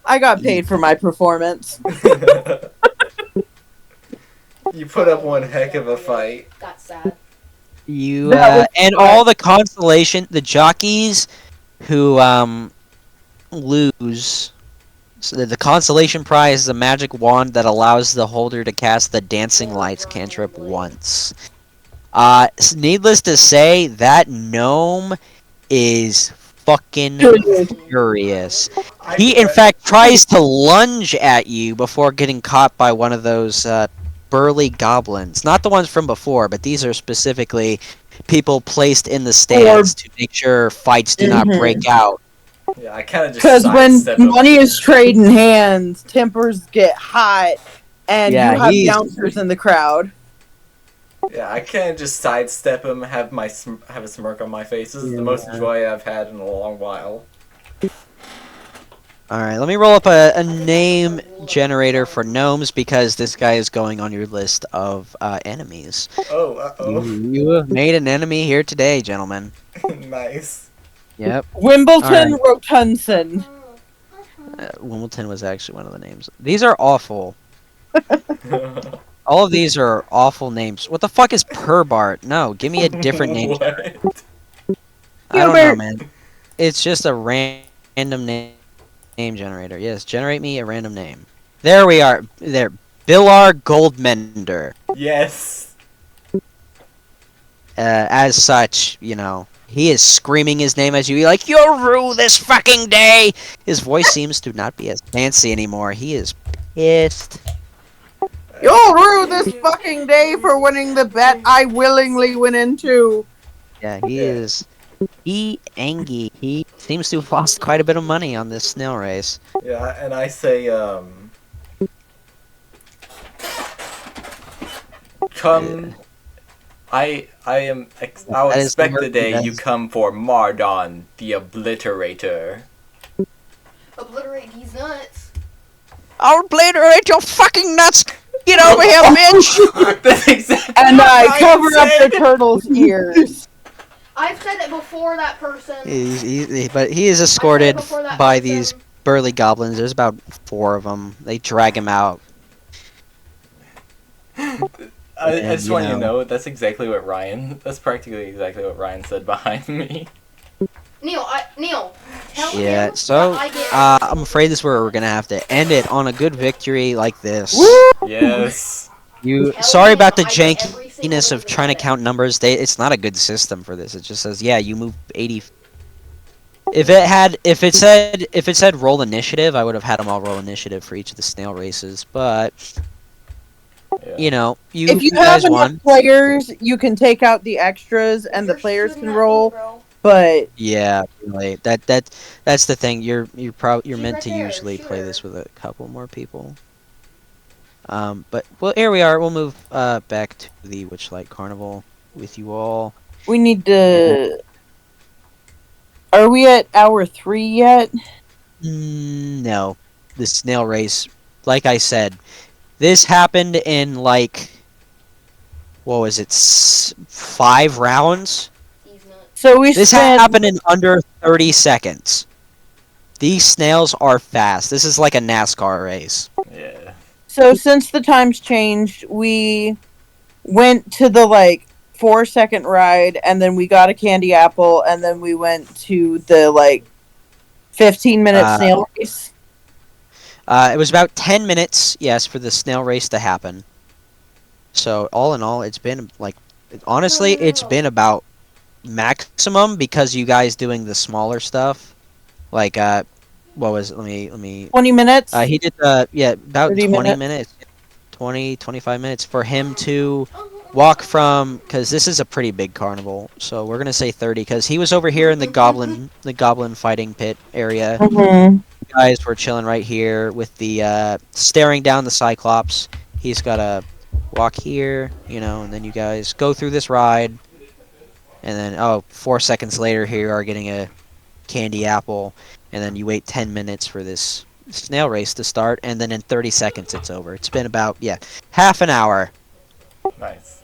E: I got paid for my performance.
B: You put up one heck of a fight.
H: That's sad.
A: You
E: That was
A: and
E: fun.
A: all the consolation, the jockeys who lose. So the consolation prize is a magic wand that allows the holder to cast the dancing lights cantrip once. Needless to say, that gnome is fucking furious. He, in fact, tries to lunge at you before getting caught by one of those burly goblins. Not the ones from before, but these are specifically people placed in the stands to make sure fights do not break out.
B: Yeah, I kind of just
E: Because when
B: sidestep him.
E: money is trading hands, tempers get hot, and
A: Yeah,
E: you have
A: he's-
E: bouncers in the crowd.
B: Yeah, I can't just sidestep him, have have a smirk on my face. This is the most joy I've had in a long while.
A: Alright, let me roll up a name generator for gnomes because this guy is going on your list of enemies.
B: Oh, uh-oh.
A: You have made an enemy here today, gentlemen.
B: Nice.
A: Yep.
E: Wimbledon Rotunson.
A: Wimbledon was actually one of the names. These are awful. All of these are awful names. What the fuck is Perbart? No, give me a different name.
B: What?
A: I don't know,
E: Hubert.
A: man. It's just a random name generator. Yes, generate me a random name. There we are. There. Billar Goldmender.
B: Yes.
A: As such, you know, he is screaming his name as you like, "You'll rue this fucking day!" His voice seems to not be as fancy anymore. He is pissed.
E: You'll rue this fucking day for winning the bet I willingly went into.
A: Yeah, he is. He angry. He seems to have lost quite a bit of money on this snail race.
B: Yeah, and I say, come. I'll
A: That is
B: expect
A: the
B: the day
A: word,
B: you
A: yes.
B: come for Mardon, the Obliterator.
H: Obliterate these nuts.
A: I'll obliterate your fucking nuts! Get over here, bitch!
B: That's exactly
E: And
B: what
E: I
B: Ryan
E: cover up
B: said.
E: the turtle's ears.
H: I've said it before that person.
A: But he is escorted
H: before that
A: by
H: person.
A: these burly goblins. There's about 4 of them. They drag him out.
B: I just want you to
A: you
B: know that's exactly what Ryan. That's practically exactly what Ryan said behind me.
H: Neil, tell
A: Yeah,
H: him
A: so
H: that I get
A: I'm afraid this is where we're gonna have to end it on a good victory like this.
B: Yes.
H: Tell
A: Sorry
H: him
A: about the
H: I get every single
A: jankiness of
H: move
A: trying to
H: in the
A: count numbers. It's not a good system for this. It just says, yeah, you move 80. If it said roll initiative, I would have had them all roll initiative for each of the snail races. But
B: Yeah.
A: you know,
E: If you
A: guys
E: have enough
A: won.
E: players, you can take out the extras and the
H: You're
E: players
H: shooting
E: can
H: at
E: roll.
H: me, bro.
E: But
A: Yeah, really. That's the thing. You're
H: She's
A: meant
H: right
A: to
H: there,
A: usually
H: shoot
A: play
H: her.
A: this with a couple more people. But well, here we are. We'll move back to the Witchlight Carnival with you all.
E: we need to. Are we at hour 3 yet?
A: No, the snail race. Like I said, this happened in like, what was it? 5 rounds.
H: These nuts.
E: So we
A: This
E: spent.
A: happened in under 30 seconds. These snails are fast. This is like a NASCAR race.
B: Yeah.
E: So since the times changed, we went to the 4-second ride, and then we got a candy apple, and then we went to the 15-minute snail race.
A: It was about 10 minutes, yes, for the snail race to happen. So all in all, it's been honestly, it's been about maximum because you guys doing the smaller stuff. Like what was it? Let me
E: 20 minutes.
A: he did about
E: 30
A: 20
E: minutes.
A: minutes. 20, 25 minutes for him to walk from, because this is a pretty big carnival, so we're gonna say 30 because he was over here in the goblin fighting pit area.
E: Mm-hmm.
A: You guys were chilling right here with the staring down the Cyclops. He's gotta walk here, and then you guys go through this ride, and then 4 seconds later here you are getting a candy apple, and then you wait 10 minutes for this snail race to start, and then in 30 seconds it's over. It's been about half an hour.
B: Nice.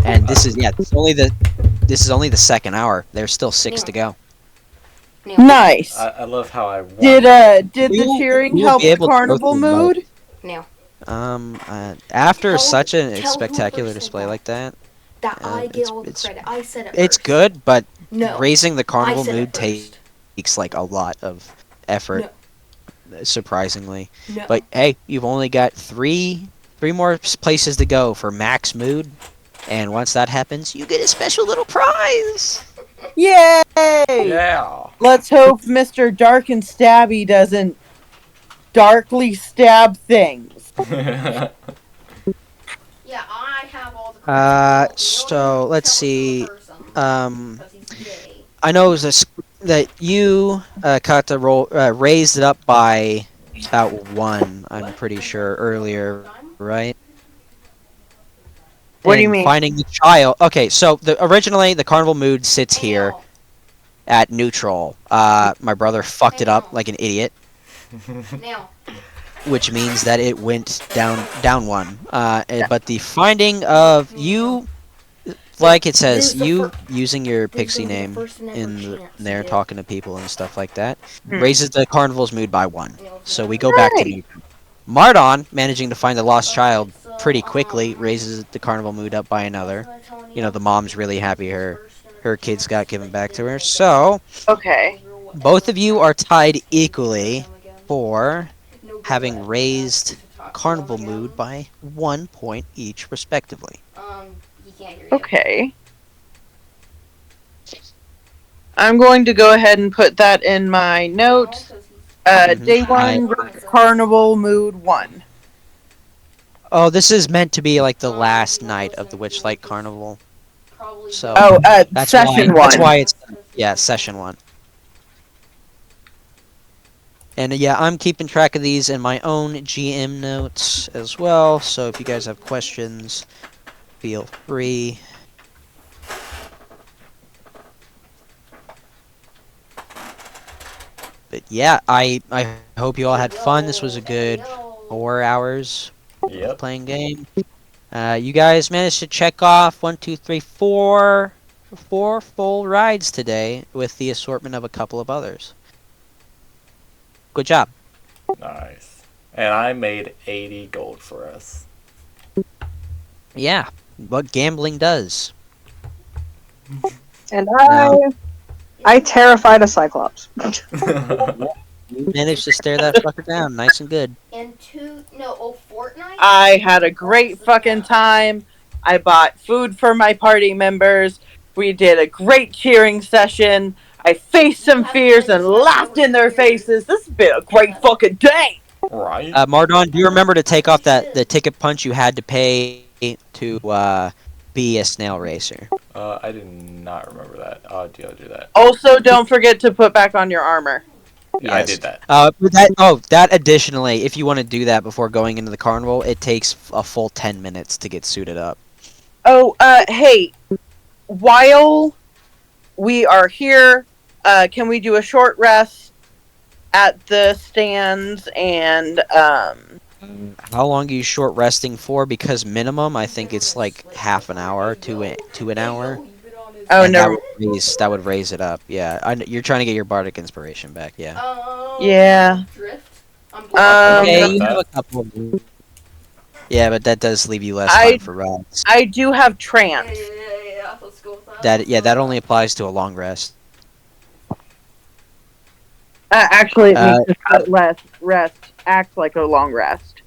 A: And this is only the second hour. There's still 6 to go.
H: Neil.
E: Nice.
B: I love how I won.
E: Did the
A: You'll-
E: cheering
A: you'll
E: help
A: be
E: the
A: able to go
E: carnival
A: through
E: mood?
H: Neil.
A: After
H: Tell-
A: such a
H: tell
A: spectacular
H: whoever said
A: display
H: that.
A: like that,
H: That I get
A: it's-
H: all the
A: it's-
H: credit. I said it
A: it's
H: first.
A: good, but
H: No.
A: raising the
H: I
A: carnival
H: said
A: mood
H: it first.
A: takes like a lot of effort, surprisingly.
H: No.
A: But hey, you've only got three more places to go for max mood, and once that happens, you get a special little prize.
E: Yay!
B: Yeah.
E: Let's hope Mr. Dark and Stabby doesn't darkly stab things.
H: Yeah, I have all the credit.
A: So let's see.
H: Because he's gay.
A: I know it was that you caught the roll, raised it up by about 1. I'm pretty sure earlier, right?
E: What do you
A: And
E: mean?
A: Finding the child. Okay, so originally the carnival mood sits here at neutral. My brother fucked it up like an idiot,
H: Now,
A: which means that it went down 1. But the finding of you, like it says,
H: This is the
A: you using your
H: this is
A: pixie
H: gonna be the
A: name
H: first and ever
A: in
H: chance,
A: there,
H: dude.
A: talking to people and stuff like that,
E: Hmm.
A: raises the carnival's mood by 1.
H: Neil's
A: So
H: gonna-
A: we go back to
E: Nice.
A: neutral. Mardon, managing to find the lost child
H: Okay, so,
A: pretty quickly, raises the carnival mood up by another. The mom's really happy her kids got given back to her. So
E: Okay.
A: both of you are tied equally for having raised carnival mood by 1 point each, respectively.
H: He can't hear you.
E: Okay. I'm going to go ahead and put that in my notes.
A: Mhm.
E: Day 1, Carnival Mood 1.
A: Oh, this is meant to be like the last night of the Witchlight Carnival. So
E: Oh,
A: that's
E: Session
A: why,
E: 1.
A: That's why it's session 1. And I'm keeping track of these in my own GM notes as well. So if you guys have questions, feel free. But yeah, I hope you all had fun. This was a good 4 hours
B: Yep.
A: playing game. You guys managed to check off 1, 2, 3, 4 full rides today with the assortment of a couple of others. Good job.
B: Nice. And I made 80 gold for us.
A: Yeah, what gambling does.
G: And
A: No.
G: I terrified a Cyclops.
A: You managed to stare that fucker down nice and good.
H: And Fortnite?
E: I had a great fucking time. I bought food for my party members. We did a great cheering session. I faced some fears and laughed in their faces. This has been a great fucking day.
B: Right?
A: Mardon, do you remember to take off the ticket punch you had to pay to be a snail racer?
B: I did not remember that. I'll do that.
E: Also, don't forget to put back on your armor.
B: Yeah, I
A: Yes.
B: did that.
A: That additionally, if you want to do that before going into the carnival, it takes a full 10 minutes to get suited up.
E: Oh, hey, while we are here, can we do a short rest at the stands and,
A: How long are you short resting for? Because minimum, I think it's like half an hour to an hour.
E: oh
A: And
E: no,
A: that would raise it up. Yeah, you're trying to get your bardic inspiration back. Yeah.
E: Yeah.
H: Drift?
A: Okay,
B: about
A: you have
B: that.
A: a couple. Yeah, but that does leave you less
E: I-
A: time for rides.
E: I do have trance.
H: Yeah. Let's go with that.
A: That only applies to a long rest.
E: Actually, it makes the short rest act like a long rest.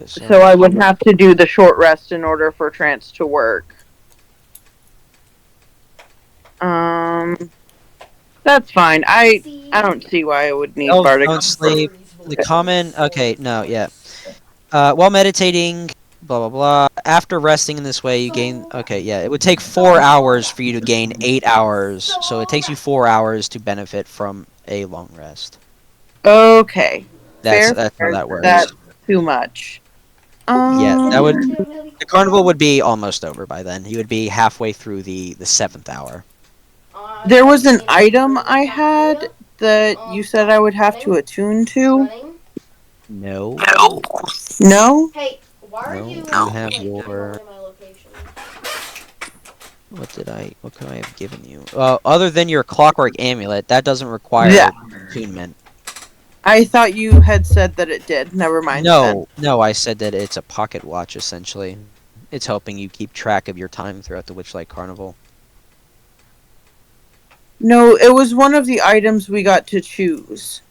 E: So I would have to do the short rest in order for trance to work. That's fine. I don't see why I would need bardic.
A: Don't sleep. The common. Okay, no, yeah. While meditating, blah blah blah. After resting in this way, you gain. Okay, yeah. It would take 4 hours for you to gain 8 hours. So it takes you 4 hours to benefit from a long rest.
E: Okay.
A: That's
E: Fair,
A: how that works.
E: That's too much.
A: Yeah, that would. The carnival would be almost over by then. You would be halfway through the 7th hour.
E: There was an item I had that you said I would have to attune to.
A: No.
E: No?
H: Hey, why are
A: No,
H: you?
A: you have your.
H: My location?
A: What could I have given you? Other than your clockwork amulet, that doesn't require
E: Yeah.
A: attunement.
E: I thought you had said that it did. Never mind.
A: No, I said that it's a pocket watch essentially. It's helping you keep track of your time throughout the Witchlight Carnival.
E: No, it was one of the items we got to choose.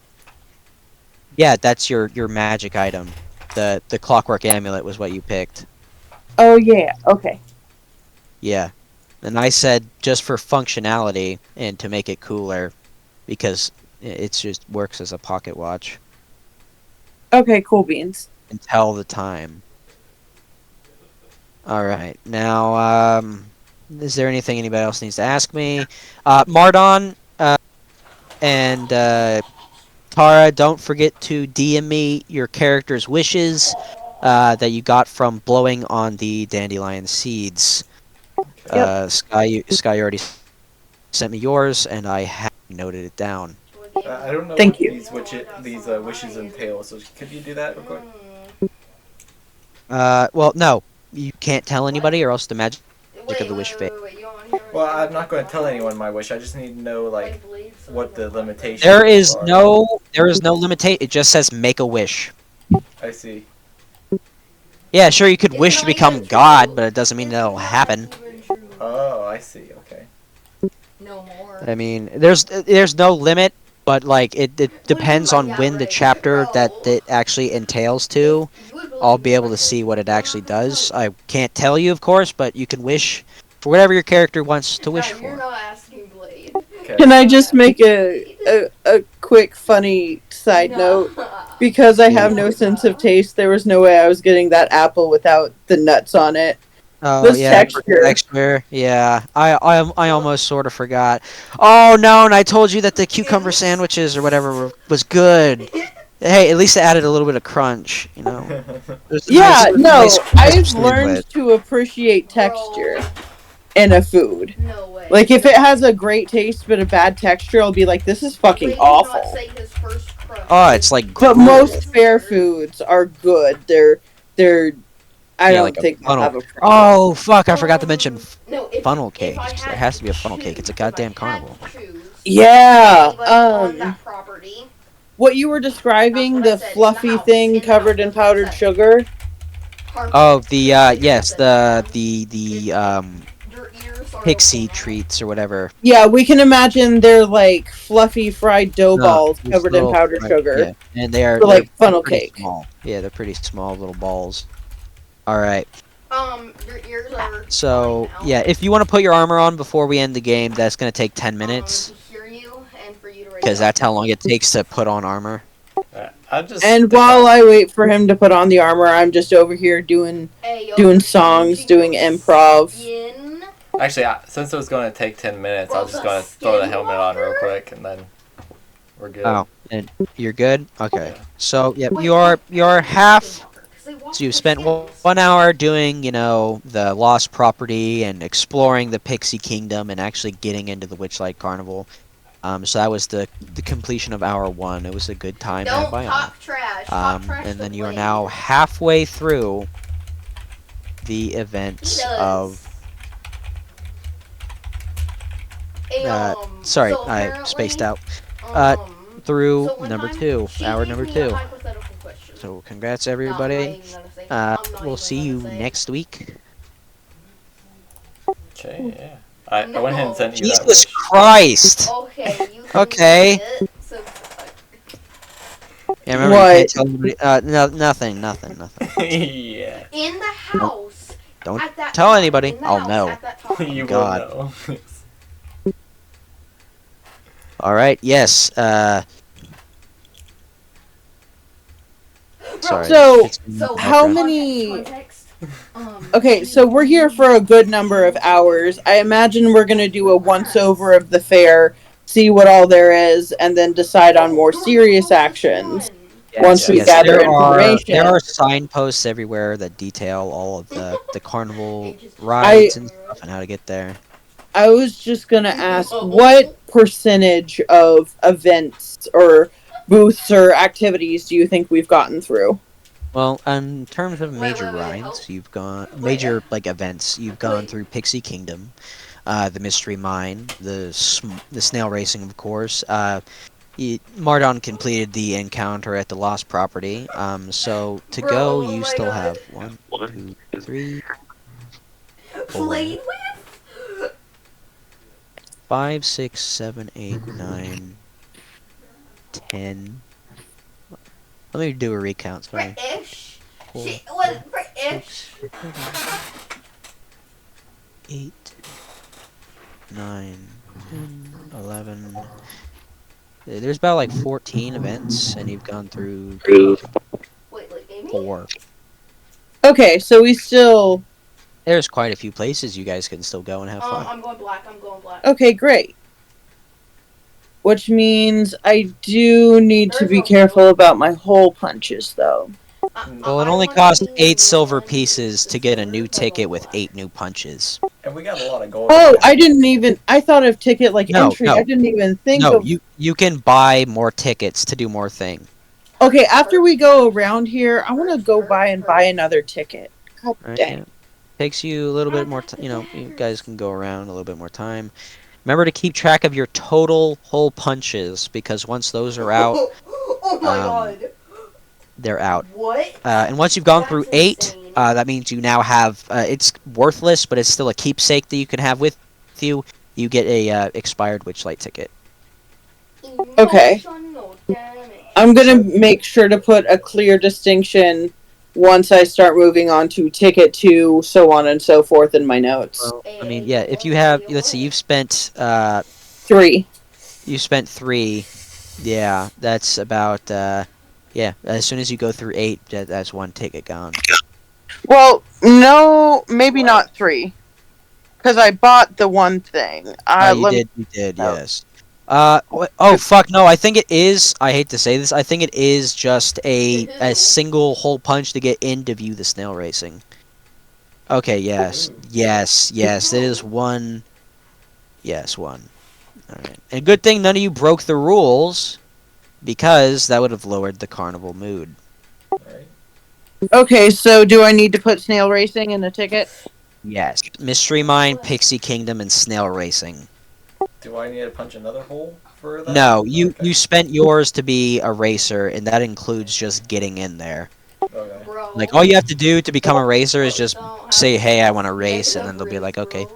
A: Yeah, that's your magic item. The clockwork amulet was what you picked.
E: Oh yeah. Okay.
A: Yeah. And I said just for functionality and to make it cooler because it just works as a pocket watch
E: Okay. Cool beans.
A: and tell the time. All right. Now, is there anything anybody else needs to ask me? Mardon and Tara, don't forget to DM me your character's wishes that you got from blowing on the dandelion seeds. Sky already sent me yours, and I have noted it down.
B: I don't know
E: Thank
B: what
E: you.
B: these wishes entail, so could you do that real quick?
A: Well, no, you can't tell anybody, or else the magic of the wish fades.
B: Well, I'm not going to tell anyone my wish. I just need to know like what the limitations
A: There is
B: are.
A: no limitation. It just says make a wish.
B: I see.
A: Yeah, sure, you could wish to become God, but it doesn't mean that'll happen.
B: Oh, I see. Okay.
H: No more.
A: I mean, there's no limit, but like it depends on when the chapter that it actually entails to. I'll be able to see what it actually does. I can't tell you, of course, but you can wish for whatever your character wants to wish
H: You're
A: for.
H: not asking Blade.
B: Okay.
E: Can I just make a quick funny side note? Because I have no sense of taste, there was no way I was getting that apple without the nuts on it.
A: Oh
E: This
A: yeah,
E: texture.
A: texture. Yeah, I almost sort of forgot. Oh no, and I told you that the cucumber sandwiches or whatever was good. Hey, at least it added a little bit of crunch, you know. There's a
E: Yeah,
A: nice
E: I've
A: crisp
E: learned
A: to it.
E: to appreciate texture in a food.
H: No way.
E: Like, if it has a great taste but a bad texture, I'll be like, this is fucking
H: Blade did not
E: awful.
H: say his first crush.
A: Oh, it's like
E: But
A: gruel.
E: most fair foods are good. They're I
A: Yeah,
E: don't
A: like a
E: think they'll
A: funnel.
E: have a problem.
A: Oh fuck! I forgot to mention
H: No,
A: funnel
H: if I
A: cakes.
H: had
A: There has to be a
H: to
A: funnel cake. It's a
H: choose, if I
A: goddamn
H: had
A: carnival.
H: to choose
E: Yeah,
H: anybody on that property,
E: what you were describing,
H: That's what
E: the
H: I said,
E: fluffy
H: in the house,
E: thing
H: in the
E: covered in
H: house,
E: powdered
H: that's
E: sugar.
H: Harper,
A: Oh, the yes,
H: your
A: the
H: ears are
A: pixie
H: open now.
A: treats or whatever.
E: Yeah, we can imagine they're like fluffy fried dough
A: No,
E: balls
A: these
E: covered in
A: little-
E: powdered
A: right,
E: sugar.
A: Yeah, and they are
E: For, like,
A: they're
E: funnel
A: pretty
E: cake.
A: small. Yeah, they're pretty small little balls. All right.
H: Your ears are
A: So
H: fine now.
A: yeah, if you want to put your armor on before we end the game, that's gonna take 10 minutes
H: To hear you and for you to raise
A: because
H: up.
A: that's how long it takes to put on armor.
B: I'm just.
E: And while I wait for him to put on the armor, I'm just over here doing
H: Hey, yo,
E: doing songs, doing improv.
H: skin.
B: Actually, since it was going to take 10 minutes, I was just going to throw the helmet on real quick, and then we're good.
A: Oh, and you're good. Okay.
B: Yeah.
A: So yeah,
H: Wait,
A: you're half.
H: 'Cause they walk
A: So you've
H: the
A: spent
H: skins.
A: 1 hour doing, the lost property and exploring the Pixie Kingdom and actually getting into the Witchlight Carnival. So that was the completion of hour 1. It was a good time had
H: Don't
A: by all.
H: talk trash. Talk trash
A: And
H: to
A: then you are
H: Blade.
A: now halfway through the
H: He
A: events
H: does.
A: of.
H: Hey,
A: Sorry,
H: so
A: I
H: apparently,
A: spaced out.
H: um,
A: Through
H: so one
A: number
H: time
A: 2,
H: she
A: hour
H: gave
A: number
H: me a
A: 2.
H: hypothetical question.
A: So congrats
H: No, I'm not
A: everybody.
H: even gonna say- I'm not
A: We'll
H: even
A: see you
H: gonna say.
A: next week.
B: Okay, yeah. I went ahead and sent you that
A: Jesus
B: wish.
A: Christ!
H: Okay, you can
A: Okay.
H: say it, so,
A: Yeah, remember you
E: What?
A: can't tell anybody. No, nothing.
B: Yeah.
H: In the house.
A: Don't
H: At that
A: tell
H: time,
A: anybody.
H: in the
A: I'll
H: house
A: know.
H: At that time.
B: You will
A: God.
B: know.
A: All right. Yes. Sorry.
E: So,
A: it's in the
H: So
E: how
A: background.
E: many-
H: context?
E: Okay, so we're here for a good number of hours. I imagine we're going to do a once over of the fair, see what all there is, and then decide on more serious actions once we
B: yes.
E: gather
A: There
E: information.
A: are signposts everywhere that detail all of the carnival rides and stuff and how to get there.
E: I was just going to ask what percentage of events or booths or activities do you think we've gotten through?
A: Well, in terms of
H: Wait,
A: major
H: wait, wait,
A: rides,
H: help.
A: you've gone
H: Wait,
A: major like events. You've gone
H: wait.
A: through Pixie Kingdom, the Mystery Mine, the snail racing, of course. Mardon completed the encounter at the Lost Property. So to
H: Bro,
A: go,
H: oh
A: you
H: my
A: still
H: God.
A: have 1, 2, 3, 4,
H: Played with?
A: 5, 6, 7, 8, 9, 10. Let me do a recount. Sorry.
H: British.
A: 4,
H: She was British.
A: 6, 7, 8, 9, 10, 11. There's about like 14 events, and you've gone through
H: Wait, like Amy?
A: 4.
E: Okay, so we still.
A: There's quite a few places you guys can still go and have fun.
H: I'm going black. I'm going black.
E: Okay, great. Which means I do need to be careful about my hole punches, though.
A: Well, it only costs 8 silver pieces to get a new ticket with 8 new punches.
B: And we got a lot of gold.
E: Oh,
B: right now.
E: I didn't even. I thought of ticket like
A: No,
E: entry.
A: no.
E: I didn't even think
A: No,
E: of.
A: you can buy more tickets to do more thing.
E: Okay, after we go around here, I want to go buy another ticket. God
A: Right?
E: dang.
A: Yeah. Takes you a little bit more time. You guys can go around a little bit more time. Remember to keep track of your total hole punches, because once those are out,
H: Oh my God.
A: they're out.
H: What?
A: And once you've gone
H: That's
A: through 8,
H: insane.
A: that means you now have. It's worthless, but it's still a keepsake that you can have with you. You get a expired Witchlight ticket.
E: Okay.
H: Emotional damage.
E: I'm gonna make sure to put a clear distinction once I start moving on to ticket 2, so on and so forth in my notes.
A: Well, I mean, yeah. If you have, let's see, you've spent
E: 3.
A: you spent 3. Yeah, that's about. Yeah, as soon as you go through 8, that's 1 ticket gone.
E: Well, no, maybe not 3, because I bought the one thing.
A: You did, yes. Oh fuck no! I think it is. I hate to say this. I think it is just a single hole punch to get in to view the snail racing. Okay. Yes. It is 1. Yes, 1. All right. And good thing none of you broke the rules, because that would have lowered the carnival mood.
E: Okay, so do I need to put snail racing in the ticket?
A: Yes. Mystery Mine, Pixie Kingdom, and Snail Racing.
B: Do I need to punch another hole for that?
A: No, you
B: Okay.
A: spent yours to be a racer, and that includes just getting in there.
B: Okay.
H: Bro.
A: Like, all you have to do to become a racer is just say, hey, I want to race, and then they'll be like, okay,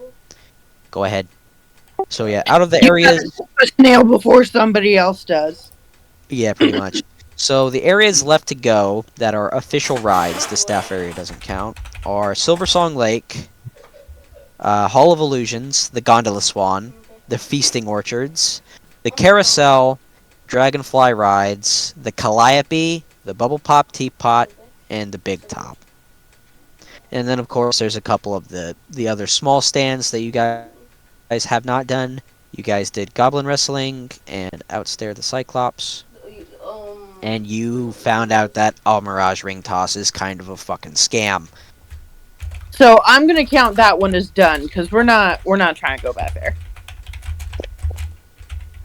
A: go ahead. So yeah, out of the areas,
E: A snail before somebody else does.
A: yeah, pretty much. So the areas left to go that are official rides, the staff area doesn't count, are Silversong Lake, Hall of Illusions, the Gondola Swan, the Feasting Orchards, the Carousel, Dragonfly Rides, the Calliope, the Bubble Pop Teapot, and the Big Top. And then, of course, there's a couple of the other small stands that you guys have not done. You guys did Goblin Wrestling and Outstare the Cyclops. And you found out that Mirage Ring Toss is kind of a fucking scam.
E: So I'm gonna count that one as done because we're not trying to go back there.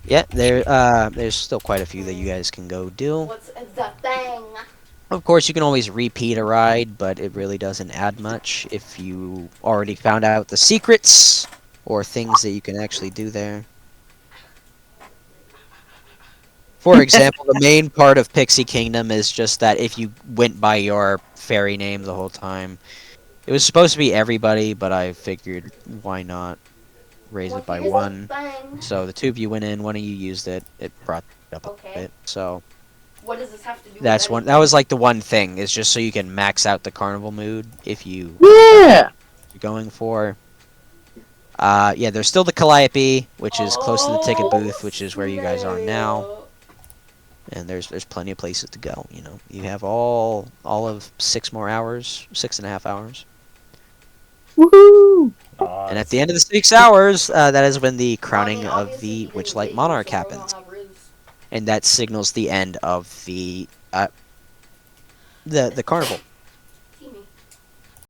A: Yeah, there's still quite a few that you guys can go do.
H: What's the thing?
A: Of course, you can always repeat a ride, but it really doesn't add much if you already found out the secrets or things that you can actually do there. For example, the main part of Pixie Kingdom is just that if you went by your fairy name the whole time, it was supposed to be everybody, but I figured why not raise it by 1. So the 2 of you went in, 1 of you used it. It brought it up a bit. So
H: What does this have to do
A: That's
H: with
A: one. That was like the one thing. Is just so you can max out the carnival mood if you're
E: Yeah.
A: going for. Yeah, there's still the Calliope, which is close to the ticket booth, which is where you guys are now. And there's plenty of places to go. You know, you have all of 6 more hours, 6.5 hours.
E: Woohoo!
A: And at the end of the 6 hours, that is when the crowning of the Witchlight Monarch happens, and that signals the end of the carnival.